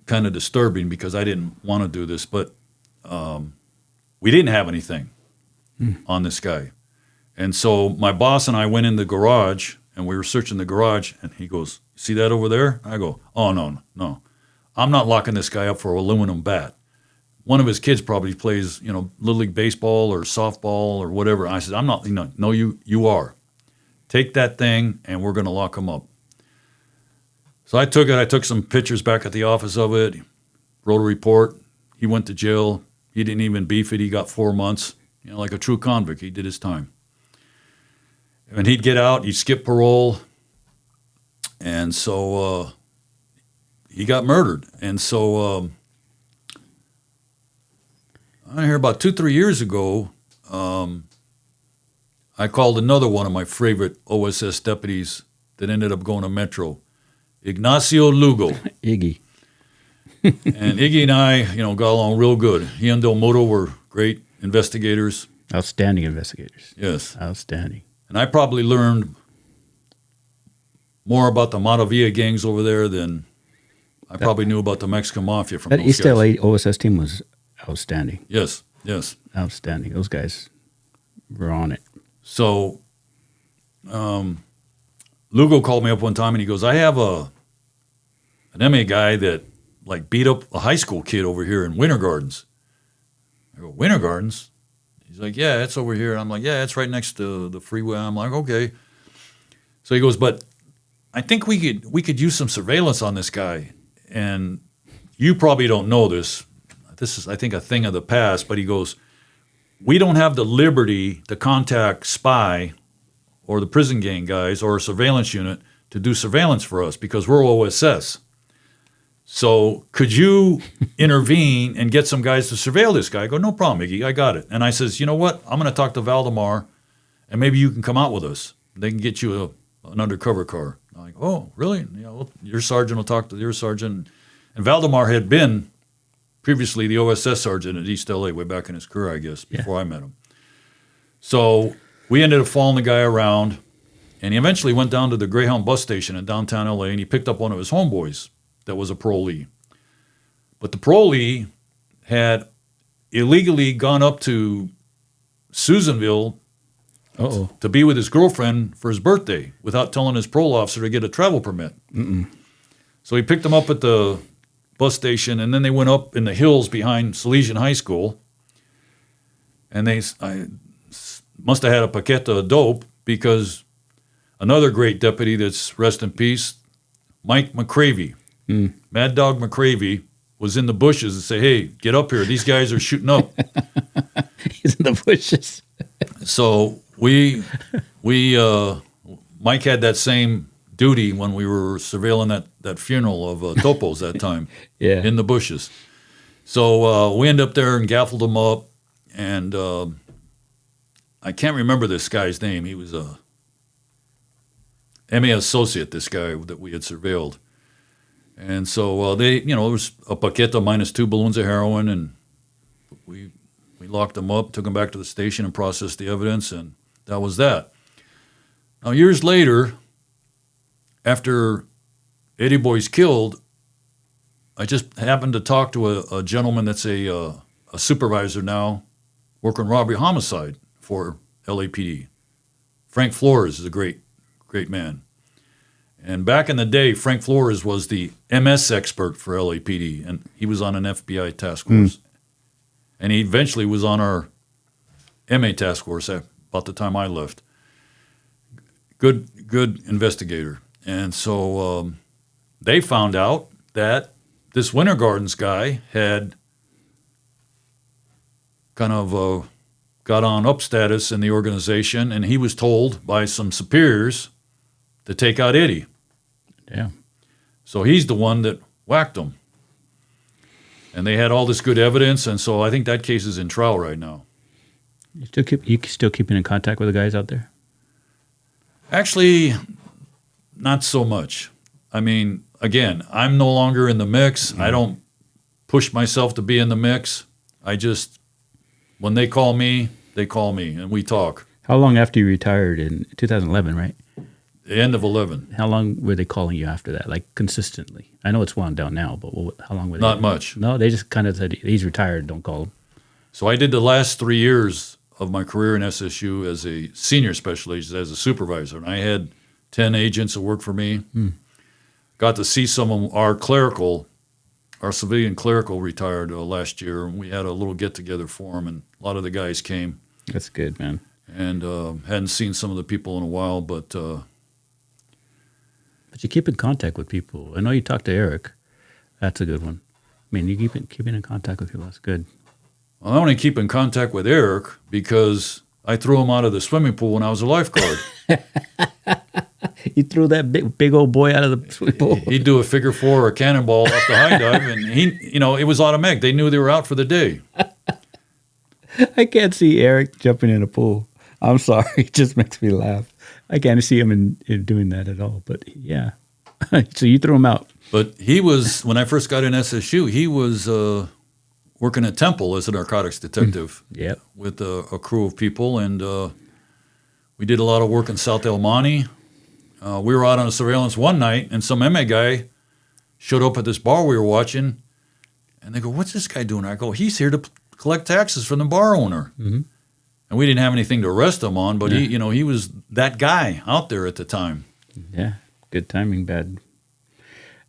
kind of disturbing because I didn't want to do this, but we didn't have anything on this guy. And so my boss and I went in the garage, and we were searching the garage, and he goes, see that over there? I go, oh, no. I'm not locking this guy up for an aluminum bat. One of his kids probably plays, Little League baseball or softball or whatever. I said, I'm not, no, you are. Take that thing, and we're going to lock him up. So I took it. I took some pictures back at the office of it, wrote a report. He went to jail. He didn't even beef it. He got 4 months, like a true convict. He did his time. And he'd get out, he'd skip parole, And so he got murdered. And so I hear about 2-3 years ago, I called another one of my favorite OSS deputies that ended up going to Metro, Ignacio Lugo. Iggy. And Iggy and I, got along real good. He and Del Muto were great investigators. Outstanding investigators. Yes. Outstanding. And I probably learned more about the Maravilla gangs over there than I probably knew about the Mexican Mafia from That those East guys. LA OSS team was outstanding. Yes. Outstanding. Those guys were on it. So Lugo called me up one time and he goes, I have an MA guy that beat up a high school kid over here in Winter Gardens. I go, Winter Gardens? He's like, yeah, it's over here. I'm like, yeah, it's right next to the freeway. I'm like, okay. So he goes, but I think we could use some surveillance on this guy. And you probably don't know this. This is, I think, a thing of the past. But he goes, we don't have the liberty to contact spy or the prison gang guys or a surveillance unit to do surveillance for us because we're OSS. So could you intervene and get some guys to surveil this guy? I go, no problem, Iggy, I got it. And I says, you know what? I'm going to talk to Valdemar, and maybe you can come out with us. They can get you an undercover car. I'm like, oh, really? Yeah, well, your sergeant will talk to your sergeant. And Valdemar had been previously the OSS sergeant at East LA way back in his career, I guess, before I met him. So we ended up following the guy around, and he eventually went down to the Greyhound bus station in downtown LA, and he picked up one of his homeboys that was a parolee. But the parolee had illegally gone up to Susanville to be with his girlfriend for his birthday without telling his parole officer to get a travel permit. So he picked him up at the bus station, and then they went up in the hills behind Salesian High School, and I must have had a paqueta of dope because another great deputy that's rest in peace, Mike McCravey, Mad Dog McCravey, was in the bushes and say, hey, get up here. These guys are shooting up. He's in the bushes. So Mike had that same duty when we were surveilling that funeral of Topos that time in the bushes. So we ended up there and gaffled him up, and I can't remember this guy's name. He was a MA associate, this guy that we had surveilled. And so there was a paqueta minus 2 balloons of heroin, and we locked them up, took them back to the station and processed the evidence, and that was that. Now, years later, after Eddie Boy's killed, I just happened to talk to a gentleman that's a supervisor now working robbery homicide for LAPD. Frank Flores is a great man. And back in the day, Frank Flores was the MS expert for LAPD, and he was on an FBI task force. And he eventually was on our MA task force about the time I left. Good investigator. And so they found out that this Winter Gardens guy had kind of got on up status in the organization, and he was told by some superiors to take out Eddie. Yeah. So he's the one that whacked him. And they had all this good evidence, and so I think that case is in trial right now. You still keeping in contact with the guys out there? Actually, not so much. I mean, again, I'm no longer in the mix. I don't push myself to be in the mix. I just, when they call me, and we talk. How long after you retired? In 2011, right? The end of 11. How long were they calling you after that, like consistently? I know it's wound down now, but how long were they? Not much. No, they just kind of said, he's retired, don't call him. So I did the last 3 years of my career in SSU as a senior special agent, as a supervisor. And I had 10 agents that worked for me. Got to see some of our civilian clerical retired last year. And we had a little get-together for them, and a lot of the guys came. That's good, man. And hadn't seen some of the people in a while, but you keep in contact with people. I know you talked to Eric. That's a good one. I mean, you keeping in contact with people. That's good. Well, I only keep in contact with Eric because I threw him out of the swimming pool when I was a lifeguard. He threw that big old boy out of the swimming pool. He'd do a figure four or a cannonball off the high dive, and it was automatic. They knew they were out for the day. I can't see Eric jumping in a pool. I'm sorry. It just makes me laugh. I can't see him in doing that at all. But yeah. So you threw him out. But he was, when I first got in SSU, he was working at Temple as a narcotics detective with a crew of people. And we did a lot of work in South El Monte. We were out on a surveillance one night, and some MA guy showed up at this bar we were watching. And they go, "What's this guy doing?" I go, "He's here to collect taxes from the bar owner." Mm-hmm. And we didn't have anything to arrest him on, but he was that guy out there at the time. Yeah, good timing, bad.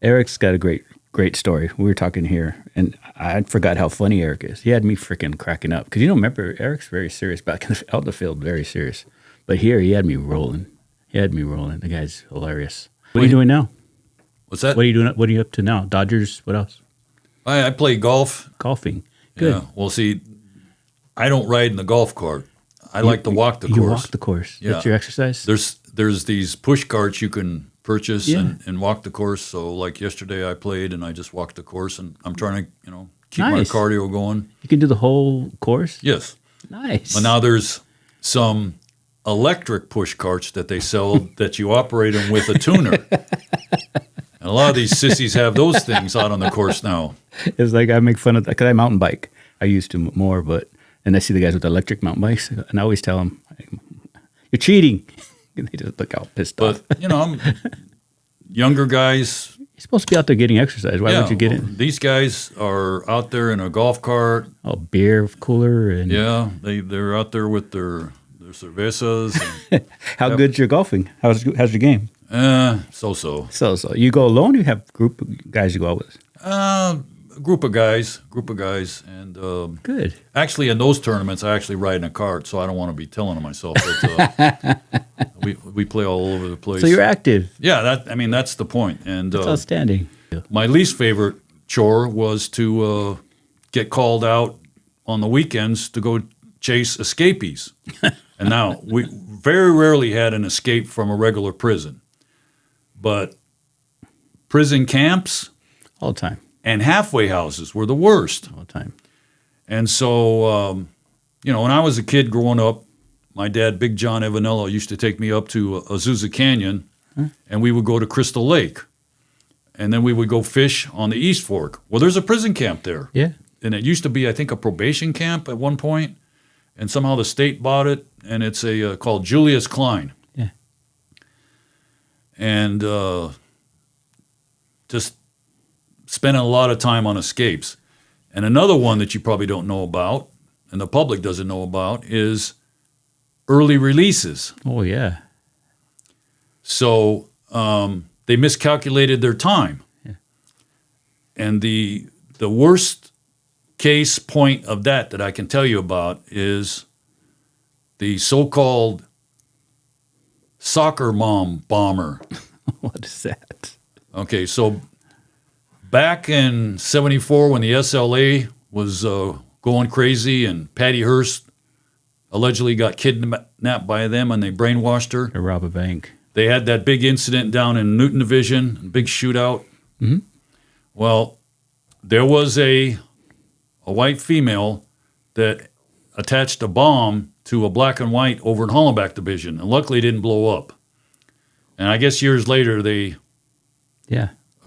Eric's got a great story. We were talking here, and I forgot how funny Eric is. He had me freaking cracking up. Because, remember, Eric's very serious back out in the field, very serious. But here, he had me rolling. The guy's hilarious. What are you doing now? What's that? What are you doing? What are you up to now? Dodgers, what else? I play golf. Golfing. Good. Yeah. Well, see, I don't ride in the golf cart. I like to walk the course. You walk the course. Yeah. That's your exercise? There's these push carts you can purchase and walk the course. So like yesterday I played and I just walked the course, and I'm trying to keep my cardio going. You can do the whole course? Yes. Nice. But now there's some electric push carts that they sell that you operate them with a tuner. And a lot of these sissies have those things out on the course now. It's like I make fun of that because I mountain bike. I used to more, and I see the guys with electric mountain bikes, and I always tell them, "You're cheating." And they just look all pissed off. But, I'm younger guys. You're supposed to be out there getting exercise. Why would you get in? These guys are out there in a golf cart. Oh, beer cooler. And they're out there with their cervezas. How good's your golfing? How's your game? So-so. So. You go alone or you have a group of guys you go out with? A group of guys. And good. Actually, in those tournaments, I actually ride in a cart, so I don't want to be telling on myself. But, we play all over the place. So you're active. Yeah, that's the point. And that's outstanding. My least favorite chore was to get called out on the weekends to go chase escapees. And now, we very rarely had an escape from a regular prison. But prison camps all the time and halfway houses were the worst all the time. And so, when I was a kid growing up, my dad, Big John Evanilla, used to take me up to Azusa Canyon, and we would go to Crystal Lake, and then we would go fish on the East Fork. Well, there's a prison camp there. Yeah, and it used to be, I think, a probation camp at one point, and somehow the state bought it, and it's called Julius Klein. Yeah, and just spending a lot of time on escapes. And another one that you probably don't know about, and the public doesn't know about, is early releases. Oh, yeah. So they miscalculated their time. Yeah. And the worst case point of that I can tell you about is the so-called soccer mom bomber. What is that? Okay, so back in 74 when the SLA was going crazy and Patty Hearst allegedly got kidnapped by them and they brainwashed her. To rob a bank. They had that big incident down in Newton Division, big shootout. Mm-hmm. Well, there was a white female that attached a bomb to a black and white over in Hollenbach Division, and luckily it didn't blow up. And I guess years later they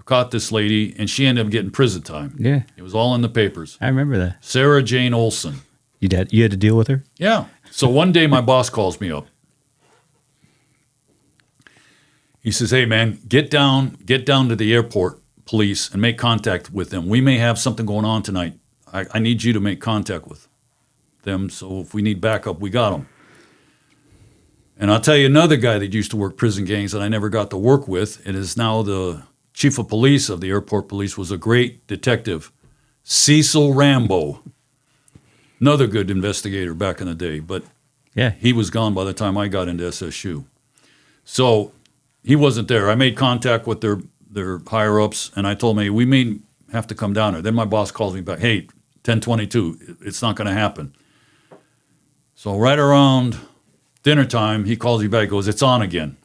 caught this lady, and she ended up getting prison time. Yeah. It was all in the papers. I remember that. Sarah Jane Olson. You had to deal with her? Yeah. So one day my boss calls me up. He says, "Hey, man, get down to the airport police and make contact with them. We may have something going on tonight. I need you to make contact with them, so if we need backup, we got them." And I'll tell you another guy that used to work prison gangs that I never got to work with, and is now the chief of police of the airport police, was a great detective, Cecil Rambo. Another good investigator back in the day, but he was gone by the time I got into SSU. So he wasn't there. I made contact with their higher-ups, and I told them, "Hey, we may have to come down there." Then my boss calls me back, "Hey, 10:22, it's not going to happen." So right around dinner time, he calls me back, goes, "It's on again."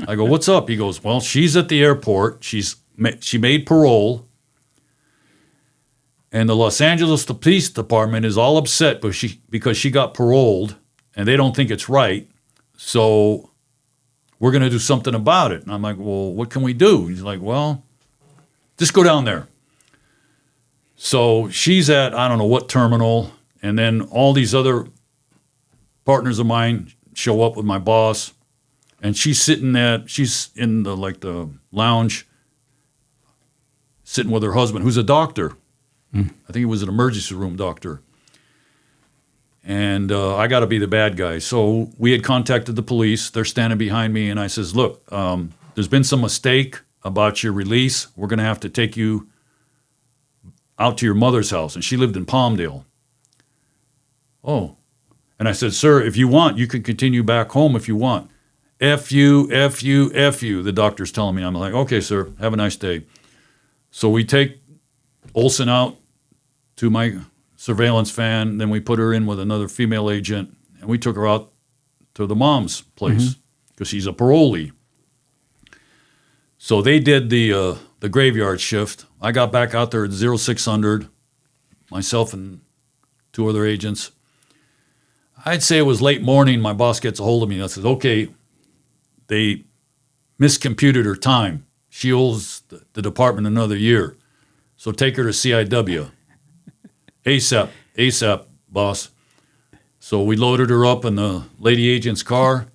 I go, what's up? He goes, well, she's at the airport. She made parole. And the Los Angeles Police Department is all upset because she got paroled, and they don't think it's right. So we're going to do something about it. And I'm like, well, what can we do? He's like, well, just go down there. So she's at, I don't know what terminal, and then all these other partners of mine show up with my boss, and she's in the lounge, sitting with her husband, who's a doctor. I think he was an emergency room doctor. And I got to be the bad guy. So we had contacted the police. They're standing behind me, and I says, look, there's been some mistake about your release. We're going to have to take you out to your mother's house. And she lived in Palmdale. Oh. And I said, sir, if you want, you can continue back home if you want. F you, F you, F you, the doctor's telling me. I'm like, okay, sir, have a nice day. So we take Olson out to my surveillance van. Then we put her in with another female agent, and we took her out to the mom's place because she's a parolee. So they did the graveyard shift. I got back out there at 0600, myself and two other agents. I'd say it was late morning. My boss gets a hold of me and says, okay, they miscomputed her time. She owes the department another year. So take her to CIW. ASAP, boss. So we loaded her up in the lady agent's car.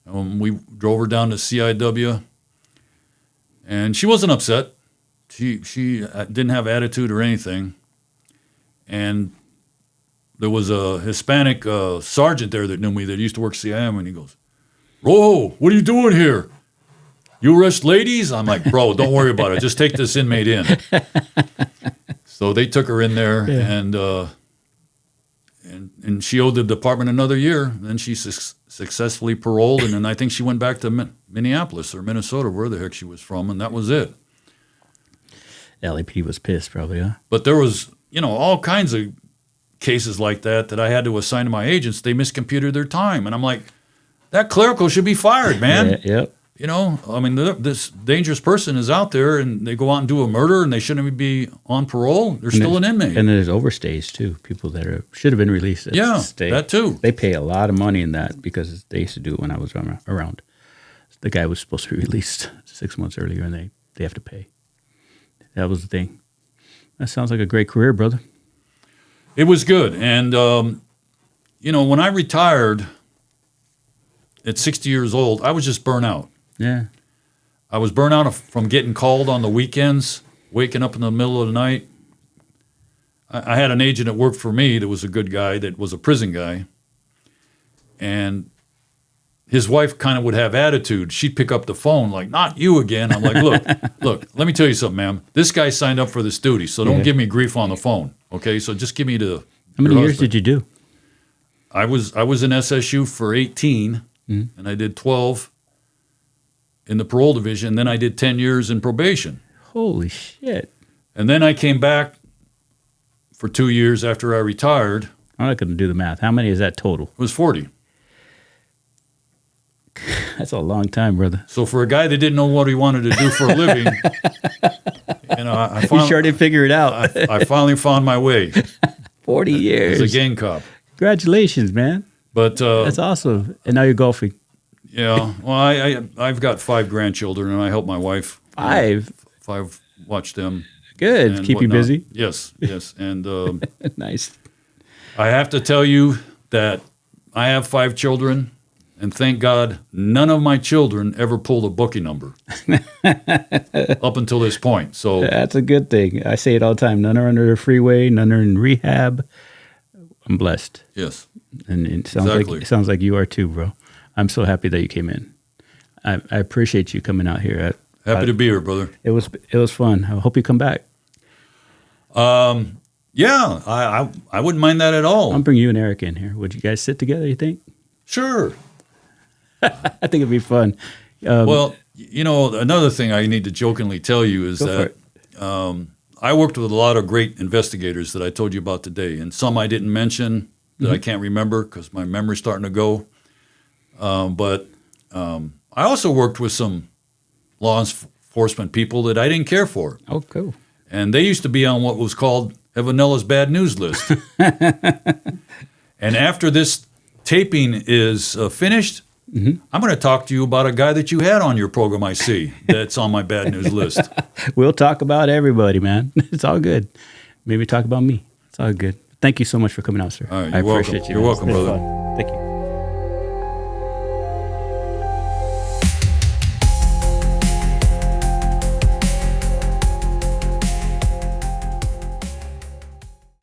We drove her down to CIW. And she wasn't upset. She didn't have attitude or anything. And there was a Hispanic sergeant there that knew me that used to work CIM, and he goes, Rojo, what are you doing here? You arrest ladies? I'm like, bro, don't worry about it. Just take this inmate in. So they took her in there, and she owed the department another year. Then she successfully paroled, and then I think she went back to Minneapolis or Minnesota, where the heck she was from, and that was it. LAPD was pissed, probably, huh? But there was, all kinds of cases like that I had to assign to my agents. They miscomputed their time, and I'm like, that clerical should be fired, man. Yep. This dangerous person is out there, and they go out and do a murder, and they shouldn't be on parole. They're still an inmate. And there's overstays, too. People that should have been released. That too. They pay a lot of money in that because they used to do it when I was around. The guy was supposed to be released 6 months earlier, and they have to pay. That was the thing. That sounds like a great career, brother. It was good. And, when I retired at 60 years old, I was just burnt out. Yeah. I was burnt out from getting called on the weekends, waking up in the middle of the night. I had an agent that worked for me that was a good guy, that was a prison guy. And his wife kind of would have attitude. She'd pick up the phone like, not you again. I'm like, look, let me tell you something, ma'am. This guy signed up for this duty, so don't give me grief on the phone, okay? So just give me the... How many years did you do? I was in SSU for 18, and I did 12 in the parole division. Then I did 10 years in probation. Holy shit. And then I came back for 2 years after I retired. I'm not going to do the math. How many is that total? It was 40. That's a long time, brother. So for a guy that didn't know what he wanted to do for a living, I finally, you sure did figure it out. I finally found my way. 40 years. As a gang cop. Congratulations, man. But that's awesome. And now you're golfing. Yeah. Well, I've got 5 grandchildren, and I help my wife. 5? 5, watch them. Good. Keep you busy? Yes. And nice. I have to tell you that I have 5 children, and thank God none of my children ever pulled a bookie number up until this point. So that's a good thing. I say it all the time. None are under the freeway. None are in rehab. I'm blessed. Yes. And it sounds like you are too, bro. I'm so happy that you came in. I appreciate you coming out here. Happy to be here, brother. It was fun. I hope you come back. Yeah, I wouldn't mind that at all. I'll bring you and Eric in here. Would you guys sit together, you think? Sure. I think it'd be fun. Well, another thing I need to jokingly tell you is that I worked with a lot of great investigators that I told you about today, and some I didn't mention that I can't remember because my memory's starting to go. But I also worked with some law enforcement people that I didn't care for. Oh, cool. And they used to be on what was called Evanilla's bad news list. And after this taping is finished, I'm going to talk to you about a guy that you had on your program, I see, that's on my bad news list. We'll talk about everybody, man. It's all good. Maybe talk about me. It's all good. Thank you so much for coming out, sir. All right, I you're appreciate welcome. you. You're welcome, It's been brother. fun. Thank you.